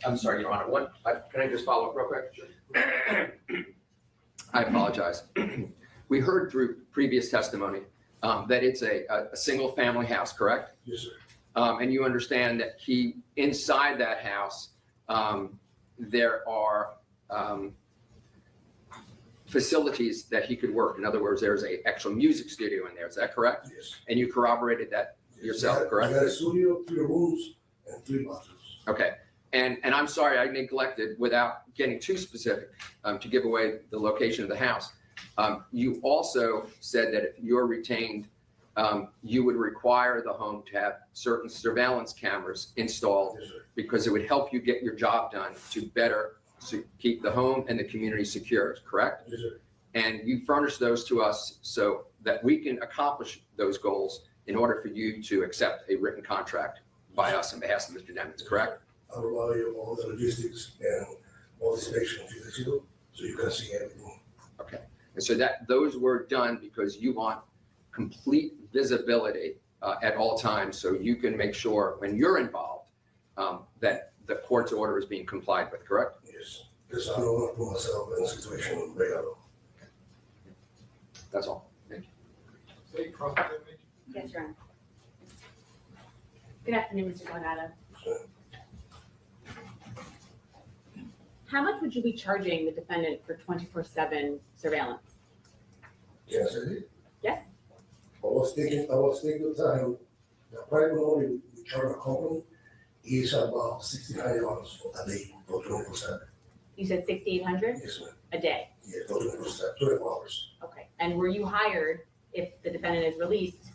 I'm sorry, Your Honor. Can I just follow up real quick? I apologize. We heard through previous testimony that it's a single-family house, correct? Yes, sir. And you understand that inside that house, there are facilities that he could work. In other words, there's an actual music studio in there. Is that correct? Yes. And you corroborated that yourself, correct? I got a studio, 3 rooms, and 3 bathrooms. Okay. And I'm sorry, I neglected, without getting too specific, to give away the location of the house. You also said that if you're retained, you would require the home to have certain surveillance cameras installed Yes, sir. because it would help you get your job done to better keep the home and the community secure, correct? Yes, sir. And you furnish those to us so that we can accomplish those goals in order for you to accept a written contract by us on behalf of Mr. Demons, correct? I provide you all the logistics and all the inspection so you can see everything. Okay. And so those were done because you want complete visibility at all times, so you can make sure when you're involved that the court's order is being complied with, correct? Yes, because I don't want to put myself in a situation in Delgado. That's all. Thank you. Say cross-examination. Yes, Your Honor. Good afternoon, Mr. Delgado. How much would you be charging the defendant for 24/7 surveillance? Can I say it? Yes. I was thinking at the time, the private only we charge a company is about $1,600 for a day for 24/7. You said 6,800 Yes, ma'am. a day. Yeah, for 24/7, 24 hours. Okay. And were you hired, if the defendant is released,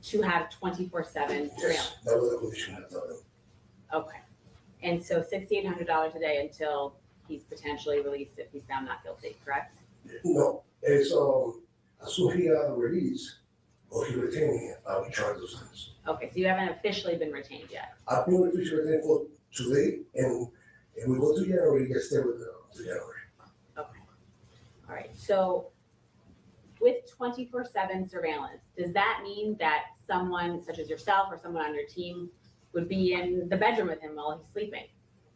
to have 24/7 surveillance? Yes, that was the condition I thought of. Okay. And so $6,800 a day until he's potentially released if he's found not guilty, correct? No, it's, as soon as he got released, or he retained me, I would charge those things. Okay, so you haven't officially been retained yet. I've been with Fisher retained for today, and if we go to January, we get stay with to January. Okay. All right. So with 24/7 surveillance, does that mean that someone such as yourself or someone on your team would be in the bedroom with him while he's sleeping?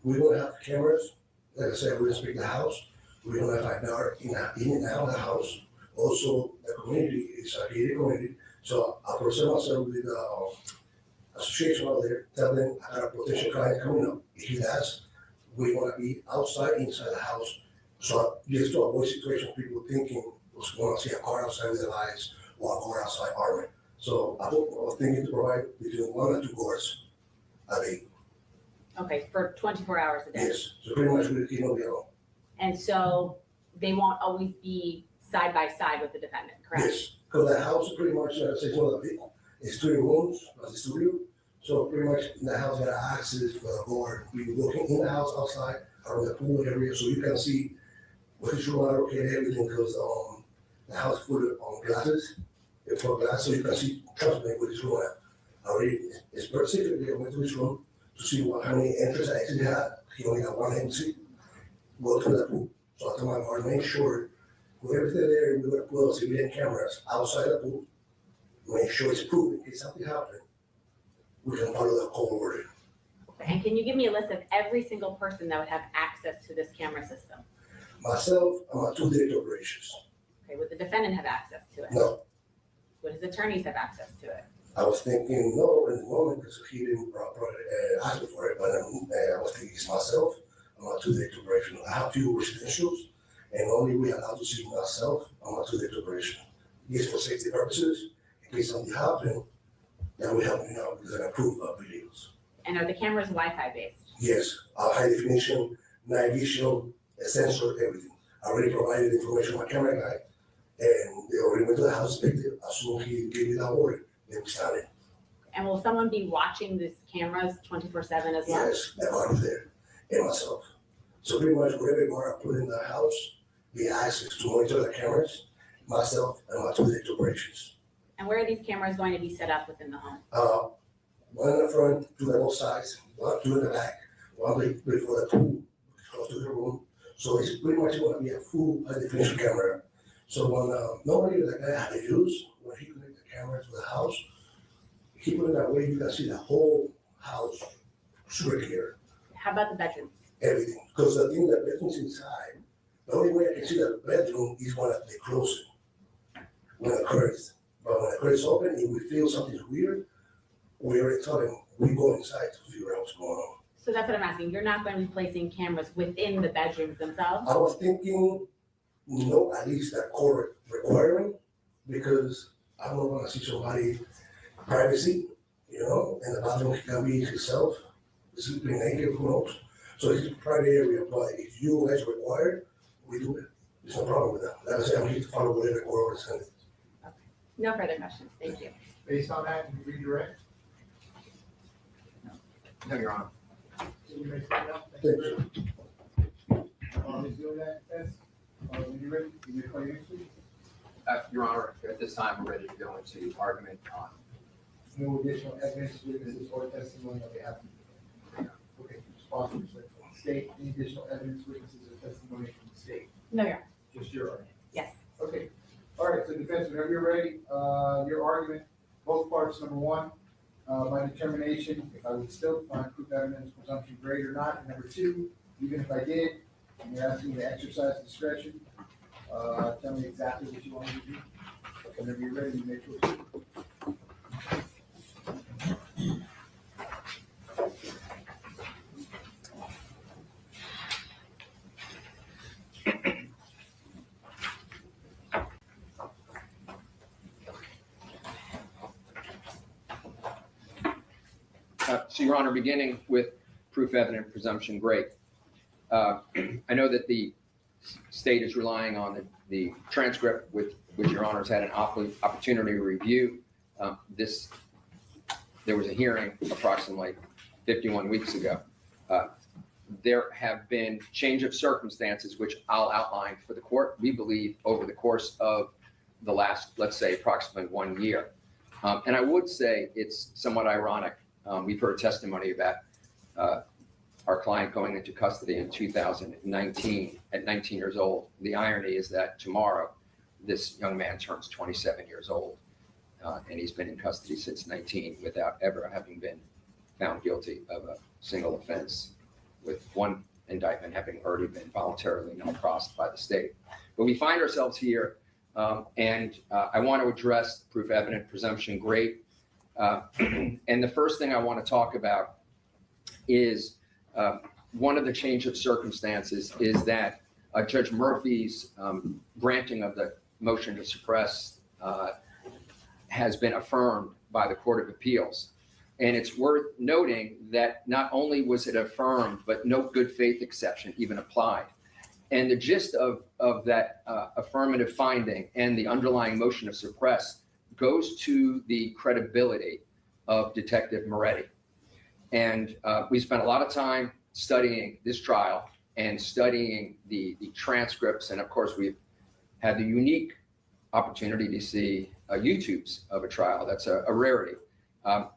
We're gonna have cameras, like I said, we're gonna speak the house, we're gonna have like now in and out of the house. Also, the community is a gated community, so I present myself with the association out there, tell them I got a potential client coming up. If he does, we wanna be outside, inside the house. So just to avoid situation, people thinking, was wanna see a car outside with the lights or a car outside armored. So I was thinking to provide between 1 and 2 cars a day. Okay, for 24 hours a day. Yes, so pretty much we keep on alone. And so they won't always be side by side with the defendant, correct? Yes, because the house is pretty much, it's one of the big, it's 3 rooms, plus the studio. So pretty much in the house, got access for the board. We walking in the house, outside, around the pool area, so you can see what is room located, everything, because the house full of glasses, it's full of glass, so you can see, trust me, what is room at. Already, specifically, I went to his room to see how many entries I actually had. He only got 1 entry. Go to the pool. So I told my guard, make sure with everything there, we're gonna put civilian cameras outside the pool. Make sure it's proven, in case something happened, we can follow the code order. Okay, and can you give me a list of every single person that would have access to this camera system? Myself, I'm on 2 daily operations. Okay, would the defendant have access to it? No, Would his attorneys have access to it? I was thinking no in the moment because he didn't ask me for it, but I was thinking it's myself. I'm on 2 daily operation. I have few residentials, and only we allowed to see myself on my 2 daily operation. Yes, for safety purposes, in case something happened, that will help me now because I approve of videos. And are the cameras Wi-Fi based? Yes, high definition, night vision, sensor, everything. I already provided information to my camera guy, and they already went to the house, inspected it. As soon as he gave me that order, then we started. And will someone be watching these cameras 24/7 as well? Yes, the guard is there, and myself. So pretty much whatever guard I put in the house, they ask us to monitor the cameras, myself, and my 2 daily operations. And where are these cameras going to be set up within the home? One in the front, 2 on both sides, 2 in the back, 1 before the pool, close to the room. So it's pretty much going to be a full high definition camera. So when normally the guy had to use, when he connect the camera to the house, he put it that way you can see the whole house super clear, How about the bedrooms? everything. Because the thing that bedroom's inside, the only way I can see the bedroom is when they close it, when the curtains. But when the curtains open, if we feel something's weird, we already told him, we go inside to figure out what's going on. So that's what I'm asking. You're not going to be placing cameras within the bedrooms themselves? I was thinking, no, at least that court requirement, because I don't want to see somebody privacy, and the bathroom can be himself, sleeping naked, who knows? So it's a private area, but if you guys require it, we do it. There's no problem with that. Like I said, I'm here to follow whatever the court orders send. No further questions. Thank you. Based on that, you redirect? No, Your Honor. You may stand up. Thank Thank you. Ms. Gillian, defense, when you're ready, you may call your next witness. Your Honor, at this time, we're ready to go into argument on. No additional evidence, witnesses, or testimony on behalf of the defendant. Okay, response from the state, any additional evidence, witnesses, or testimony from the state? No, Your Honor. Just your argument? Yes. Okay, all right, so defense, whenever you're ready, your argument, both parts, number one, my determination, if I would still find proof evidence presumption great or not, and number two, even if I did, and you're asking me to exercise discretion, tell me exactly what you want me to do. Whenever you're ready, you may proceed. So, Your Honor, beginning with proof evident presumption great. I know that the state is relying on the transcript with which Your Honor's had an opportunity to review. There was a hearing approximately 51 weeks ago. There have been change of circumstances, which I'll outline for the court, we believe, over the course of the last, let's say, approximately 1 year. And I would say it's somewhat ironic. We've heard testimony about our client going into custody in 2019 at 19 years old. The irony is that tomorrow, this young man turns 27 years old, and he's been in custody since 19 without ever having been found guilty of a single offense, with one indictment having already been voluntarily non-crossed by the state. But we find ourselves here, and I want to address proof evident presumption great. And the first thing I want to talk about is one of the change of circumstances is that Judge Murphy's granting of the motion to suppress has been affirmed by the Court of Appeals. And it's worth noting that not only was it affirmed, but no good faith exception even applied. And the gist of that affirmative finding and the underlying motion to suppress goes to the credibility of Detective Moretti. And we spent a lot of time studying this trial and studying the transcripts. And of course, we've had the unique opportunity to see YouTubes of a trial. That's a rarity.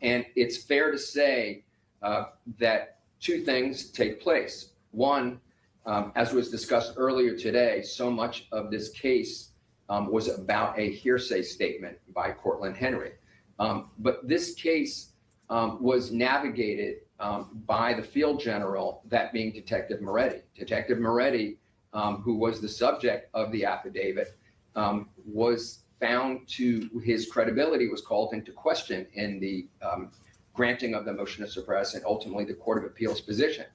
And it's fair to say that two things take place. One, as was discussed earlier today, so much of this case was about a hearsay statement by Cortland Henry. But this case was navigated by the field general, that being Detective Moretti. Detective Moretti, who was the subject of the affidavit, was found to, his credibility was called into question in the granting of the motion to suppress and ultimately the Court of Appeals position.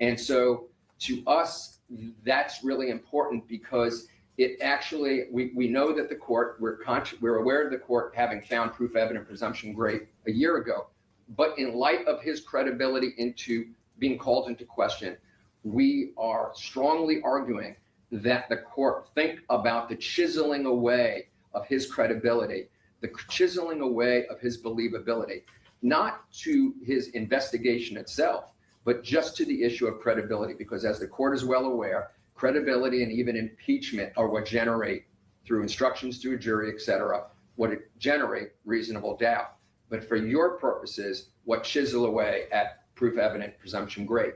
And so to us, that's really important because it actually, we know that the court, we're aware of the court having found proof evident presumption great a year ago, but in light of his credibility into being called into question, we are strongly arguing that the court think about the chiseling away of his credibility, the chiseling away of his believability, not to his investigation itself, but just to the issue of credibility, because as the court is well aware, credibility and even impeachment are what generate, through instructions to a jury, et cetera, what it generate reasonable doubt. But for your purposes, what chisel away at proof evident presumption great.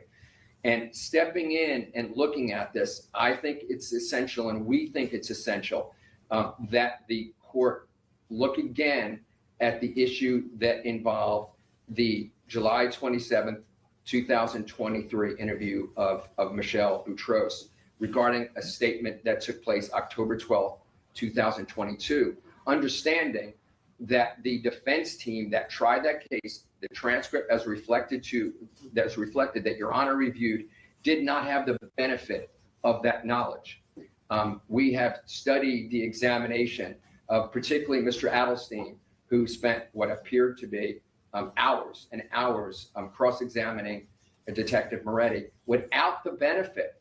And stepping in and looking at this, I think it's essential, and we think it's essential, that the court look again at the issue that involved the July 27th, 2023 interview of Michelle Boutros regarding a statement that took place October 12th, 2022, understanding that the defense team that tried that case, the transcript as reflected that Your Honor reviewed, did not have the benefit of that knowledge. We have studied the examination of particularly Mr. Adelstein, who spent what appeared to be hours and hours cross-examining Detective Moretti without the benefit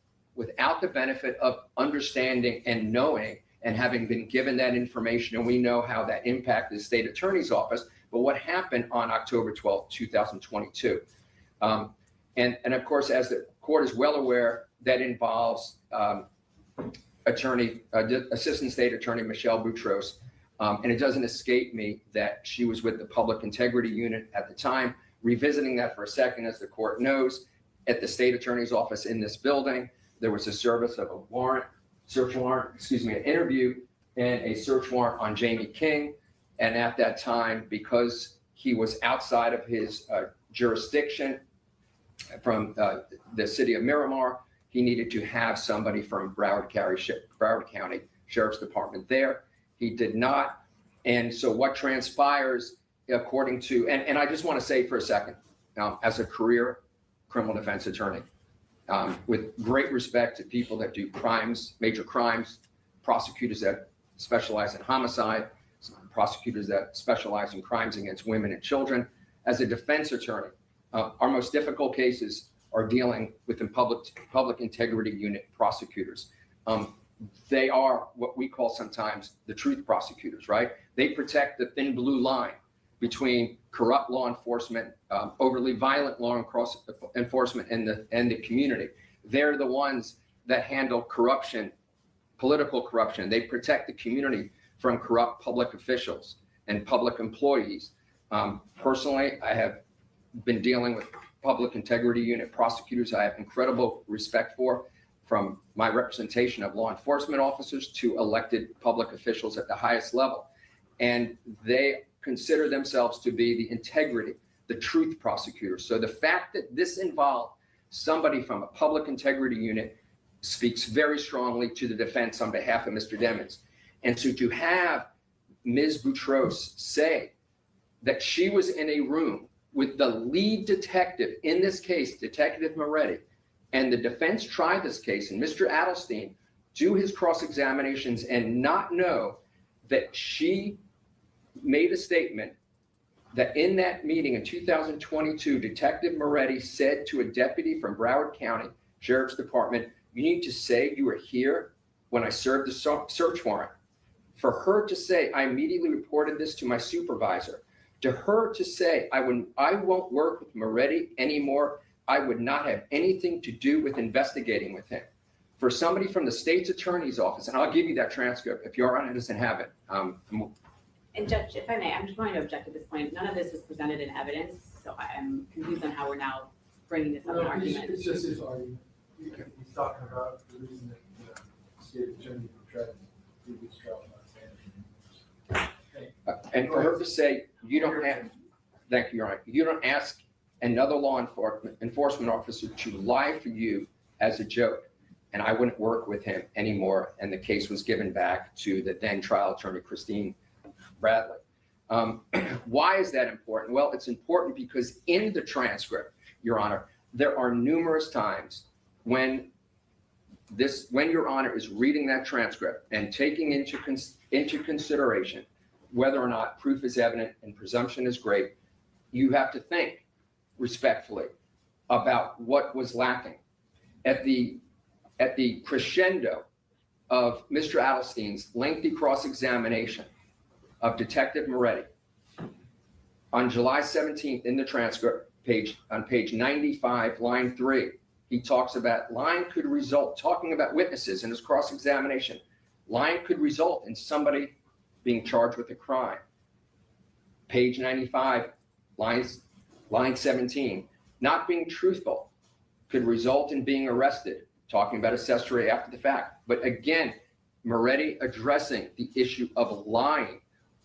of understanding and knowing and having been given that information. And we know how that impacted the state attorney's office, but what happened on October 12th, 2022. And of course, as the court is well aware, that involves Assistant State Attorney Michelle Boutros. And it doesn't escape me that she was with the Public Integrity Unit at the time. Revisiting that for a second, as the court knows, at the state attorney's office in this building, there was a service of an interview and a search warrant on Jamie King. And at that time, because he was outside of his jurisdiction from the city of Miramar, he needed to have somebody from Broward County Sheriff's Department there. He did not. And so what transpires, according to, and I just want to say for a second, as a career criminal defense attorney, with great respect to people that do crimes, major crimes, prosecutors that specialize in homicide, prosecutors that specialize in crimes against women and children. As a defense attorney, Our most difficult cases are dealing with the public integrity unit prosecutors. They are what we call sometimes the truth prosecutors, right? They protect the thin blue line between corrupt law enforcement, overly violent law enforcement, and the community. They're the ones that handle corruption, political corruption. They protect the community from corrupt public officials and public employees. Personally, I have been dealing with public integrity unit prosecutors I have incredible respect for, from my representation of law enforcement officers to elected public officials at the highest level. And they consider themselves to be the integrity, the truth prosecutors. So the fact that this involved somebody from a public integrity unit speaks very strongly to the defense on behalf of Mr. Demons. And so to have Ms. Boutros say that she was in a room with the lead detective in this case, Detective Moretti, and the defense tried this case, and Mr. Adelstein do his cross-examinations and not know that she made a statement that in that meeting in 2022, Detective Moretti said to a deputy from Broward County Sheriff's Department, "You need to say you were here when I served the search warrant." For her to say, "I immediately reported this to my supervisor," to her to say, I won't work with Moretti anymore, I would not have anything to do with investigating with him. For somebody from the state's attorney's office, and I'll give you that transcript if Your Honor doesn't have it. And Judge, if I may, I'm just going to object at this point. None of this was presented in evidence, so I'm confused on how we're now bringing this up in argument. It's just his argument. He's talking about the reason that the state attorney tried to do this trial. And for her to say, you don't have, thank you, Your Honor, you don't ask another law enforcement officer to lie for you as a joke, and I wouldn't work with him anymore, and the case was given back to the then trial attorney, Christine Bradley. Why is that important? Well, it's important because in the transcript, Your Honor, there are numerous times when Your Honor is reading that transcript and taking into consideration whether or not proof is evident and presumption is great, you have to think respectfully about what was lacking. At the crescendo of Mr. Adelstein's lengthy cross-examination of Detective Moretti, on July 17th in the transcript, on page 95, line 3, he talks about lying could result, talking about witnesses in his cross-examination, lying could result in somebody being charged with a crime. Page 95, line 17, not being truthful could result in being arrested, talking about accessory after the fact. But again, Moretti addressing the issue of lying.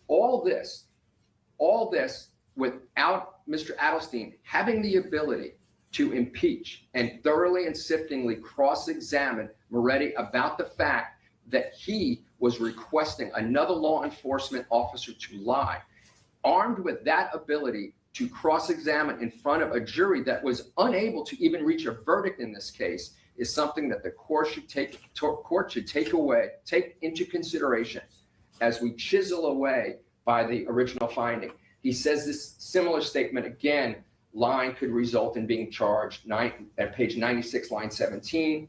All this without Mr. Adelstein having the ability to impeach and thoroughly and siftingly cross-examine Moretti about the fact that he was requesting another law enforcement officer to lie. Armed with that ability to cross-examine in front of a jury that was unable to even reach a verdict in this case is something that the court should take into consideration as we chisel away by the original finding. He says this similar statement again, lying could result in being charged at page 96, line 17,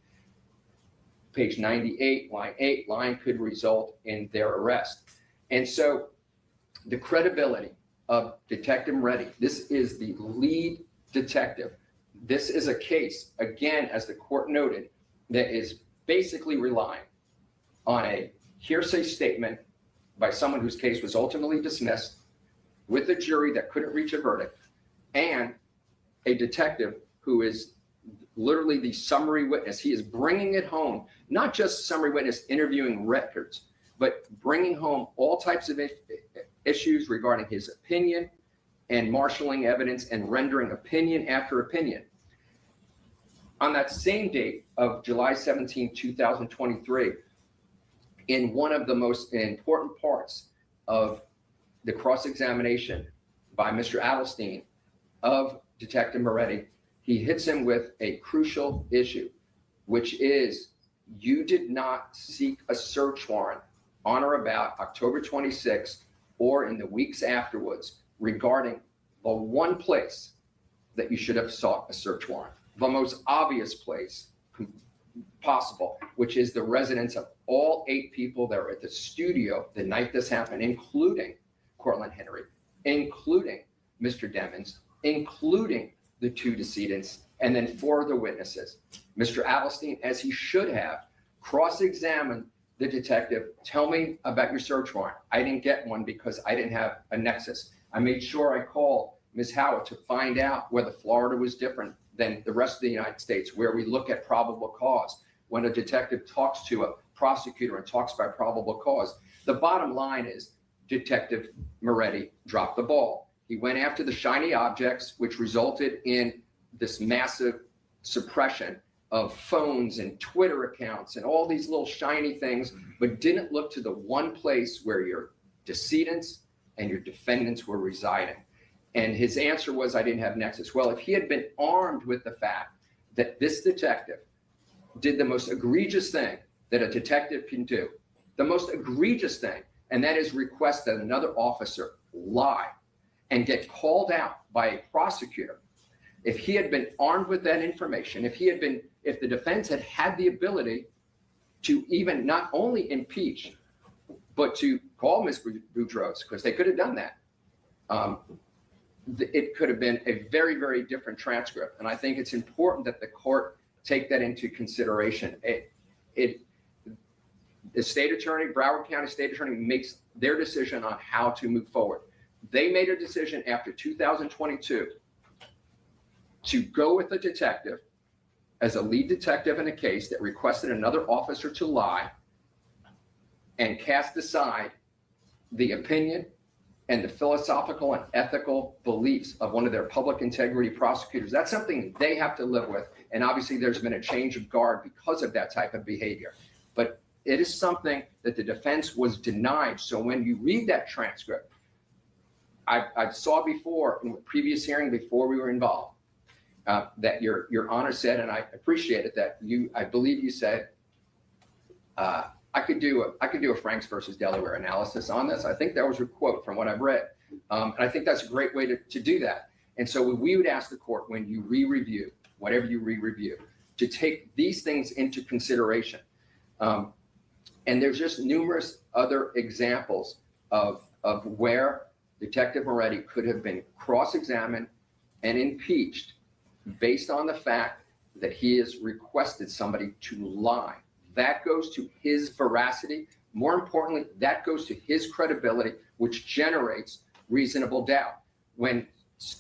page 98, line 8, lying could result in their arrest. And so the credibility of Detective Moretti, this is the lead detective. This is a case, again, as the court noted, that is basically relying on a hearsay statement by someone whose case was ultimately dismissed with a jury that couldn't reach a verdict, and a detective who is literally the summary witness. He is bringing it home, not just summary witness interviewing records, but bringing home all types of issues regarding his opinion and marshaling evidence and rendering opinion after opinion. On that same date of July 17, 2023, in one of the most important parts of the cross-examination by Mr. Adelstein of Detective Moretti, he hits him with a crucial issue, which is you did not seek a search warrant on or about October 26th or in the weeks afterwards regarding the one place that you should have sought a search warrant. The most obvious place possible, which is the residence of all 8 people that were at the studio the night this happened, including Cortland Henry, including Mr. Demons, including the 2 decedents, and then 4 of the witnesses. Mr. Adelstein, as he should have, cross-examined the detective. Tell me about your search warrant. I didn't get one because I didn't have a nexus. I made sure I called Ms. Howard to find out whether Florida was different than the rest of the United States, where we look at probable cause. When a detective talks to a prosecutor and talks about probable cause, the bottom line is Detective Moretti dropped the ball. He went after the shiny objects, which resulted in this massive suppression of phones and Twitter accounts and all these little shiny things, but didn't look to the one place where your decedents and your defendants were residing. And his answer was, I didn't have nexus. Well, if he had been armed with the fact that this detective did the most egregious thing that a detective can do, the most egregious thing, and that is request that another officer lie and get called out by a prosecutor. If he had been armed with that information, if the defense had had the ability to even not only impeach, but to call Ms. Boudreaux, because they could have done that, it could have been a very, very different transcript. And I think it's important that the court take that into consideration. The state attorney, Broward County State Attorney, makes their decision on how to move forward. They made a decision after 2022 to go with a detective as a lead detective in a case that requested another officer to lie and cast aside the opinion and the philosophical and ethical beliefs of one of their public integrity prosecutors. That's something they have to live with. And obviously there's been a change of guard because of that type of behavior. But it is something that the defense was denied. So when you read that transcript, I saw before in the previous hearing before we were involved, that your honor said, and I appreciate it, that I believe you said, I could do a Franks versus Delaware analysis on this. I think that was your quote from what I've read. And I think that's a great way to do that. And so we would ask the court, when you re-review, whatever you re-review, to take these things into consideration. And there's just numerous other examples of where Detective Moretti could have been cross-examined and impeached based on the fact that he has requested somebody to lie. That goes to his veracity. More importantly, that goes to his credibility, which generates reasonable doubt. When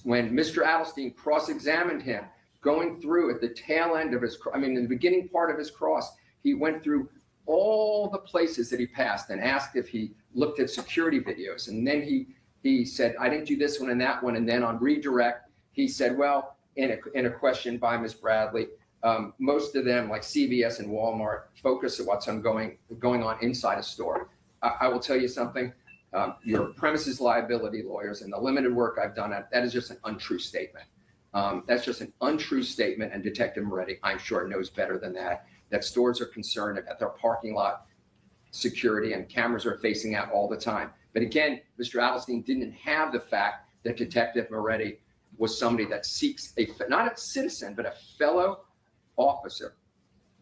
Mr. Adelstein cross-examined him, going through at the tail end of in the beginning part of his cross, he went through all the places that he passed and asked if he looked at security videos. And then he said, I didn't do this one and that one. And then on redirect, he said, well, in a question by Ms. Bradley, most of them, like CVS and Walmart, focus on what's going on inside a store. I will tell you something. Your premises liability lawyers and the limited work I've done, that is just an untrue statement. That's just an untrue statement, and Detective Moretti, I'm sure, knows better than that stores are concerned about their parking lot security and cameras are facing out all the time. But again, Mr. Adelstein didn't have the fact that Detective Moretti was somebody that seeks not a citizen, but a fellow officer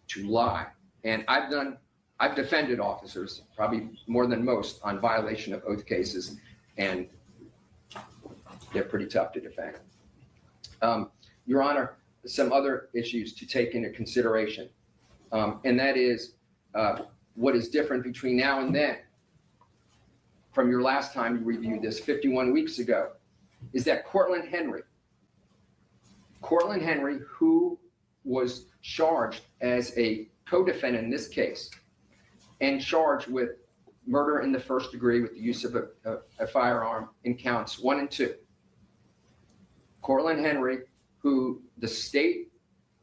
to lie. And I've defended officers, probably more than most, on violation of oath cases, and they're pretty tough to defend. Your Honor, some other issues to take into consideration, and that is what is different between now and then from your last time you reviewed this 51 weeks ago, is that Cortland Henry, who was charged as a co-defendant in this case and charged with murder in the first degree with the use of a firearm in counts 1 and 2. Cortland Henry, who the state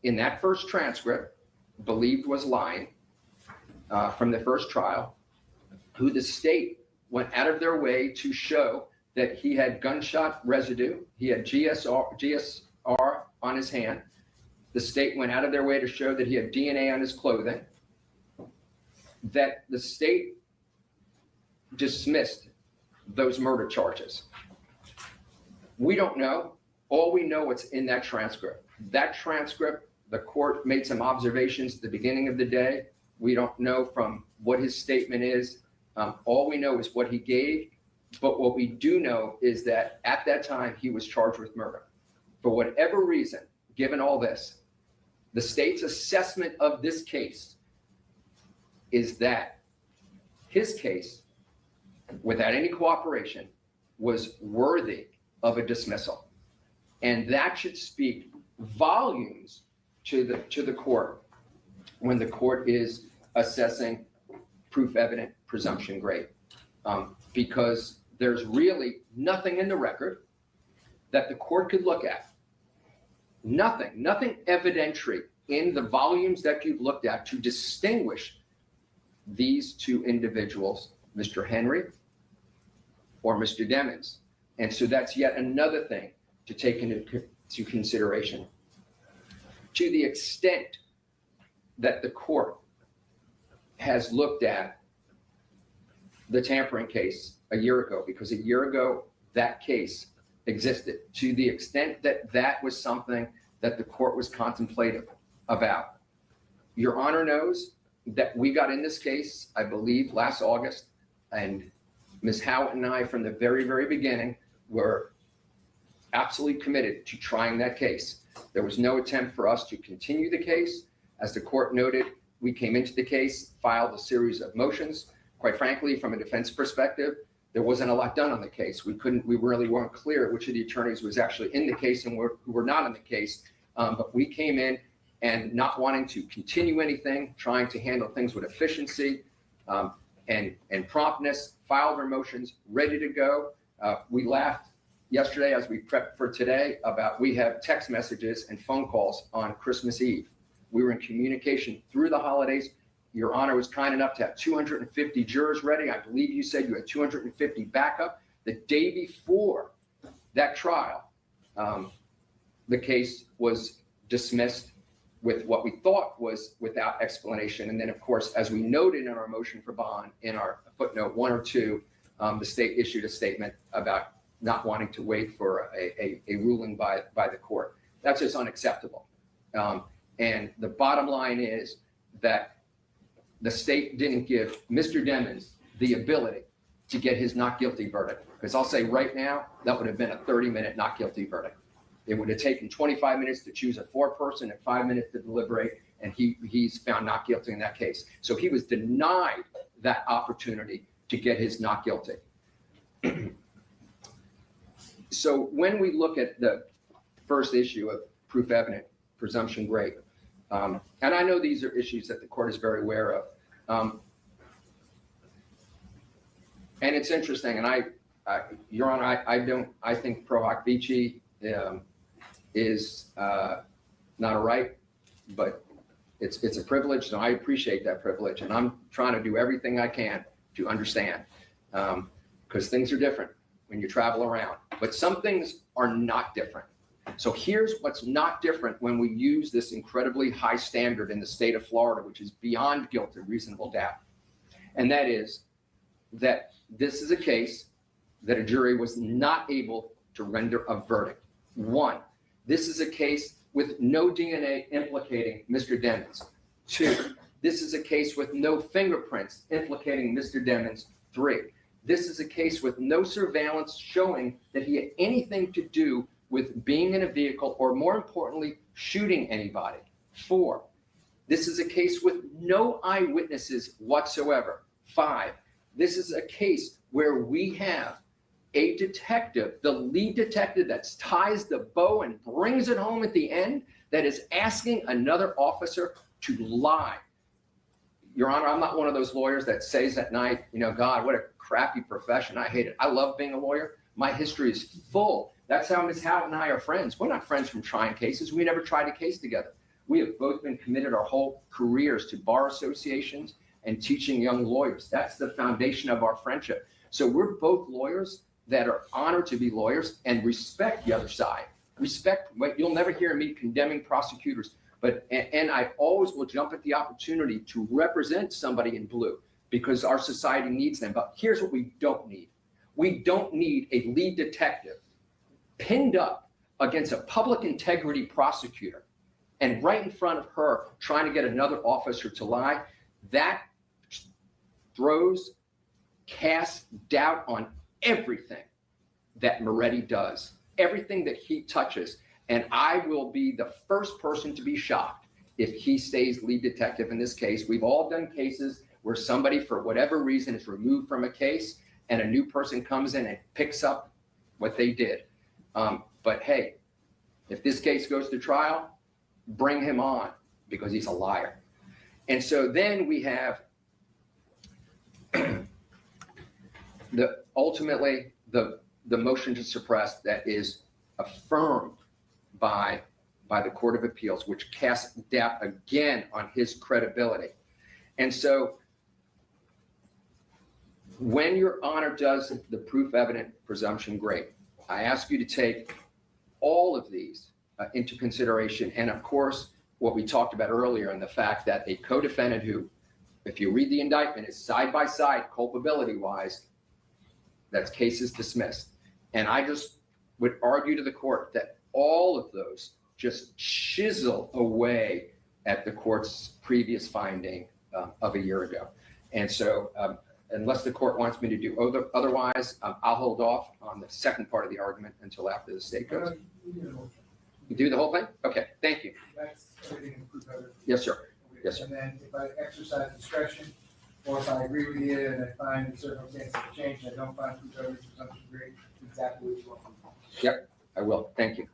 in that first transcript believed was lying from the first trial, who the state went out of their way to show that he had gunshot residue, he had GSR on his hand. The state went out of their way to show that he had DNA on his clothing, that the state dismissed those murder charges. We don't know. All we know what's in that transcript. That transcript, the court made some observations at the beginning of the day. We don't know from what his statement is. All we know is what he gave. But what we do know is that at that time, he was charged with murder. For whatever reason, given all this, the state's assessment of this case is that his case, without any cooperation, was worthy of a dismissal. And that should speak volumes to the court when the court is assessing proof evident presumption grade. Because there's really nothing in the record that the court could look at. Nothing evidentiary in the volumes that you've looked at to distinguish these two individuals, Mr. Henry or Mr. Demons. And so that's yet another thing to take into consideration. To the extent that the court has looked at the tampering case a year ago, because a year ago that case existed, to the extent that that was something that the court was contemplative about. Your Honor knows that we got in this case, I believe, last August, and Ms. Howitt and I, from the very, very beginning, were absolutely committed to trying that case. There was no attempt for us to continue the case. As the court noted, we came into the case, filed a series of motions. Quite frankly, from a defense perspective, there wasn't a lot done on the case. We really weren't clear which of the attorneys was actually in the case and who were not in the case. But we came in and not wanting to continue anything, trying to handle things with efficiency and promptness, filed our motions, ready to go. We laughed yesterday as we prepped for today about we have text messages and phone calls on Christmas Eve. We were in communication through the holidays. Your Honor was kind enough to have 250 jurors ready. I believe you said you had 250 backup. The day before that trial, the case was dismissed with what we thought was without explanation. And then, of course, as we noted in our motion for bond, in our footnote 1 or 2, the state issued a statement about not wanting to wait for a ruling by the court. That's just unacceptable. And the bottom line is that the state didn't give Mr. Demons the ability to get his not guilty verdict. Because I'll say right now, that would have been a 30-minute not guilty verdict. It would have taken 25 minutes to choose a foreperson and 5 minutes to deliberate, and he's found not guilty in that case. So he was denied that opportunity to get his not guilty. So when we look at the first issue of proof evident presumption grade, and I know these are issues that the court is very aware of. And it's interesting, and Your Honor, I think pro hoc vici is not a right, but it's a privilege, and I appreciate that privilege. And I'm trying to do everything I can to understand, because things are different when you travel around, but some things are not different. So here's what's not different when we use this incredibly high standard in the state of Florida, which is beyond guilt and reasonable doubt. And that is that this is a case that a jury was not able to render a verdict. One, this is a case with no DNA implicating Mr. Demons. Two, this is a case with no fingerprints implicating Mr. Demons. Three, this is a case with no surveillance showing that he had anything to do with being in a vehicle, or more importantly, shooting anybody. Four, this is a case with no eyewitnesses whatsoever. Five, this is a case where we have a detective, the lead detective that ties the bow and brings it home at the end, that is asking another officer to lie. Your Honor, I'm not one of those lawyers that says at night, God, what a crappy profession. I hate it. I love being a lawyer. My history is full. That's how Ms. Howitt and I are friends. We're not friends from trying cases. We never tried a case together. We have both been committed our whole careers to bar associations and teaching young lawyers. That's the foundation of our friendship. So we're both lawyers that are honored to be lawyers and respect the other side. You'll never hear me condemning prosecutors, and I always will jump at the opportunity to represent somebody in blue because our society needs them. But here's what we don't need. We don't need a lead detective pinned up against a public integrity prosecutor and right in front of her trying to get another officer to lie, that casts doubt on everything that Moretti does, everything that he touches. And I will be the first person to be shocked if he stays lead detective in this case. We've all done cases where somebody, for whatever reason, is removed from a case and a new person comes in and picks up what they did. But hey, if this case goes to trial, bring him on because he's a liar. And so then we have ultimately the motion to suppress that is affirmed by the Court of Appeals, which casts doubt again on his credibility. And so when Your Honor does the proof evident presumption, great. I ask you to take all of these into consideration. And of course, what we talked about earlier and the fact that a co-defendant who, if you read the indictment, is side by side culpability wise, that case is dismissed. And I just would argue to the court that all of those just chisel away at the court's previous finding of a year ago. And so unless the court wants me to do otherwise, I'll hold off on the second part of the argument until after the state goes. You do the whole thing? Okay, thank you. That's everything in proof evidence. Yes, sir. Yes, sir. And then if I exercise discretion, or if I agree with you and I find the circumstances have changed, and I don't find proof evidence presumption great, exactly what you want. Yep, I will. Thank you.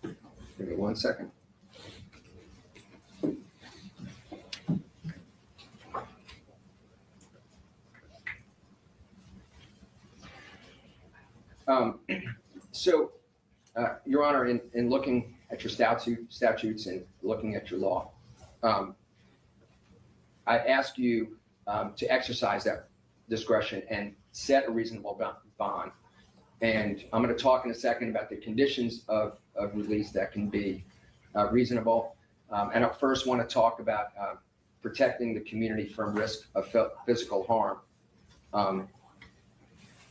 Give me 1 second. Your Honor, in looking at your statutes and looking at your law, I ask you to exercise that discretion and set a reasonable bond. And I'm going to talk in a second about the conditions of release that can be reasonable. And I first want to talk about protecting the community from risk of physical harm.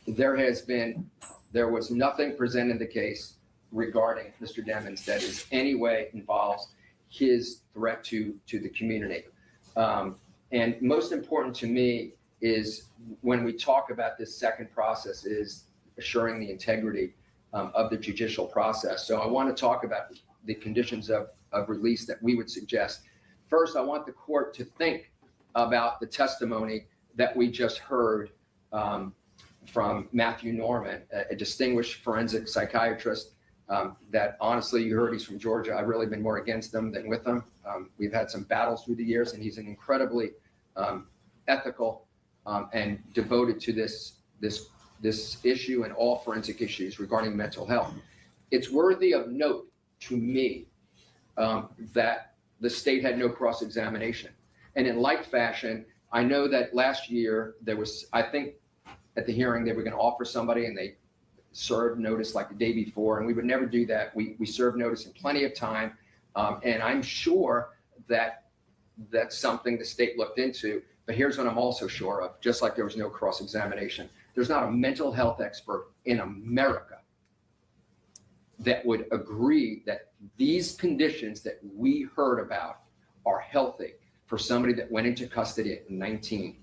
There was nothing presented in the case regarding Mr. Demons that is any way involves his threat to the community. And most important to me is when we talk about this second process is assuring the integrity of the judicial process. So I want to talk about the conditions of release that we would suggest. First, I want the court to think about the testimony that we just heard from Matthew Norman, a distinguished forensic psychiatrist that honestly, you heard he's from Georgia. I've really been more against him than with him. We've had some battles through the years, and he's an incredibly ethical and devoted to this issue and all forensic issues regarding mental health. It's worthy of note to me that the state had no cross-examination. And in like fashion, I know that last year there was, I think at the hearing, they were going to offer somebody and they served notice like the day before, and we would never do that. We served notice in plenty of time. And I'm sure that that's something the state looked into. But here's what I'm also sure of, just like there was no cross-examination. There's not a mental health expert in America that would agree that these conditions that we heard about are healthy for somebody that went into custody at 19.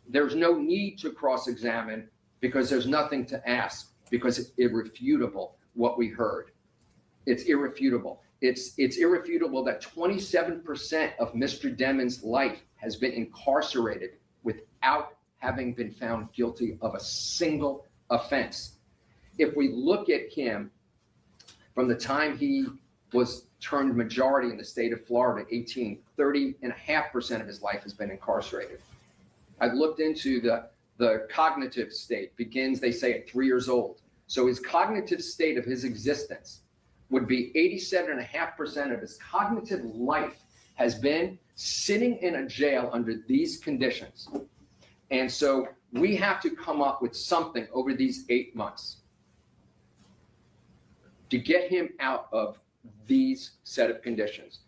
There's no need to cross-examine because there's nothing to ask, because it's irrefutable what we heard. It's irrefutable. It's irrefutable that 27% of Mr. Demons' life has been incarcerated without having been found guilty of a single offense. If we look at him from the time he was turned majority in the state of Florida, 18, 30.5% of his life has been incarcerated. I've looked into the cognitive state, begins, they say, at 3 years old. So his cognitive state of his existence would be 87.5% of his cognitive life has been sitting in a jail under these conditions. And so we have to come up with something over these 8 months to get him out of these set of conditions.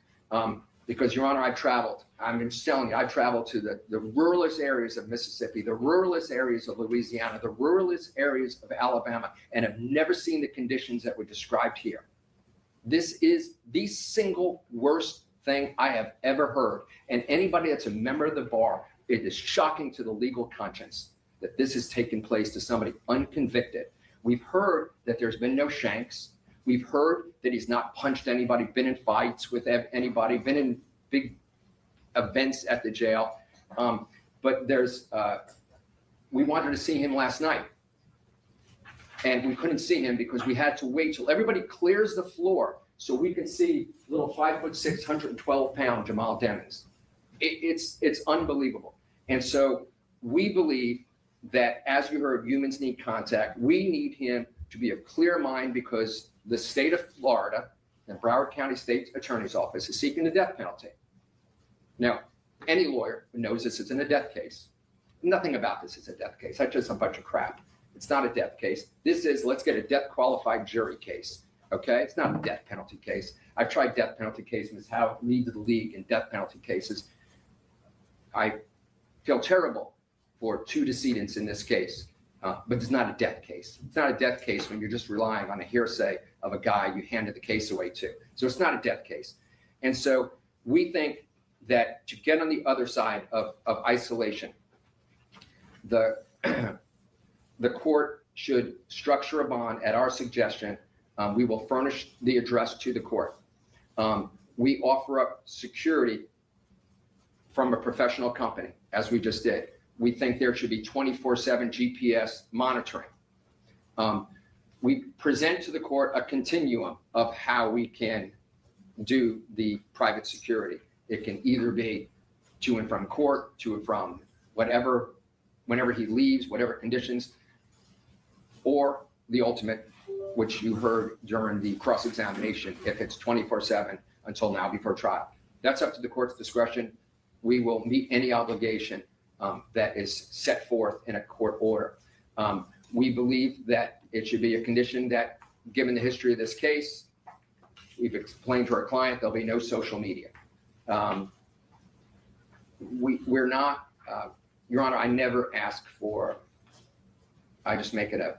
Because, Your Honor, I've traveled. I'm just telling you, I've traveled to the ruralest areas of Mississippi, the ruralest areas of Louisiana, the ruralest areas of Alabama, and have never seen the conditions that were described here. This is the single worst thing I have ever heard. And anybody that's a member of the bar, it is shocking to the legal conscience that this has taken place to somebody unconvicted. We've heard that there's been no shanks. We've heard that he's not punched anybody, been in fights with anybody, been in big events at the jail. But we wanted to see him last night. And we couldn't see him because we had to wait till everybody clears the floor so we could see little 5'6", 112-pound Jamell Demons. It's unbelievable. And so we believe that, as you heard, humans need contact. We need him to be of clear mind because the state of Florida, the Broward County State Attorney's Office, is seeking the death penalty. Now, any lawyer who knows this isn't a death case. Nothing about this is a death case. That's just a bunch of crap. It's not a death case. This is, let's get a death qualified jury case. Okay? It's not a death penalty case. I've tried death penalty cases, how lead to the league in death penalty cases. I feel terrible for two decedents in this case, but it's not a death case. It's not a death case when you're just relying on a hearsay of a guy you handed the case away to. So it's not a death case. And so we think that to get on the other side of isolation, the court should structure a bond at our suggestion. We will furnish the address to the court. We offer up security from a professional company, as we just did. We think there should be 24/7 GPS monitoring. We present to the court a continuum of how we can do the private security. It can either be to and from court, to and from whatever, whenever he leaves, whatever conditions, or the ultimate, which you heard during the cross-examination, if it's 24/7 until now before trial. That's up to the court's discretion. We will meet any obligation that is set forth in a court order. We believe that it should be a condition that, given the history of this case, we've explained to our client there'll be no social media. We're not, Your Honor, I never ask for, I just make it a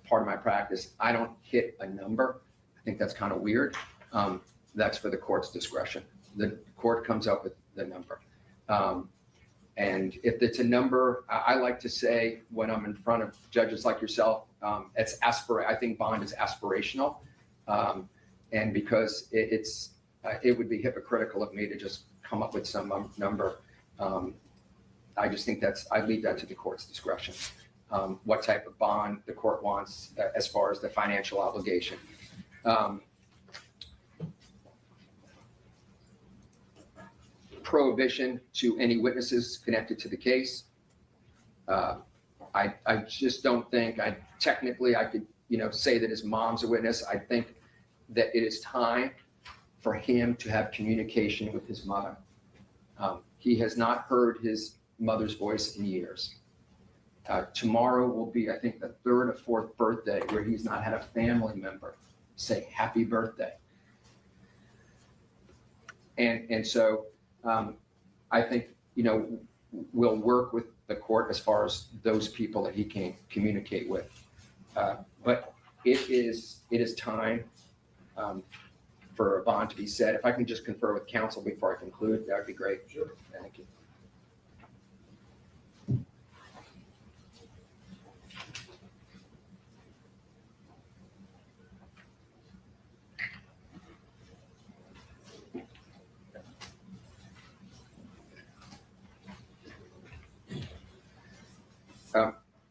part of my practice. I don't hit a number. I think that's kind of weird. That's for the court's discretion. The court comes up with the number. And if it's a number, I like to say when I'm in front of judges like yourself, I think bond is aspirational. And because it would be hypocritical of me to just come up with some number. I just think I leave that to the court's discretion. What type of bond the court wants as far as the financial obligation. Prohibition to any witnesses connected to the case. I just don't think technically I could, say that his mom's a witness. I think that it is time for him to have communication with his mother. He has not heard his mother's voice in years. Tomorrow will be, I think, the third or fourth birthday where he's not had a family member say happy birthday. And so I think, we'll work with the court as far as those people that he can communicate with. But it is time for a bond to be set. If I can just confer with counsel before I conclude, that would be great. Sure. Thank you.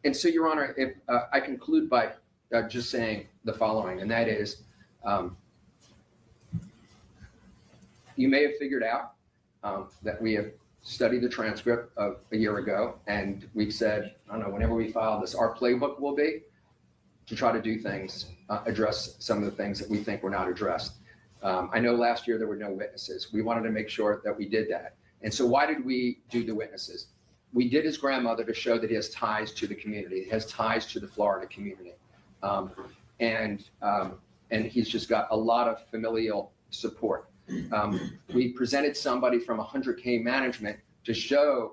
And so, Your Honor, if I conclude by just saying the following, and that is, you may have figured out that we have studied the transcript of a year ago, and we've said, I don't know, whenever we file this, our playbook will be to try to do things, address some of the things that we think were not addressed. I know last year there were no witnesses. We wanted to make sure that we did that. And so why did we do the witnesses? We did his grandmother to show that he has ties to the community, he has ties to the Florida community. And he's just got a lot of familial support. We presented somebody from 100K Management to show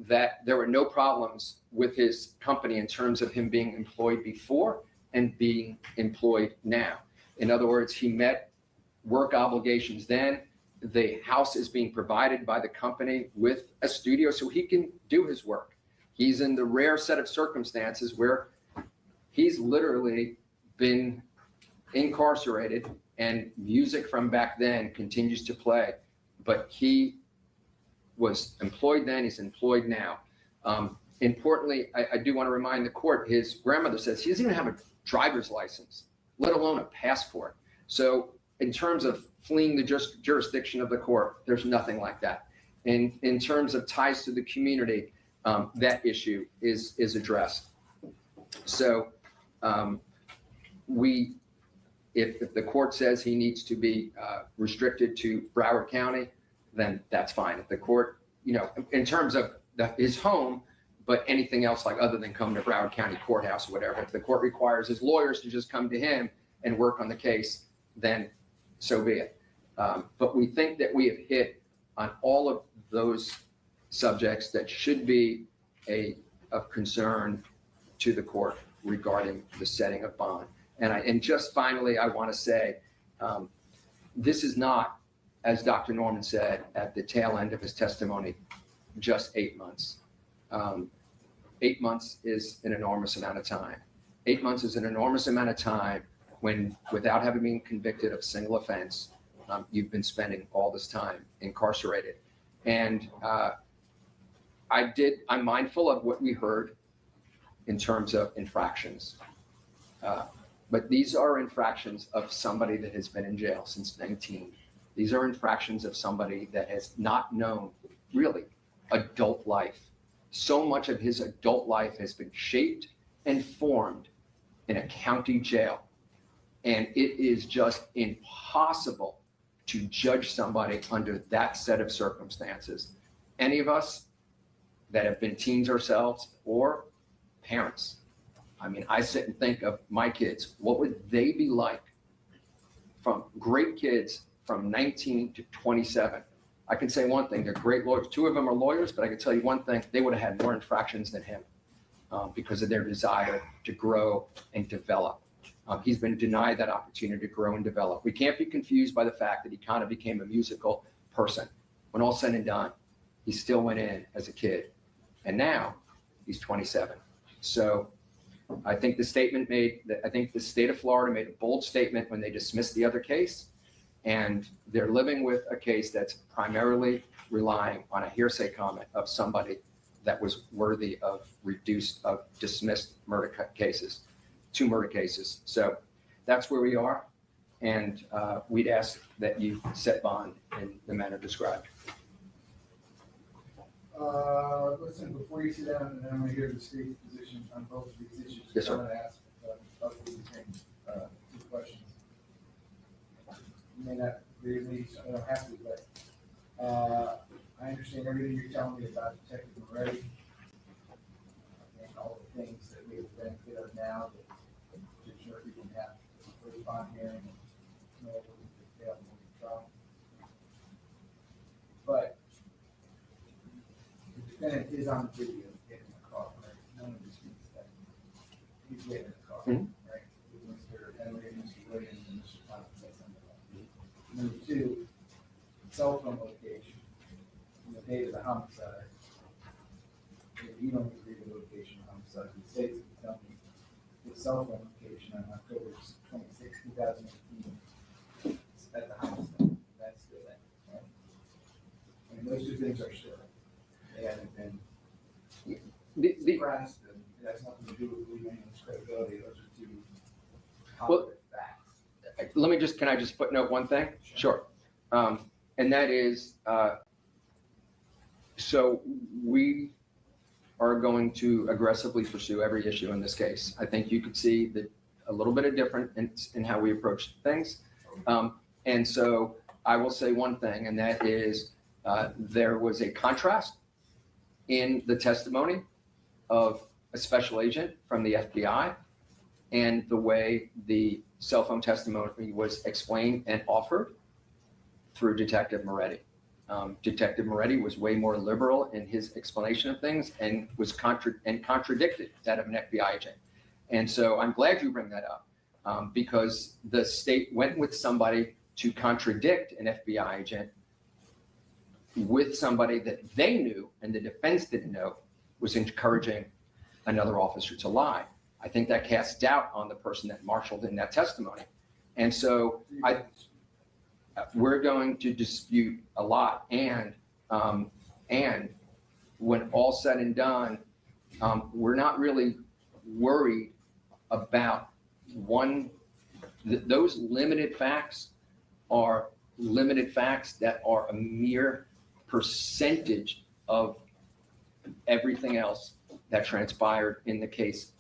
that there were no problems with his company in terms of him being employed before and being employed now. In other words, he met work obligations then. The house is being provided by the company with a studio so he can do his work. He's in the rare set of circumstances where he's literally been incarcerated and music from back then continues to play, but he was employed then, he's employed now. Importantly, I do want to remind the court, his grandmother says he doesn't even have a driver's license, let alone a passport. So in terms of fleeing the jurisdiction of the court, there's nothing like that. In terms of ties to the community, that issue is addressed. So if the court says he needs to be restricted to Broward County, then that's fine. If the court, in terms of his home, but anything else like other than come to Broward County Courthouse or whatever, if the court requires his lawyers to just come to him and work on the case, then so be it. But we think that we have hit on all of those subjects that should be of concern to the court regarding the setting of bond. And just finally, I want to say, this is not, as Dr. Norman said at the tail end of his testimony, just 8 months. 8 months is an enormous amount of time. 8 months is an enormous amount of time when, without having been convicted of a single offense, you've been spending all this time incarcerated. And I'm mindful of what we heard in terms of infractions. But these are infractions of somebody that has been in jail since 19. These are infractions of somebody that has not known really adult life. So much of his adult life has been shaped and formed in a county jail. And it is just impossible to judge somebody under that set of circumstances. Any of us that have been teens ourselves or parents, I mean, I sit and think of my kids. What would they be like from great kids from 19 to 27? I can say one thing, they're great lawyers. 2 of them are lawyers, but I can tell you one thing, they would have had more infractions than him because of their desire to grow and develop. He's been denied that opportunity to grow and develop. We can't be confused by the fact that he kind of became a musical person. When all said and done, he still went in as a kid. And now he's 27. So I think the state of Florida made a bold statement when they dismissed the other case, and they're living with a case that's primarily relying on a hearsay comment of somebody that was worthy of dismissed murder cases, 2 murder cases. So that's where we are, and we'd ask that you set bond in the manner described. Listen, before you sit down, and I'm going to hear the state's position on both of these issues. Yes, sir. I'm going to ask both of these things, 2 questions. You may not agree with me, so I don't have to, but I understand everything you're telling me about Detective Moretti and all the things that we have benefit of now that Judge Murphy can have for the bond hearing and know what we available in the trial. But the defendant is on the video getting in the car, right? No one disputes that. He's getting in the car, right? With Mr. Henry, Mr. Williams, and Mr. Thomas, that's under that. Number 2, cell phone location. On the date of the homicide, you don't agree with the location of homicide. The state's going to tell me the cell phone location on October 26, 2018 at the homicide. That's still that, right? I mean, those 2 things are still. They haven't been grasped, and it has nothing to do with believing anyone's credibility. Those are 2 positive facts. Can I just footnote one thing? Sure. And that is, so we are going to aggressively pursue every issue in this case. I think you could see that a little bit of different in how we approach things. And so I will say one thing, and that is there was a contrast in the testimony of a special agent from the FBI and the way the cell phone testimony was explained and offered through Detective Moretti. Detective Moretti was way more liberal in his explanation of things and was contradicted that of an FBI agent. And so I'm glad you bring that up, because the state went with somebody to contradict an FBI agent with somebody that they knew and the defense didn't know was encouraging another officer to lie. I think that casts doubt on the person that marshaled in that testimony. And so we're going to dispute a lot. And when all said and done, we're not really worried about those limited facts are limited facts that are a mere percentage of everything else that transpired in the case.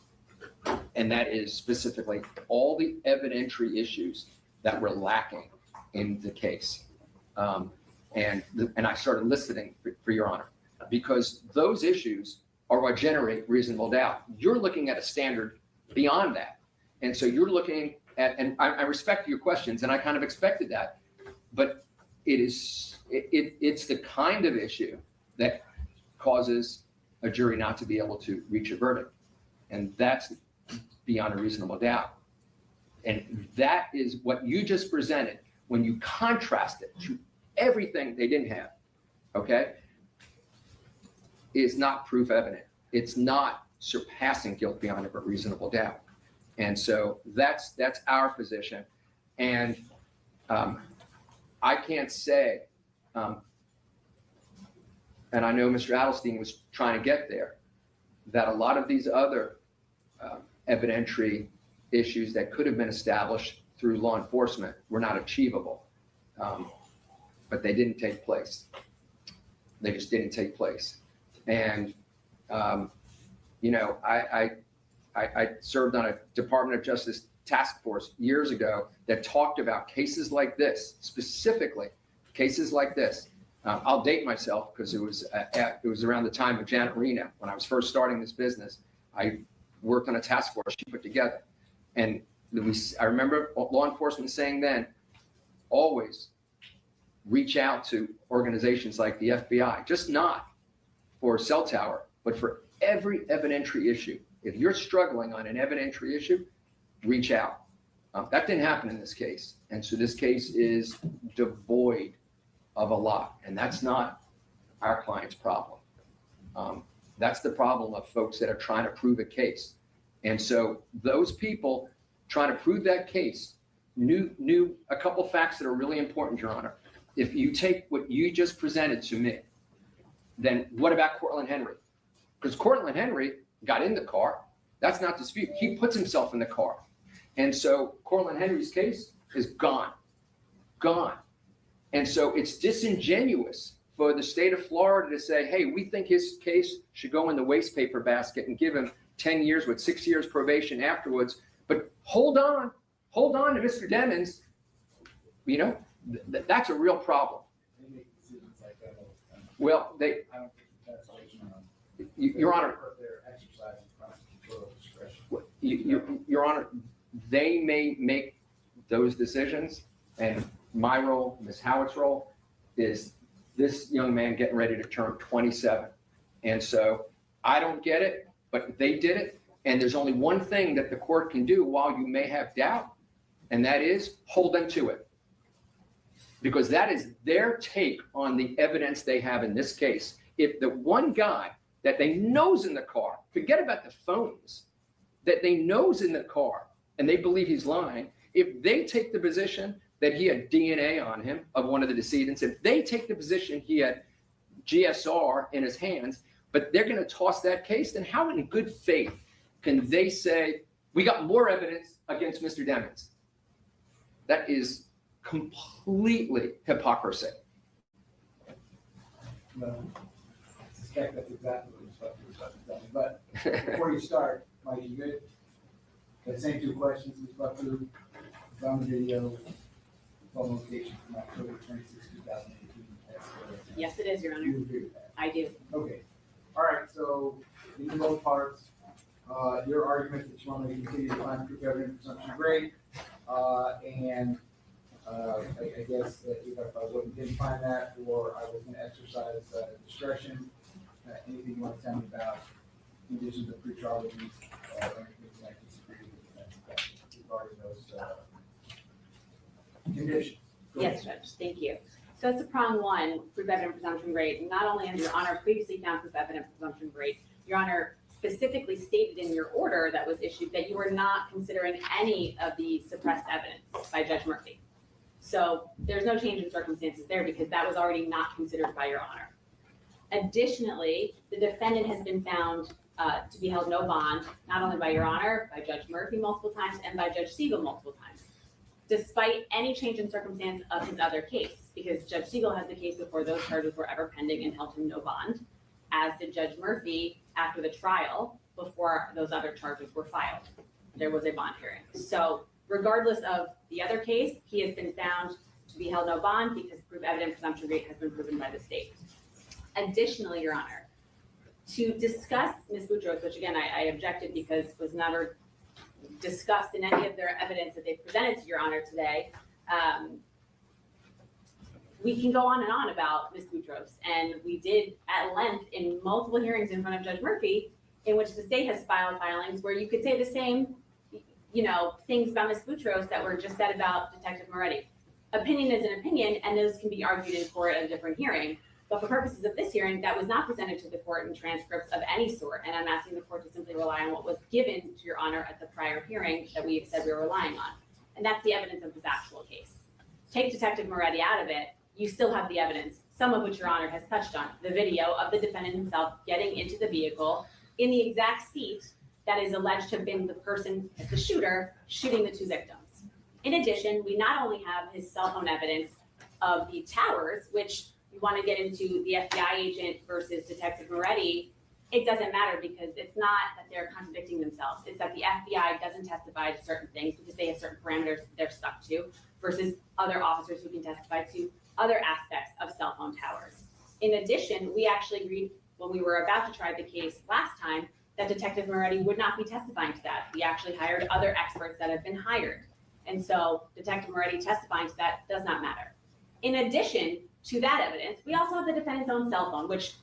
And that is specifically all the evidentiary issues that were lacking in the case. And I started listening for Your Honor, because those issues are what generate reasonable doubt. You're looking at a standard beyond that. And so you're looking at, and I respect your questions, and I kind of expected that, but it's the kind of issue that causes a jury not to be able to reach a verdict. And that's beyond a reasonable doubt. And that is what you just presented when you contrast it to everything they didn't have, okay, is not proof evident. It's not surpassing guilt beyond a reasonable doubt. And so that's our position. And I can't say, and I know Mr. Adelstein was trying to get there, that a lot of these other evidentiary issues that could have been established through law enforcement were not achievable, but they didn't take place. They just didn't take place. And, you know, I served on a Department of Justice task force years ago that talked about cases like this, specifically cases like this. I'll date myself because it was around the time of Janet Reno when I was first starting this business. I worked on a task force she put together, and I remember law enforcement saying then, always reach out to organizations like the FBI, just not for cell tower, but for every evidentiary issue. If you're struggling on an evidentiary issue, reach out. That didn't happen in this case. And so this case is devoid of a lot. And that's not our client's problem. That's the problem of folks that are trying to prove a case. And so those people trying to prove that case knew a couple facts that are really important, Your Honor. If you take what you just presented to me, then what about Cortland Henry? Because Cortland Henry got in the car. That's not disputed. He puts himself in the car. And so Cortland Henry's case is gone. And so it's disingenuous for the state of Florida to say, hey, we think his case should go in the waste paper basket and give him 10 years with 6 years probation afterwards. But hold on to Mr. Demons. You know, that's a real problem. They make decisions like that all the time. Well, I don't think that's like, Your Honor, they're exercising prosecutorial discretion. Your Honor, they may make those decisions, and my role, Ms. Howitt's role, is this young man getting ready to turn 27. And so I don't get it, but they did it. And there's only one thing that the court can do while you may have doubt, and that is hold them to it. Because that is their take on the evidence they have in this case. If the one guy that they know's in the car, forget about the phones, that they know's in the car and they believe he's lying, if they take the position that he had DNA on him of one of the decedents, if they take the position he had GSR in his hands, but they're going to toss that case, then how in good faith can they say, we got more evidence against Mr. Demons? That is completely hypocrisy. No, I suspect that's exactly what you're supposed to be. But before you start, Mike, you good? The same two questions we spoke to, on the video, phone location from October 26, 2018. Yes, it is, Your Honor. You agree with that? I do. Okay. All right, so in both parts, your argument that you want to continue to find proof evidence presumption great, and I guess that either if I didn't find that, or I was gonna exercise discretion, anything you want to tell me about conditions of pretrial release, or anything that I disagree with regarding those, conditions? Go Yes, ahead. Judge, thank you. So as to prong one, proof evident presumption rate, not only has Your Honor previously found proof evident presumption rate, Your Honor specifically stated in your order that was issued that you were not considering any of the suppressed evidence by Judge Murphy. So there's no change in circumstances there because that was already not considered by Your Honor. Additionally, the defendant has been found to be held no bond, not only by Your Honor, by Judge Murphy multiple times, and by Judge Siegel multiple times, despite any change in circumstance of his other case, because Judge Siegel had the case before those charges were ever pending and held him no bond, as did Judge Murphy after the trial before those other charges were filed. There was a bond hearing. So regardless of the other case, he has been found to be held no bond because proof evident presumption rate has been proven by the state. Additionally, Your Honor, to discuss Ms. Boudreaux's, which again, I objected because was never discussed in any of their evidence that they presented to Your Honor today, we can go on and on about Ms. Boudreaux's, and we did at length in multiple hearings in front of Judge Murphy, in which the state has filed filings where you could say the same, things about Ms. Boudreaux's that were just said about Detective Moretti. Opinion is an opinion, and those can be argued in court at a different hearing. But for purposes of this hearing, that was not presented to the court in transcripts of any sort, and I'm asking the court to simply rely on what was given to Your Honor at the prior hearing that we have said we were relying on. And that's the evidence of this actual case. Take Detective Moretti out of it, you still have the evidence, some of which Your Honor has touched on. The video of the defendant himself getting into the vehicle in the exact seat that is alleged to have been the person, the shooter, shooting the two victims. In addition, we not only have his cell phone evidence of the towers, which you want to get into the FBI agent versus Detective Moretti, it doesn't matter because it's not that they're contradicting themselves. It's that the FBI doesn't testify to certain things because they have certain parameters they're stuck to versus other officers who can testify to other aspects of cell phone towers. In addition, we actually agreed when we were about to try the case last time that Detective Moretti would not be testifying to that. We actually hired other experts that have been hired. And so Detective Moretti testifying to that does not matter. In addition to that evidence, we also have the defendant's own cell phone, which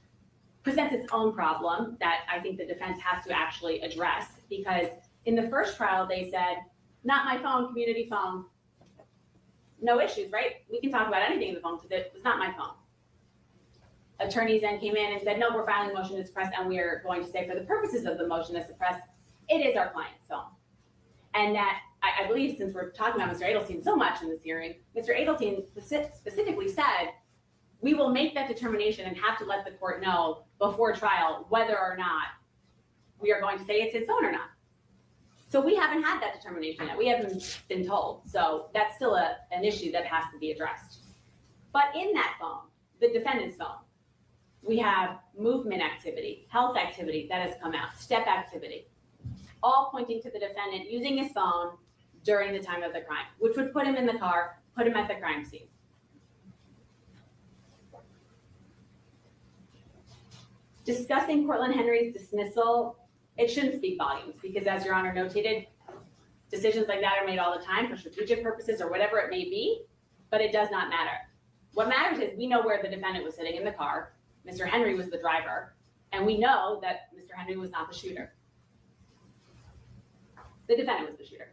presents its own problem that I think the defense has to actually address, because in the first trial, they said, not my phone, community phone. No issues, right? We can talk about anything in the phone because it's not my phone. Attorneys then came in and said, no, we're filing a motion to suppress, and we are going to say for the purposes of the motion to suppress, it is our client's phone. And that, I believe, since we're talking about Mr. Adelstein so much in this hearing, Mr. Adelstein specifically said, we will make that determination and have to let the court know before trial whether or not we are going to say it's his phone or not. So we haven't had that determination yet. We haven't been told. So that's still an issue that has to be addressed. But in that phone, the defendant's phone, we have movement activity, health activity that has come out, step activity, all pointing to the defendant using his phone during the time of the crime, which would put him in the car, put him at the crime scene. Discussing Cortland Henry's dismissal, it shouldn't speak volumes because, as Your Honor notated, decisions like that are made all the time for strategic purposes or whatever it may be, but it does not matter. What matters is we know where the defendant was sitting in the car. Mr. Henry was the driver, and we know that Mr. Henry was not the shooter. The defendant was the shooter.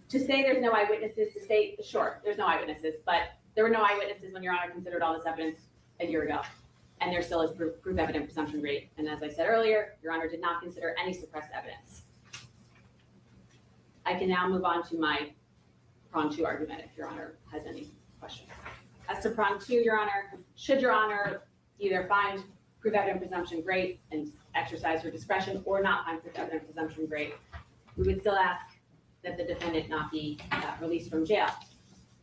To say there's no eyewitnesses, to say, sure, there's no eyewitnesses, but there were no eyewitnesses when Your Honor considered all this evidence a year ago. And there still is proof evident presumption rate. And as I said earlier, Your Honor did not consider any suppressed evidence. I can now move on to my prong 2 argument if Your Honor has any questions. As to prong 2, Your Honor, should Your Honor either find proof evident presumption great and exercise your discretion or not find proof evident presumption great, we would still ask that the defendant not be released from jail.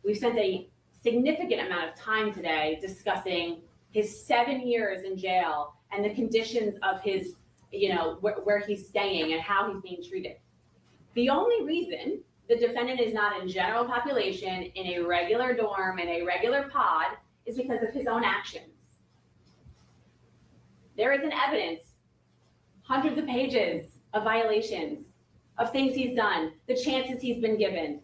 We've spent a significant amount of time today discussing his 7 years in jail and the conditions of his, where he's staying and how he's being treated. The only reason the defendant is not in general population, in a regular dorm, in a regular pod, is because of his own actions. There is an evidence, hundreds of pages of violations of things he's done, the chances he's been given.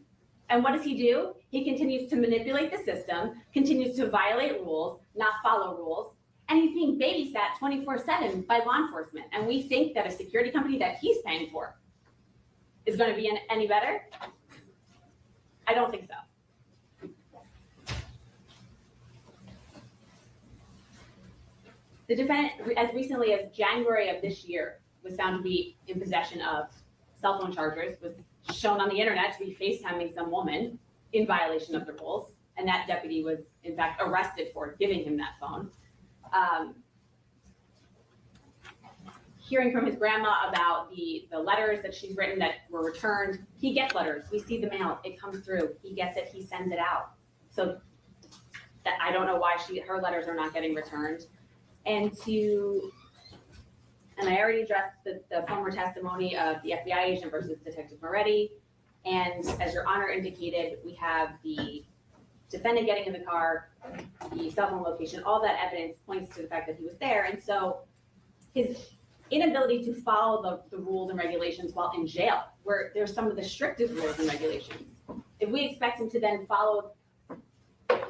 And what does he do? He continues to manipulate the system, continues to violate rules, not follow rules, and he's being babysat 24/7 by law enforcement. And we think that a security company that he's paying for is going to be any better? I don't think so. The defendant, as recently as January of this year, was found to be in possession of cell phone chargers, was shown on the internet to be FaceTiming some woman in violation of the rules, and that deputy was in fact arrested for giving him that phone. Hearing from his grandma about the letters that she's written that were returned. He gets letters, we see the mail, it comes through, he gets it, he sends it out. So that I don't know why her letters are not getting returned. And I already addressed the former testimony of the FBI agent versus Detective Moretti. And as Your Honor indicated, we have the defendant getting in the car, the cell phone location, all that evidence points to the fact that he was there. And so his inability to follow the rules and regulations while in jail, where there's some of the strictest rules and regulations. If we expect him to then follow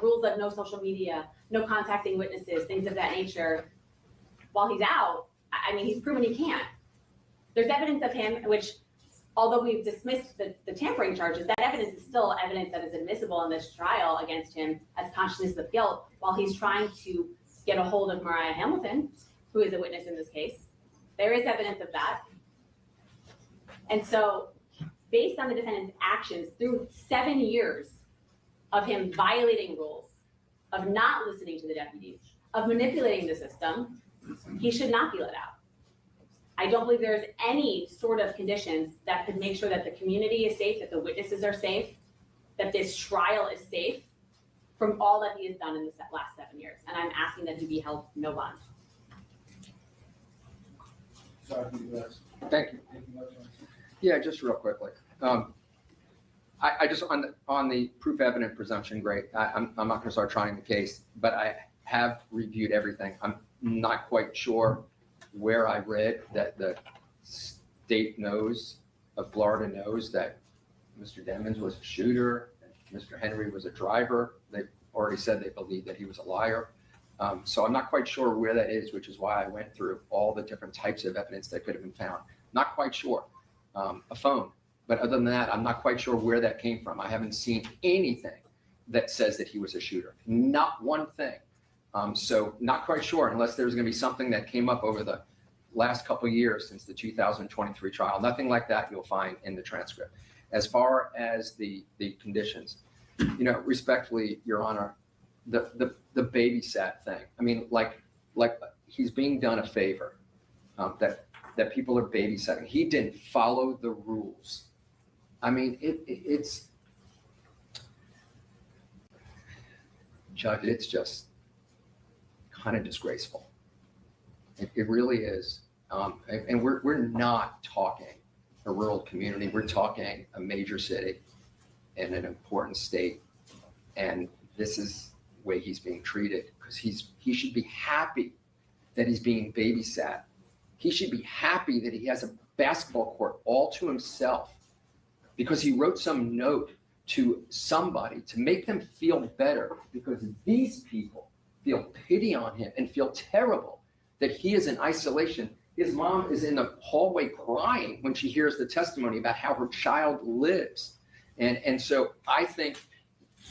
rules of no social media, no contacting witnesses, things of that nature, while he's out, I mean, he's proven he can't. There's evidence of him, which, although we've dismissed the tampering charges, that evidence is still evidence that is admissible in this trial against him as consciousness of guilt, while he's trying to get a hold of Mariah Hamilton, who is a witness in this case. There is evidence of that. And so, based on the defendant's actions through 7 years of him violating rules, of not listening to the deputies, of manipulating the system, he should not be let out. I don't believe there's any sort of conditions that could make sure that the community is safe, that the witnesses are safe, that this trial is safe from all that he has done in the last 7 years. And I'm asking that he be held no bond. Sorry for you guys. Thank you. Anything else you want to say? Yeah, just real quickly. I just, on the proof evident presumption, great. I'm not gonna start trying the case, but I have reviewed everything. I'm not quite sure where I read that the state of Florida knows that Mr. Demons was a shooter, and Mr. Henry was a driver. They've already said they believe that he was a liar. So I'm not quite sure where that is, which is why I went through all the different types of evidence that could have been found. Not quite sure. A phone. But other than that, I'm not quite sure where that came from. I haven't seen anything that says that he was a shooter. Not one thing. So not quite sure, unless there's going to be something that came up over the last couple of years since the 2023 trial. Nothing like that you'll find in the transcript. As far as the conditions, respectfully, Your Honor, the babysat thing. I mean, like he's being done a favor, that people are babysitting. He didn't follow the rules. I mean, it's Judge, it's just kind of disgraceful. It really is. And we're not talking a rural community. We're talking a major city in an important state. And this is the way he's being treated, because he should be happy that he's being babysat. He should be happy that he has a basketball court all to himself, because he wrote some note to somebody to make them feel better, because these people feel pity on him and feel terrible that he is in isolation. His mom is in the hallway crying when she hears the testimony about how her child lives. And so I think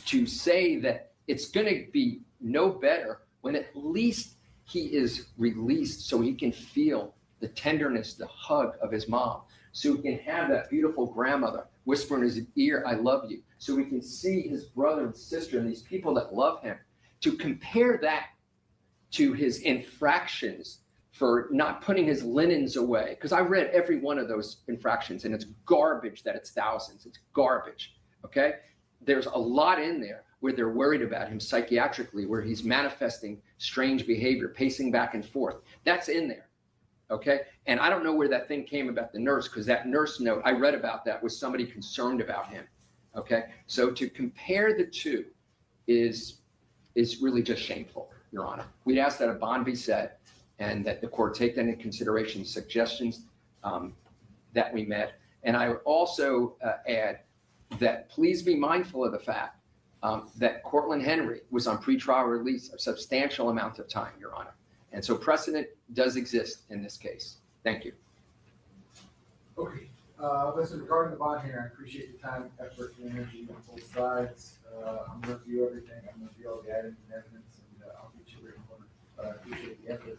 to say that it's going to be no better when at least he is released, so he can feel the tenderness, the hug of his mom, so he can have that beautiful grandmother whisper in his ear, "I love you," so we can see his brother and sister and these people that love him. To compare that to his infractions for not putting his linens away, because I read every one of those infractions, and it's garbage that it's thousands. It's garbage, okay? There's a lot in there where they're worried about him psychiatrically, where he's manifesting strange behavior, pacing back and forth. That's in there, okay? And I don't know where that thing came about the nurse, because that nurse note, I read about that, was somebody concerned about him, okay? So to compare the two is really just shameful, Your Honor. We'd ask that a bond be set and that the court take that into consideration, suggestions that we met, And I would also add that please be mindful of the fact that Cortland Henry was on pretrial release a substantial amount of time, Your Honor. And so precedent does exist in this case. Thank you. Okay, listen, regarding the bond hearing, I appreciate the time, effort, and energy on both sides. I'm gonna review everything, I'm gonna review all the items and evidence, and I'll get you written order, but I appreciate the effort.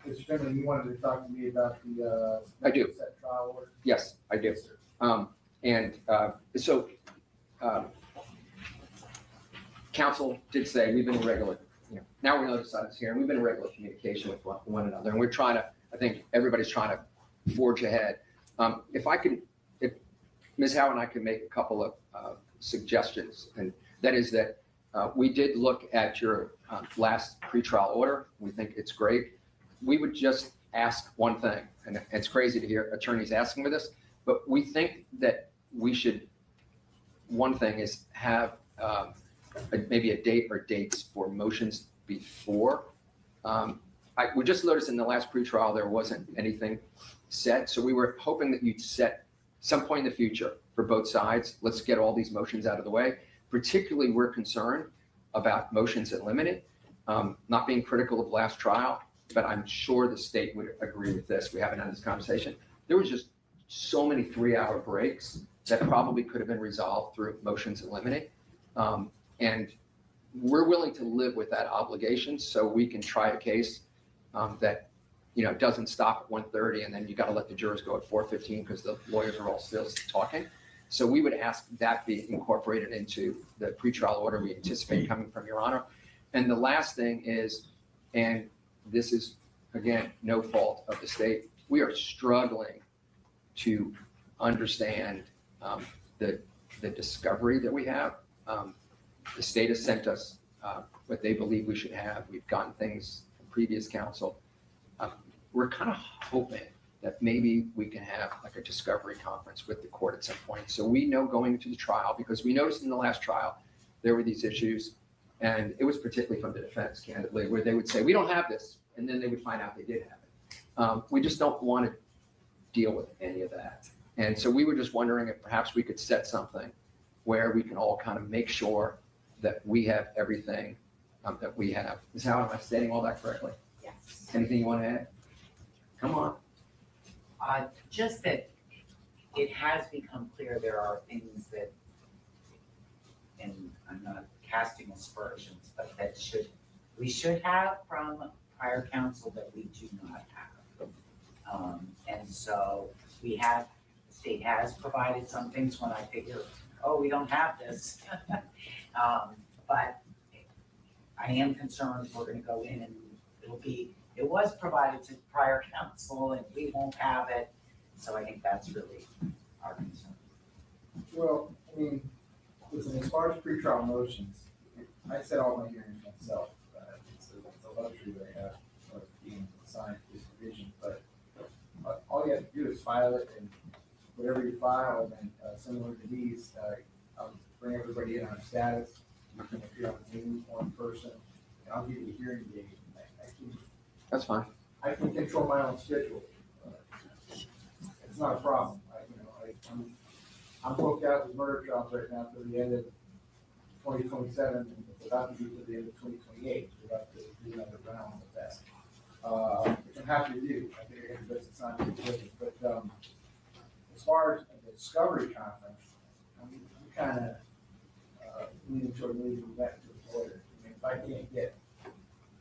Mr. Finley, you wanted to talk to me about the, I do. set trial order? Yes, I do. Yes, sir. So counsel did say we've been in regular, now we're on the other side of this hearing, we've been in regular communication with one another, and we're trying to, I think everybody's trying to forge ahead. If Ms. Howe and I could make a couple of suggestions, and that is that we did look at your last pretrial order. We think it's great. We would just ask one thing, and it's crazy to hear attorneys asking for this, but we think that we should, one thing is have maybe a date or dates for motions before. We just noticed in the last pretrial there wasn't anything set, so we were hoping that you'd set some point in the future for both sides. Let's get all these motions out of the way. Particularly, we're concerned about motions in limine, not being critical of last trial, but I'm sure the state would agree with this. We haven't had this conversation. There was just so many 3-hour breaks that probably could have been resolved through motions in limine. And we're willing to live with that obligation so we can try a case that doesn't stop at 1:30 and then you got to let the jurors go at 4:15 because the lawyers are all still talking. So we would ask that be incorporated into the pretrial order we anticipate coming from Your Honor. And the last thing is, and this is, again, no fault of the state, we are struggling to understand the discovery that we have. The state has sent us what they believe we should have. We've gotten things from previous counsel. We're kind of hoping that maybe we can have like a discovery conference with the court at some point. So we know going into the trial, because we noticed in the last trial, there were these issues, and it was particularly from the defense, candidly, where they would say, we don't have this, and then they would find out they did have it. We just don't want to deal with any of that. And so we were just wondering if perhaps we could set something where we can all kind of make sure that we have everything that we have. Ms. Howard, am I stating all that correctly? Yes. Anything you want to add? Come on. Just that it has become clear there are things that, and I'm not casting aspersions, but that we should have from prior counsel that we do not have. And so the state has provided some things when I figure, oh, we don't have this. But I am concerned we're gonna go in and it was provided to prior counsel and we won't have it. So I think that's really our concern. Well, I mean, listen, as far as pretrial motions, I set all my hearings myself. It's a luxury that I have of being assigned to this division, but all you have to do is file it, and whatever you file, and then similar to these, I'll bring everybody in on status. You can appear on Zoom or in person, and I'll give you a hearing date. That's fine. I can control my own schedule. It's not a problem. I'm booked out with murder trials right now for the end of 2027, and it's about to be to the end of 2028. We're about to do another round with that, which I'm happy to do. I think I get the best assignment to do it. But as far as the discovery conference, I'm kind of leaning toward moving back to the lawyer. I mean, if I can't get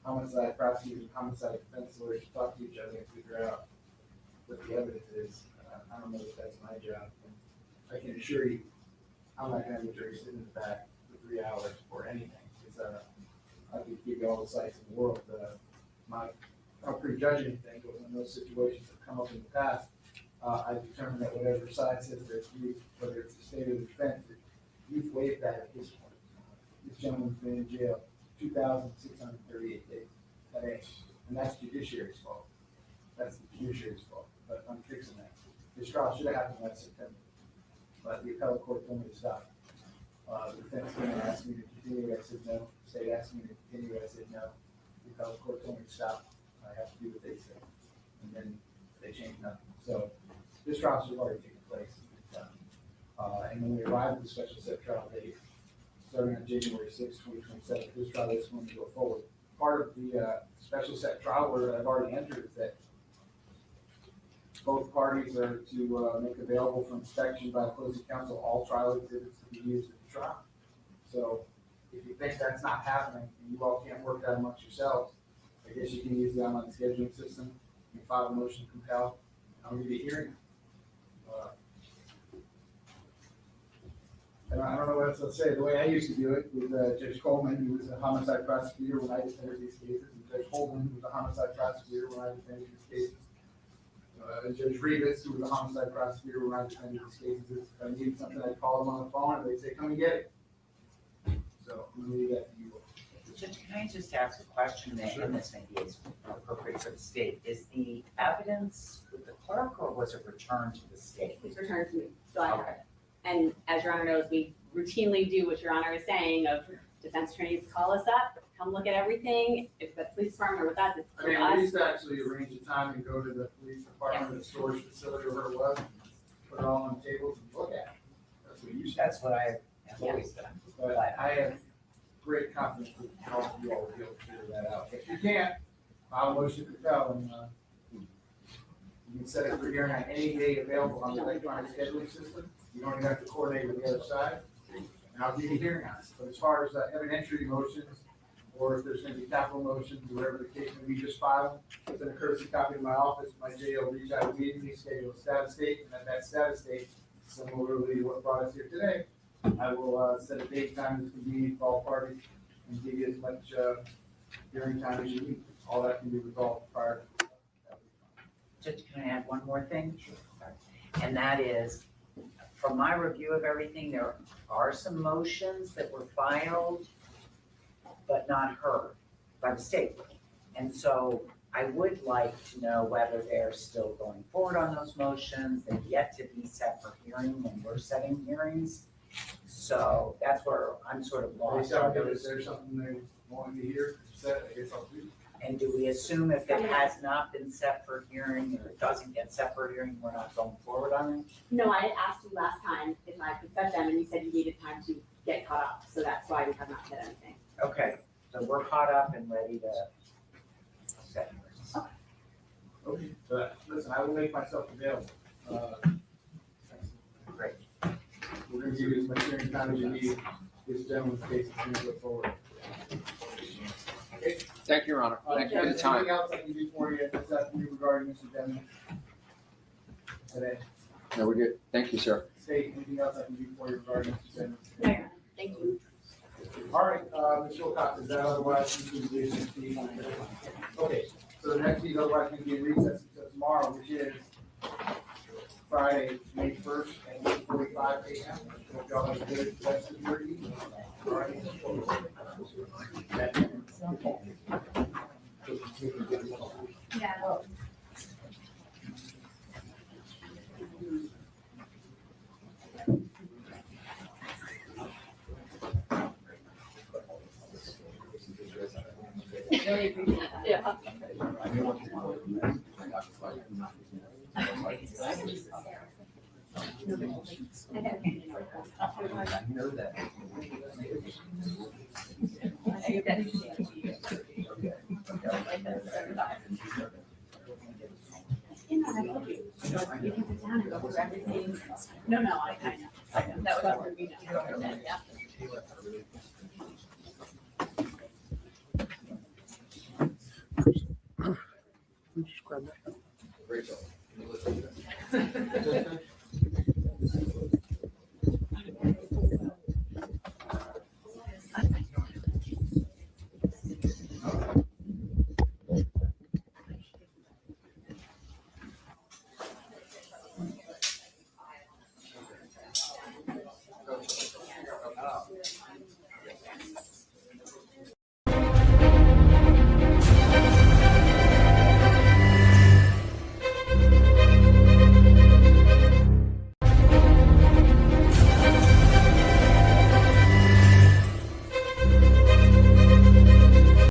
homicide prosecutors, homicide defense lawyers to talk to each other and figure out what the evidence is, I don't know if that's my job. And I can assure you, I'm not gonna have a jury sitting in the back for 3 hours for anything. Because I could give you all the sites in the world. I don't prejudge anything, but when those situations have come up in the past, I determined that whatever side says there's youth, whether it's the state or the defense, that you've waived that at this point. This gentleman's been in jail 2,638 days. And that's judiciary's fault. That's the judiciary's fault. But I'm fixing that. This trial should have happened last September, but the appellate court told me to stop. The defense came and asked me to continue. I said no. The state asked me to continue. I said no. The appellate court told me to stop. I have to do what they said. And then they changed nothing. So this trial should have already taken place. And when we arrive at the special set trial date, starting on January 6, 2027, this trial is going to go forward. Part of the special set trial order that I've already entered is that both parties are to make available for inspection by closing counsel all trial exhibits to be used at the trial. So if you think that's not happening and you all can't work that amongst yourselves, I guess you can use the online scheduling system, you can file a motion to compel, and I'll give you a hearing. I don't know what else to say. The way I used to do it with Judge Coleman, who was a homicide prosecutor when I defended these cases, and Judge Holden, who was a homicide prosecutor when I defended these cases. Judge Rivas, who was a homicide prosecutor when I defended these cases. If I needed something, I'd call them on the phone and they'd say, come and get it. So I'm gonna leave that to you. Judge, can I just ask a question that, and this maybe is appropriate for the state, is the evidence with the clerk or was it returned to the state? It's returned to me, so I have Okay. it. And as Your Honor knows, we routinely do what Your Honor is saying of defense attorneys call us up, come look at everything. If the police department or with us, it's I mean, us. we used to actually arrange a time and go to the police department or the storage facility or wherever it was, put it all on tables and look at it. That's what you said. That's what I have always done. But I have great confidence that all of you all will be able to figure that out. If you can't, file a motion to compel and, you can set it for hearing on any day available on the electronic scheduling system. You don't even have to coordinate with the other side. And I'll give you a hearing on it. But as far as evidentiary motions, or if there's gonna be capital motions, or whatever the case may be, just file, within a courtesy copy in my office, my JO will reach out immediately, schedule a status date, and at that status date, similarly to what brought us here today, I will set a date, time that's convenient for all parties, and give you as much hearing time as you need. All that can be resolved prior to. Judge, can I add one more thing? And that is, from my review of everything, there are some motions that were filed but not heard by the state. And so I would like to know whether they're still going forward on those motions. They've yet to be set for hearing and we're setting hearings. So that's where I'm sort of lost. Is there something they want me to hear said? I guess I'll do. And do we assume if it has not been set for hearing or it doesn't get set for hearing, we're not going forward on it? No, I asked you last time if I could set them and you said you needed time to get caught up. So that's why we have not said anything. Okay, so we're caught up and ready to set hearings. Okay, but listen, I will make myself available. Great. We're gonna give you as much hearing time as you need. This gentleman's case is gonna go forward. Okay. Thank you, Your Honor. Thank you for the time. Anything else I can do for you this afternoon regarding Mr. Demons? Today, No, we're good. Thank you, sir. state, anything else I can do for you regarding Mr. Demons? No, Your Honor. Thank you. All right, Ms. Wilcox, is that otherwise concluded the meeting? Okay, so the next meeting otherwise going to be in recess until tomorrow, which is Friday, May 1st at 8:45 a.m. Hope y'all have a good rest of your evening. All right. Yeah. Really appreciate that. Yeah. You can sit down and go through everything. No, I know. That was what we know. Yeah. Rachel, can you listen to this?